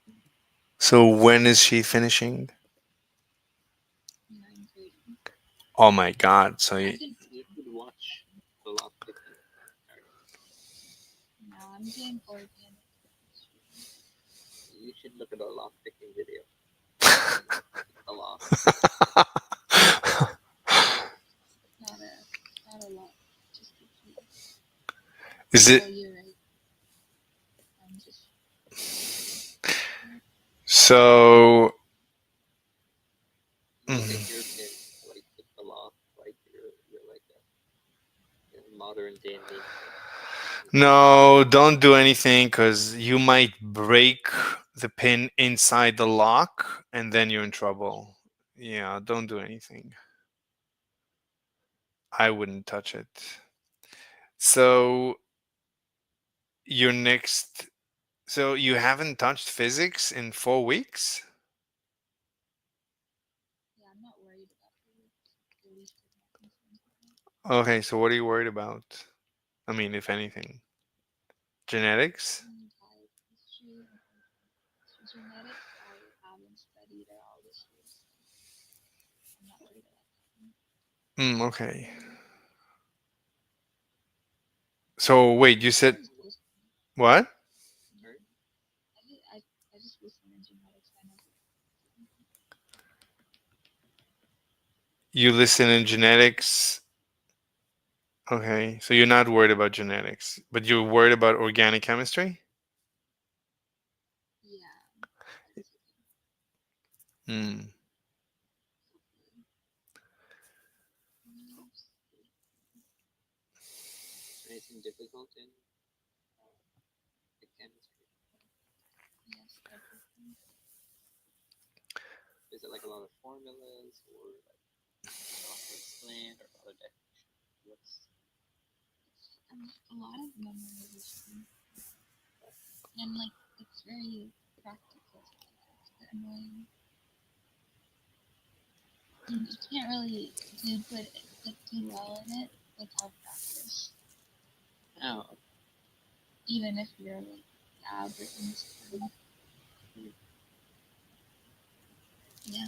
me. So when is she finishing? 9:30. Oh my God. So I you, didn't. you could watch the lock ticking. No, I'm doing organic chemistry. You should look at a lock ticking video. A lock. Not a, not a lot. Just a few. is Oh, it you're right. I'm just. so? Look at mm, your pin, like with the lock, like you're like a modern day ninja. No, don't do anything because you might break the pin inside the lock and then you're in trouble. Yeah, don't do anything. I wouldn't touch it. So, your next. So, you haven't touched physics in 4 weeks? Yeah, I'm not worried about the least of my concerns right now. Okay, so what are you worried about? I mean, if anything, genetics? Biochemistry and organic genetics, I haven't studied at all this year, so I'm not worried about that. Okay. So, wait, you I said just listen. what? Sorry? I just listen in genetics. I never. You listen in genetics. Okay, so you're not worried about genetics, but you're worried about organic chemistry? Yeah, that's Hmm. hopefully. Anything difficult in the chemistry? Yes, everything. Is it like a lot of formulas or like a lot to explain or a lot of definition? What's It's a lot of memorization, and like it's very practical. It's a bit annoying. You can't really do well in it without practice, oh, even if you're like the algorithms. Yeah.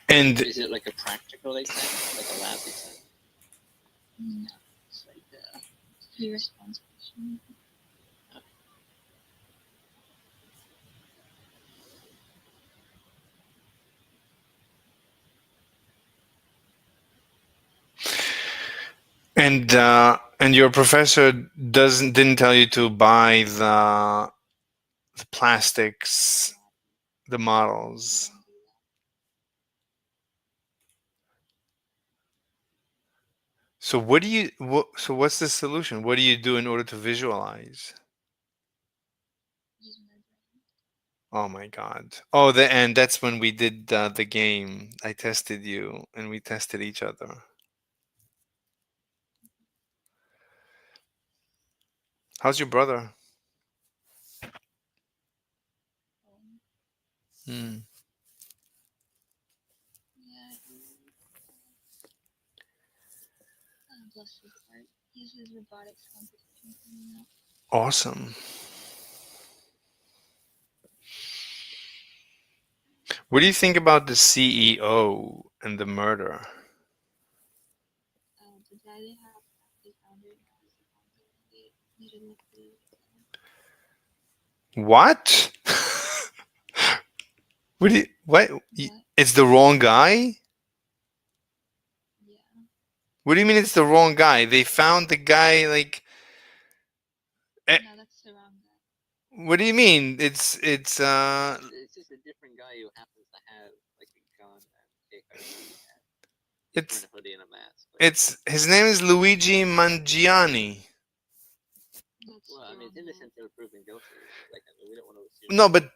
And Is it like a practical exam, like a lab exam? No. It's like a free response question. and your professor didn't tell you to buy the plastics, the models. Don't do that. So so what's the solution? What do you do in order to visualize? Use my brain. Oh my god. Oh, and that's when we did the game. I tested you and we tested each other. How's your brother? Hmm. Yeah, bless his heart. He has his robotics competition coming up. Awesome. What do you think about the CEO and the murder? The guy they found right now is the founder. They made it look really What? What? What? It's the wrong guy? Yeah. What do you mean it's the wrong guy? They found the guy like eh, No, that's the wrong guy. what do you mean? It's just a different guy who happens to have like a gun and a hoodie and he's it's wearing a hoodie and a mask. Like, it's his name is Luigi Mangiani. That's well, I the mean, it's wrong guy. innocent until proven guilty. Like, I mean, we don't want to assume No, but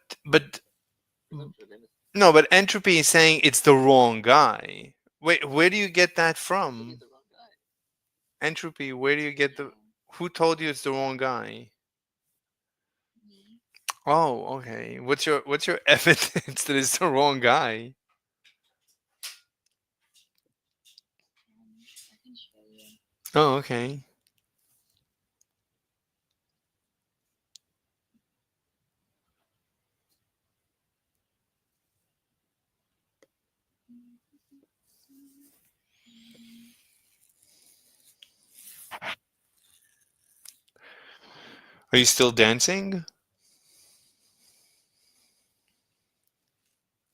presumption of innocence. no, but Entropy is saying it's the wrong guy. Wait, where do you get that I think he's from? the wrong guy. Entropy, where do you get the Yeah. who told you it's the wrong guy? Me. Oh, okay. What's your evidence that it's the wrong guy? I can show you. Oh, okay. Are you still dancing?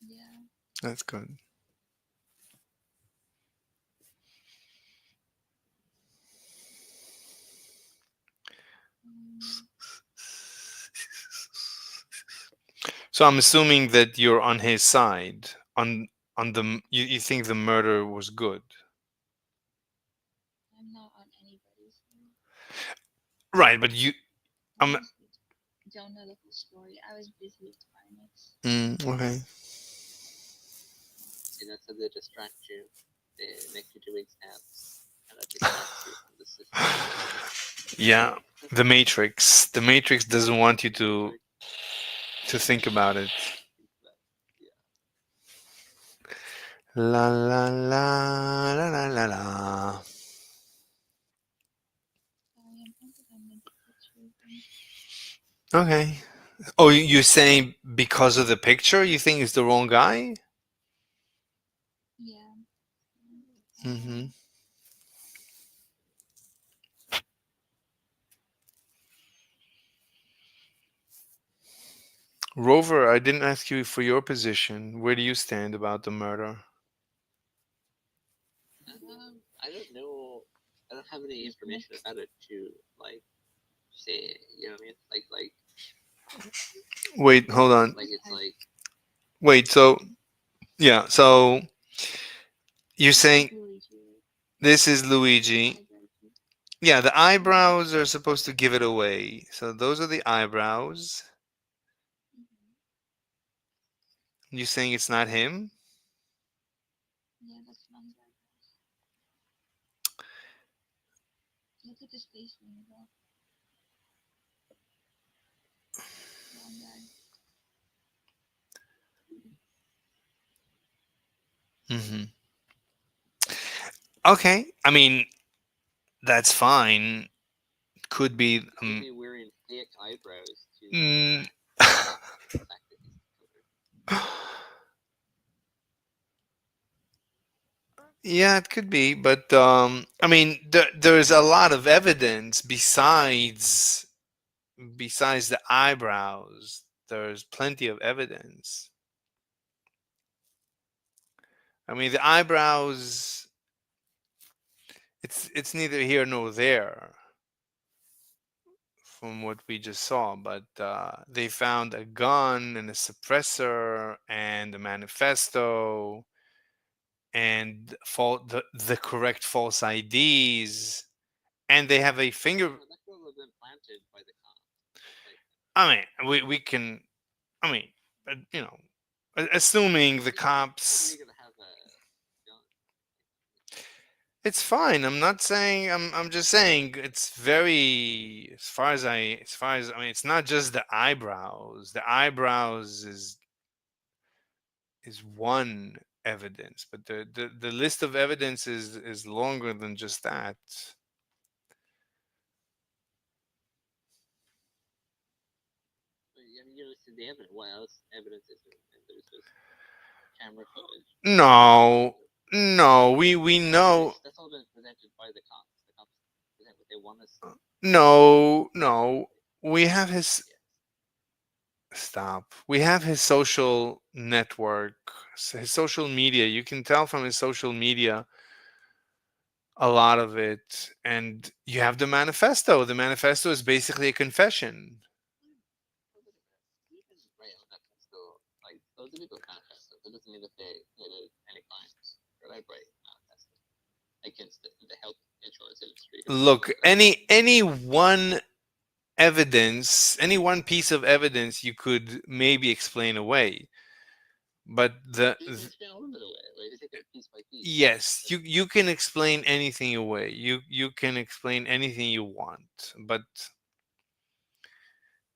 Yeah. That's good. Um, So I'm assuming that you're on his side. You think the murder was good. I'm not on anybody's side. Right, but you I I'm honestly don't know the whole story. I was busy with finals. okay. You know, so they distract you. They make you do exams, and that distracts you from the system. Yeah, the Matrix. The Matrix doesn't want you to think about it. Yeah. La la la la la la la. Sorry, I'm trying to find a good picture of him. Okay. Oh, you're saying because of the picture, you think it's the wrong guy? Yeah. Mm-hmm. Rover, I didn't ask you for your position. Where do you stand about the murder? I don't know. I don't have any information about it to like say. You know what I mean? Wait, hold on. Like it's like Wait, so yeah, so you're This is saying Luigi, right? this is The Luigi. eyebrow too. Yeah, the eyebrows are supposed to give it away. So those are the eyebrows. You saying it's not him? Yeah, that's not his eyebrows. Look at his face when you go. Wrong guy. Mm-hmm. Okay, I mean that's fine. Could be. maybe wearing fake eyebrows to Mm, distract the fact that he's the killer. Yeah, it could be, but I mean, there's a lot of evidence besides the eyebrows. There's plenty of evidence. I mean, the eyebrows. It's neither here nor there from what we just saw, but they found a gun and a suppressor and a manifesto and the correct false IDs, and they have a finger. No, that could have been planted by the cop. Like, I mean, we can. I mean, you know, assuming the it's cops. illegal to have a gun. It's fine. I'm not saying. I'm just saying it's very. As far as I mean, it's not just the eyebrows. The eyebrows is one evidence, but the list of evidence is longer than just that. But, I mean, you know, see the evidence. What else evidence is there? And there's just camera footage. No, no, we know. That's all been presented by the cops. The cops present what they want to see. No, no. We have his Yes. stop. We have his social network, his social media. You can tell from his social media a lot of it. And you have the manifesto. The manifesto is basically a confession. You can write a manifesto. Like, those are legal manifestos. That doesn't mean that they committed any crimes. Or I write manifesto against the health insurance industry or Look, whatever. any one evidence, any one piece of evidence you could maybe explain away. But You can explain all of it away, right? You take it piece by piece. yes, you can explain anything away. You can explain anything you want, but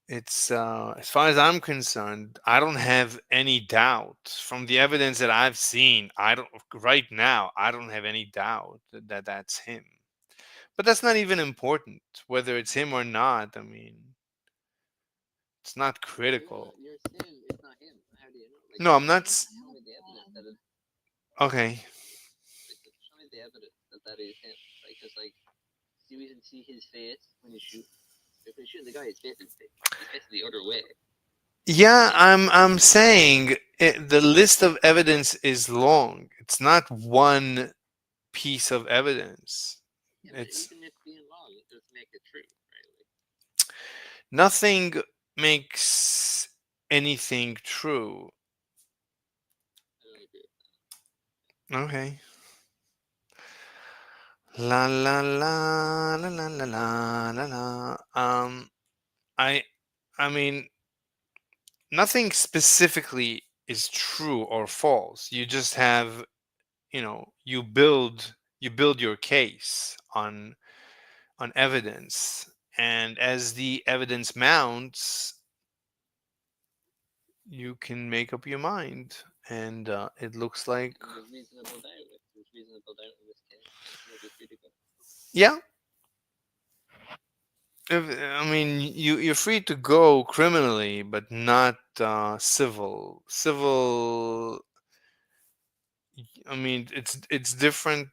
it's as far as I'm concerned, I don't have any doubt from the evidence that I've seen. I don't right now. I don't have any doubt that that's him. But that's not even important whether it's him or not. I mean, it's not critical. You're saying it's not him. How do you know? Like, No, I'm not. I show have me a the evidence that it, Okay. like, show me the evidence that that is him. Like, cause like, do you even see his face when you shoot? If you shoot the guy, he's facing the other way. Yeah, I'm saying the list of evidence is long. It's not one piece of evidence. Yeah, but It's even if being wrong, it doesn't make it true, right? Like, nothing makes anything true. I don't agree. Okay. La la la la la la la la la. I I mean nothing specifically is true or false. You just have, you build your case on evidence, and as the evidence mounts, you can make up your mind, and it looks like And there's reasonable doubt. If there's reasonable doubt in this case, you'll be free to go. yeah. I mean, you're free to go criminally, but not civil. I mean, it's different.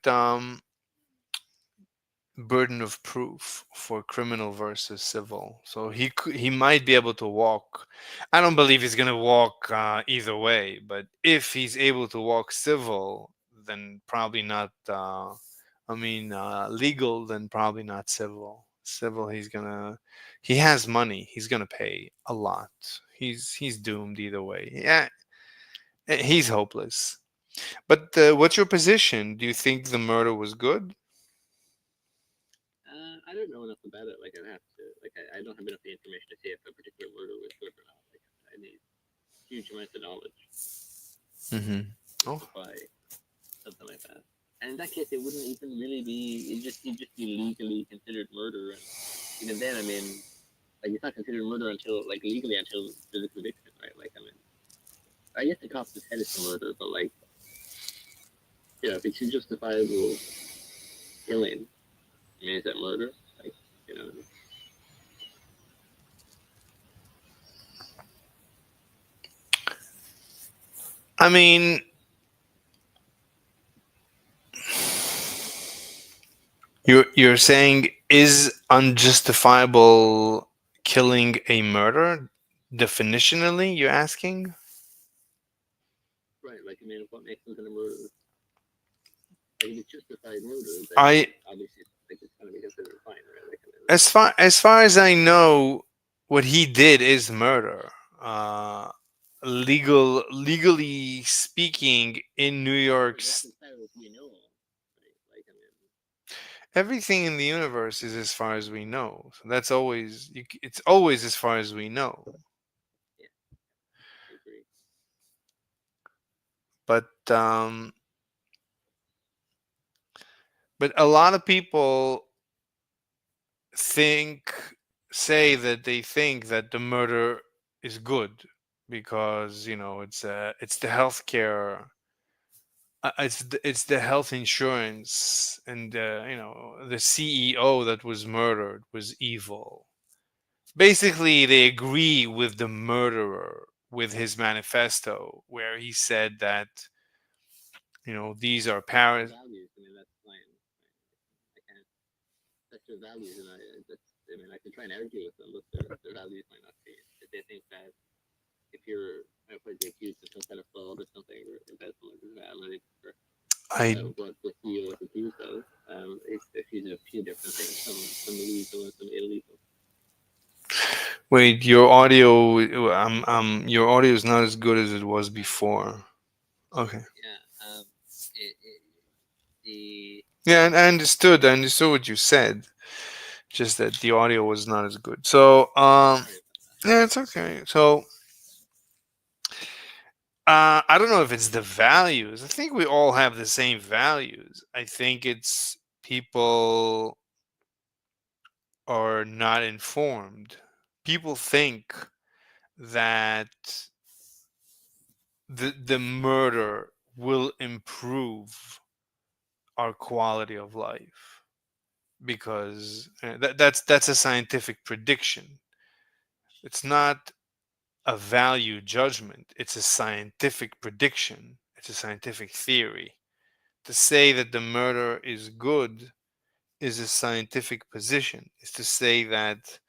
Burden of proof for criminal versus civil. So he might be able to walk. I don't believe he's gonna walk either way, but if he's able to walk civil, then probably not. I mean, legal, then probably not civil. Civil, he has money. He's gonna pay a lot. He's doomed either way. Yeah, he's hopeless. But what's your position? Do you think the murder was good? I don't know enough about it. Like, I'd have to. Like, I don't have enough information to say if a particular murder was good or not. Like, I need huge amounts of knowledge Mm-hmm. to justify something like that. And in that case, it wouldn't even really be. It'd just be legally considered murder. And even then, I mean, like, it's not considered murder until, like, legally until there's a conviction, right? Like, I mean, I guess the cops said it's a murder, but like, if it's justifiable killing, I mean, is that murder? Like, you know. I mean, You're saying is unjustifiable killing a murder? Definitionally, you're asking? Right, like I mean, what makes some kind of murder? Like if it's justified murder, then I obviously like it's gonna be considered fine, right? Like I mean, as far as I know, what he did is murder. Uh, legally speaking, in New York, but that's as far as we know, right? Like I mean, everything in the universe is as far as we know. So that's always it's always as far as we know. yeah, I agree. But but a lot of people think say that they think that the murder is good because it's the healthcare, it's the health insurance, and the CEO that was murdered was evil. Basically, they agree with the murderer with his manifesto where he said that these are That's their paras. values. I mean, that's fine. I can't. That's their values, and that's. I mean, I can try and argue with them, but their values might not change. If they think that if you're if I get accused of some kind of fraud or something or embezzlement or invalidity or I what the CEO was accused of, it's accused of a few different things, some illegal and some illegal. Wait, your audio, your audio is not as good as it was before. Okay. Sorry, yeah. It the Yeah, and I understood what you said. Just that the audio was not as good. So, sorry about that. yeah, it's okay. So, I don't know if it's the values. I think we all have the same values. I think it's people are not informed. People think that the murder will improve our quality of life because that's a scientific prediction. It's not a value judgment. It's a scientific prediction. It's a scientific theory. To say that the murder is good is a scientific position. Is to say that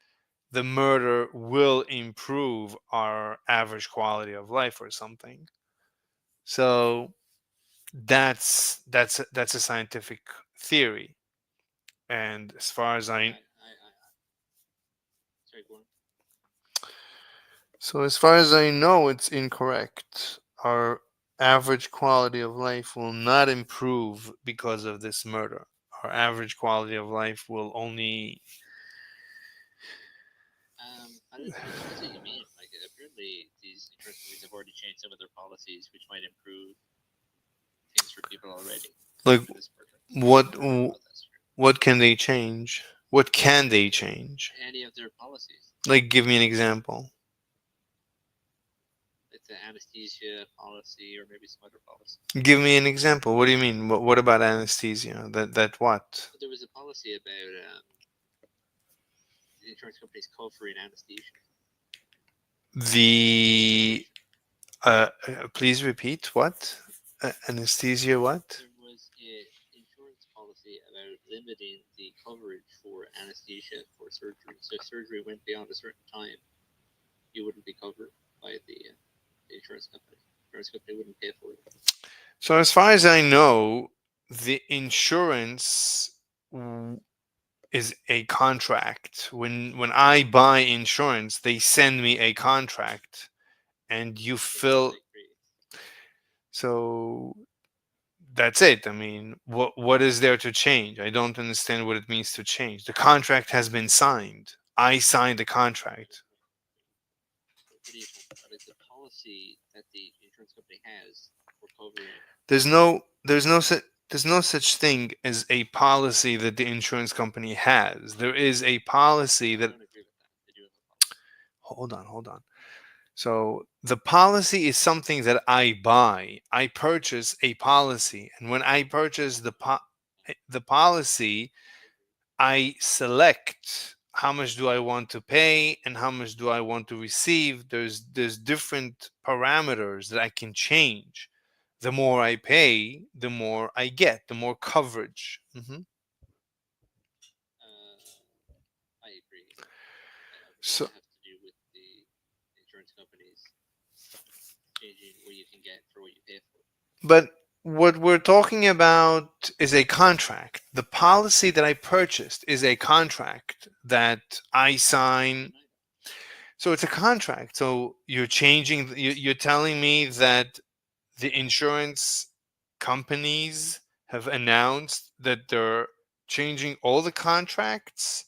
the murder will improve our average quality of life or something. So that's a scientific theory. And as far as I Right. Sorry, go on. so as far as I know, it's incorrect. Our average quality of life will not improve because of this murder. Our average quality of life will only. It depends what you mean. Like, apparently, these insurance companies have already changed some of their policies, which might improve things for people already Like after this murder. what I don't know about that. what can they change? What can they change? Any of their policies, Like give me an example. like the anesthesia policy or maybe some other policy. Give me an example. What do you mean? What about anesthesia? That what? But there was a policy about the insurance companies covering anesthesia. The please repeat what? Anesthesia what? There was a insurance policy about limiting the coverage for anesthesia for surgery. So if surgery went beyond a certain time, you wouldn't be covered by the insurance company. The insurance company wouldn't pay for it. So as far as I know, the insurance is a contract. When I buy insurance, they send me a contract, and you Which is fill. like free. So that's it. I mean, what is there to change? I don't understand what it means to change. The contract has been signed. I signed the contract. What do you talk about? It's a policy that the insurance company has for covering. There's no such thing as a policy that the insurance company has. There is a policy I that. don't agree with that. They do have a policy. Hold on. So the policy is something that I buy. I purchase a policy, and when I purchase the policy, I select how much do I want to pay and how much do I want to receive. There's different parameters that I can change. The more I pay, the more I get, the more coverage. So, that have to do with the insurance companies changing what you can get for what you pay for. but what we're talking about is a contract. The policy that I purchased is a contract that I sign. So it's a contract. So you're changing, you're telling me that the insurance companies have announced that they're changing all the contracts.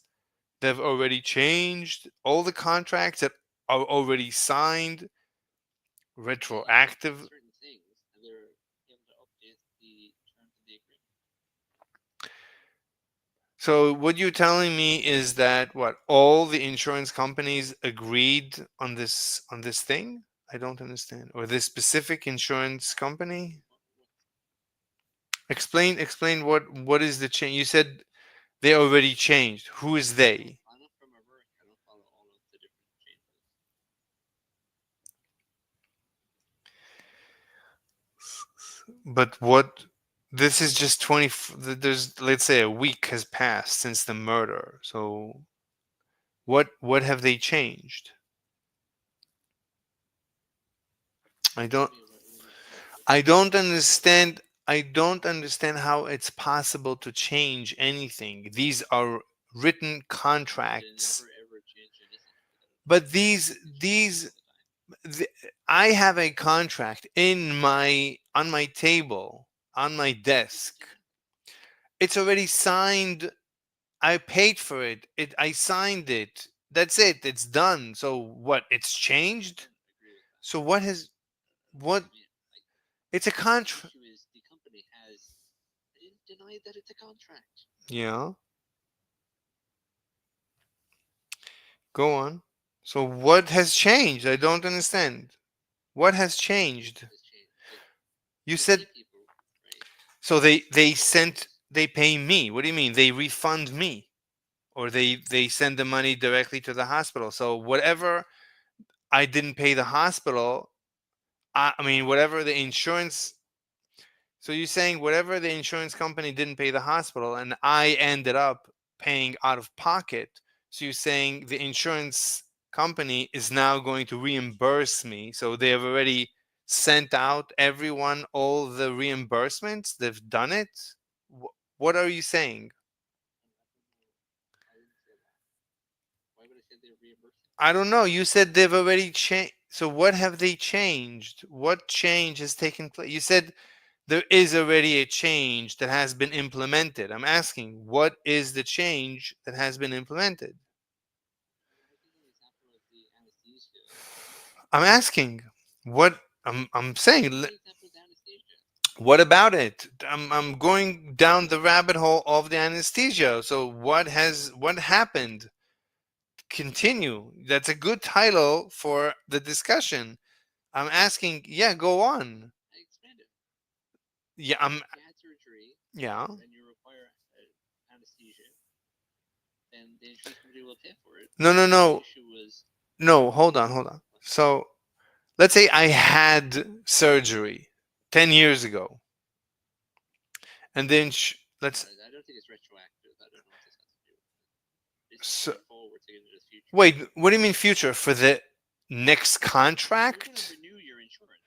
They've already changed all the contracts that are already signed, retroactive. Certain things, and they're able to update the terms of the agreement. So what you're telling me is that what all the insurance companies agreed on this thing? I don't understand. Or this specific insurance company? Explain what is the change? You said they already changed. Who is they? I don't remember. I don't follow all of the different changes. But what this is just 20 there's let's say a week has passed since the murder. So what have they changed? I don't Maybe what do you mean? I don't understand. I don't understand how it's possible to change anything. These are written They contracts. never ever change anything without But it changes all the time. th- I have a contract in my on my table, on my desk. Yeah, It's already signed. I paid for it. I signed it. That's it. It's done. So what? It's I changed. don't agree with that. So what has what? I mean, like It's a the contract. issue is the company has denied that it's a contract. Yeah. Go on. So what has changed? I don't understand. What has changed? What has changed? Like You you pay said people, right? so they pay me. What do you mean? They refund me or they send the money directly to the hospital. So whatever I didn't pay the hospital, I mean whatever the insurance. So you're saying whatever the insurance company didn't pay the hospital and I ended up paying out of pocket. So you're saying the insurance company is now going to reimburse me. So they have already sent out everyone all the reimbursements. They've done it. What are you saying? I wouldn't say that. Why would I say they're reimbursing? I don't know. You said they've already changed. So what have they changed? What change has taken place? You said there is already a change that has been implemented. I'm asking, what is the change that has been implemented? I think an example of the anesthesia. I'm asking, what I'm saying, Give me an example of the anesthesia. what about it? I'm going down the rabbit hole of the anesthesia. So what happened? Continue. That's a good title for the discussion. I'm asking, yeah, go on. I explained it. Yeah, If you had surgery yeah. and you require anesthesia, then the insurance company will pay for it. No, no, The no. issue was No, hold on. So let's say I had surgery 10 years ago. And then let's I don't think it's retroactive. I don't know what this has to do with it. This is so, going forward to into the future. wait, what do you mean future? For the next You're going to contract? renew your insurance.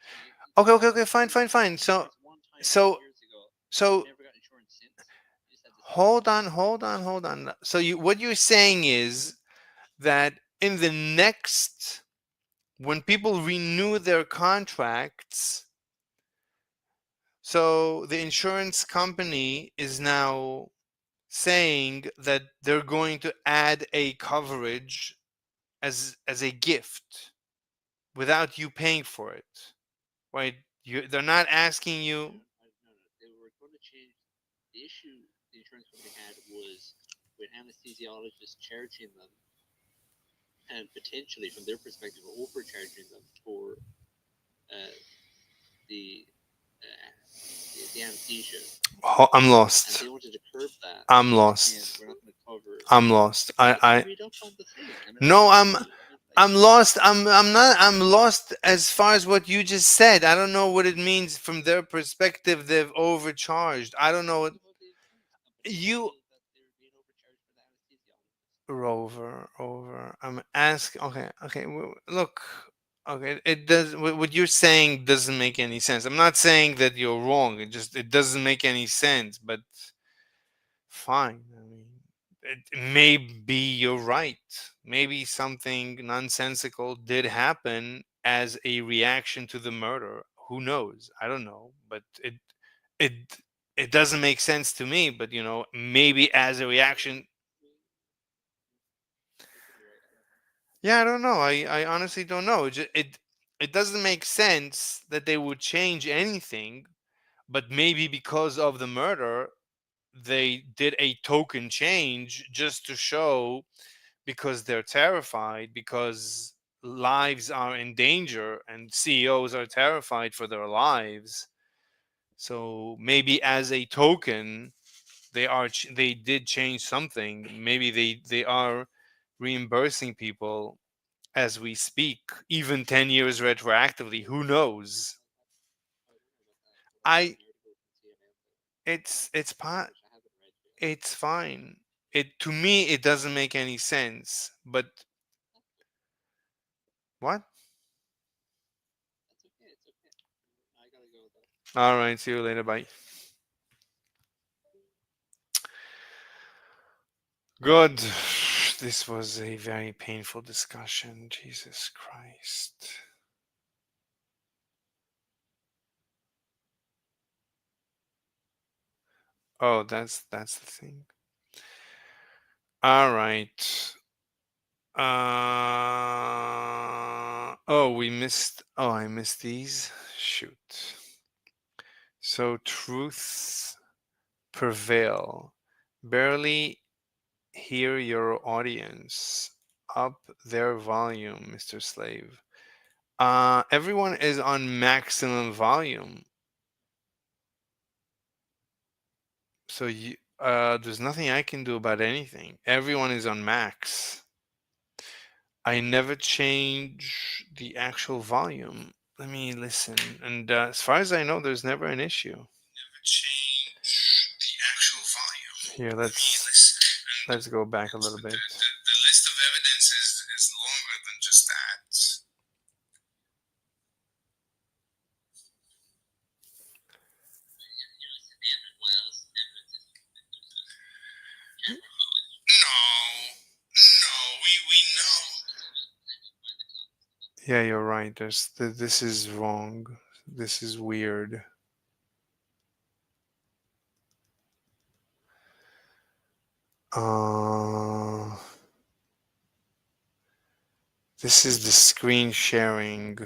Okay, okay, okay, fine, fine, fine. So, Insurance one time 10 so, years ago. so, You never got insurance since. You just had this policy. hold on. So, what you're saying is that in the next, when people renew their contracts, so the insurance company is now saying that they're going to add a coverage as a gift without you paying for it, right? They're not asking you. No. They were going to change. The issue the insurance company had was with anesthesiologists charging them and potentially, from their perspective, overcharging them for uh, the, uh, the anesthesia. I'm And lost. they wanted to curb that. I'm They said, "Man, lost. we're not going to cover." I'm lost. I read up on the thing. I No, explained to you. I'm lost. I'm not. I'm lost as far as what you just said. I don't know what it means from their perspective. They've overcharged. I don't know what Talking about the insurance company you. saying that they're being overcharged for the anesthesiologist. Over. I'm asking. Okay, okay. Look, okay. It does. What you're saying doesn't make any sense. I'm not saying that you're wrong. It doesn't make any sense. But fine. I mean, maybe you're right. Maybe something nonsensical did happen as a reaction to the murder. Who knows? I don't know. But it it doesn't make sense to me. But maybe as a reaction. Yeah, I don't know. I honestly don't know. It doesn't make sense that they would change anything, but maybe because of the murder, they did a token change just to show, because they're terrified, because lives are in danger and CEOs are terrified for their lives. So maybe as a token, they did change something. Maybe they are reimbursing people as we speak, even 10 years retroactively. Who knows? I it's part it's fine. It to me it doesn't make any sense. But what? All right, see you later. Bye. Good. This was a very painful discussion. Jesus Christ. Oh, that's the thing. All right. Oh, we missed. Oh, I missed these. Shoot. So truth prevail. Barely hear your audience. Up their volume, Mr. Slave. Everyone is on maximum volume. So there's nothing I can do about anything. Everyone is on max. I never change the actual volume. Let me listen. And as far as I know, there's never an issue. Never change the actual volume. Here, let's go back a little bit. The list of evidence is longer than just that. No, we know. Yeah, you're right. This is wrong. This is weird. Uh, this is the screen sharing.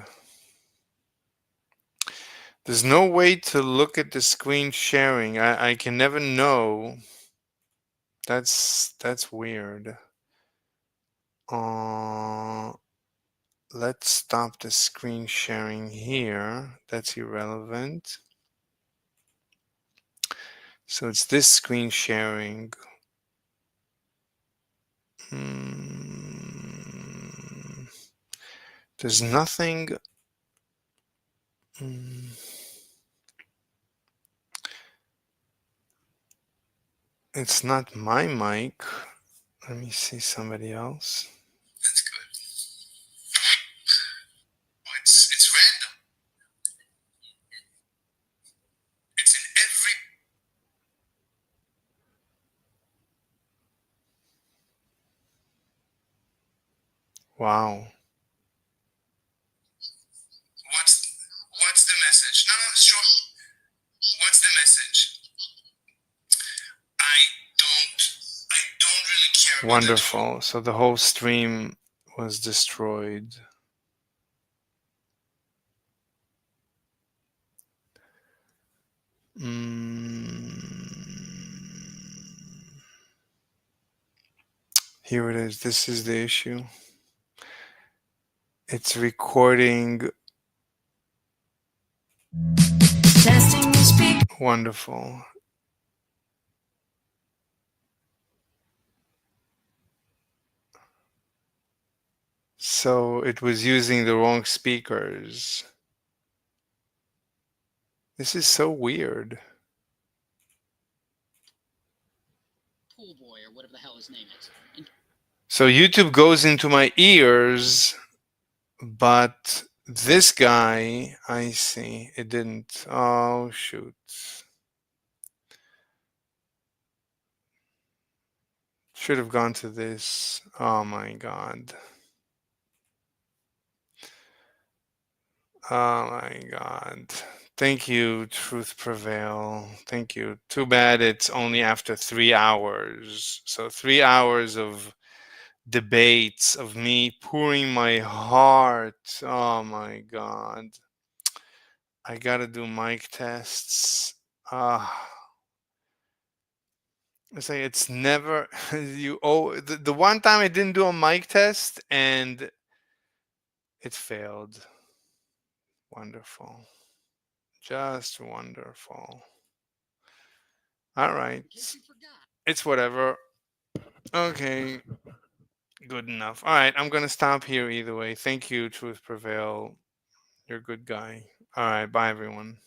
There's no way to look at the screen sharing. I can never know. That's weird. Uh, let's stop the screen sharing here. That's irrelevant. So it's this screen sharing. Hmm. There's nothing. Hmm. It's not my mic. Let me see somebody else. That's good. Oh, it's random. It's in every. Wow. What's the message? No, no, sure. What's the message? I don't really care. Wonderful. So the whole stream was destroyed. Here it is. This is the issue. It's recording. Testing the speak. Wonderful. So it was using the wrong speakers. This is so weird. Pool boy or whatever the hell his name is. So YouTube goes into my ears, but this guy, I see, it didn't. Oh, shoot. Should have gone to this. Oh my God. Oh my God. Thank you, Truth Prevail. Thank you. Too bad it's only after 3 hours. So 3 hours of debates of me pouring my heart. Oh my God. I gotta do mic tests. I say it's never you. Oh, the one time I didn't do a mic test and it failed. Wonderful. Just wonderful. All right. It's whatever. Okay. Good enough. All right. I'm going to stop here either way. Thank you, Truth Prevail. You're a good guy. All right. Bye, everyone.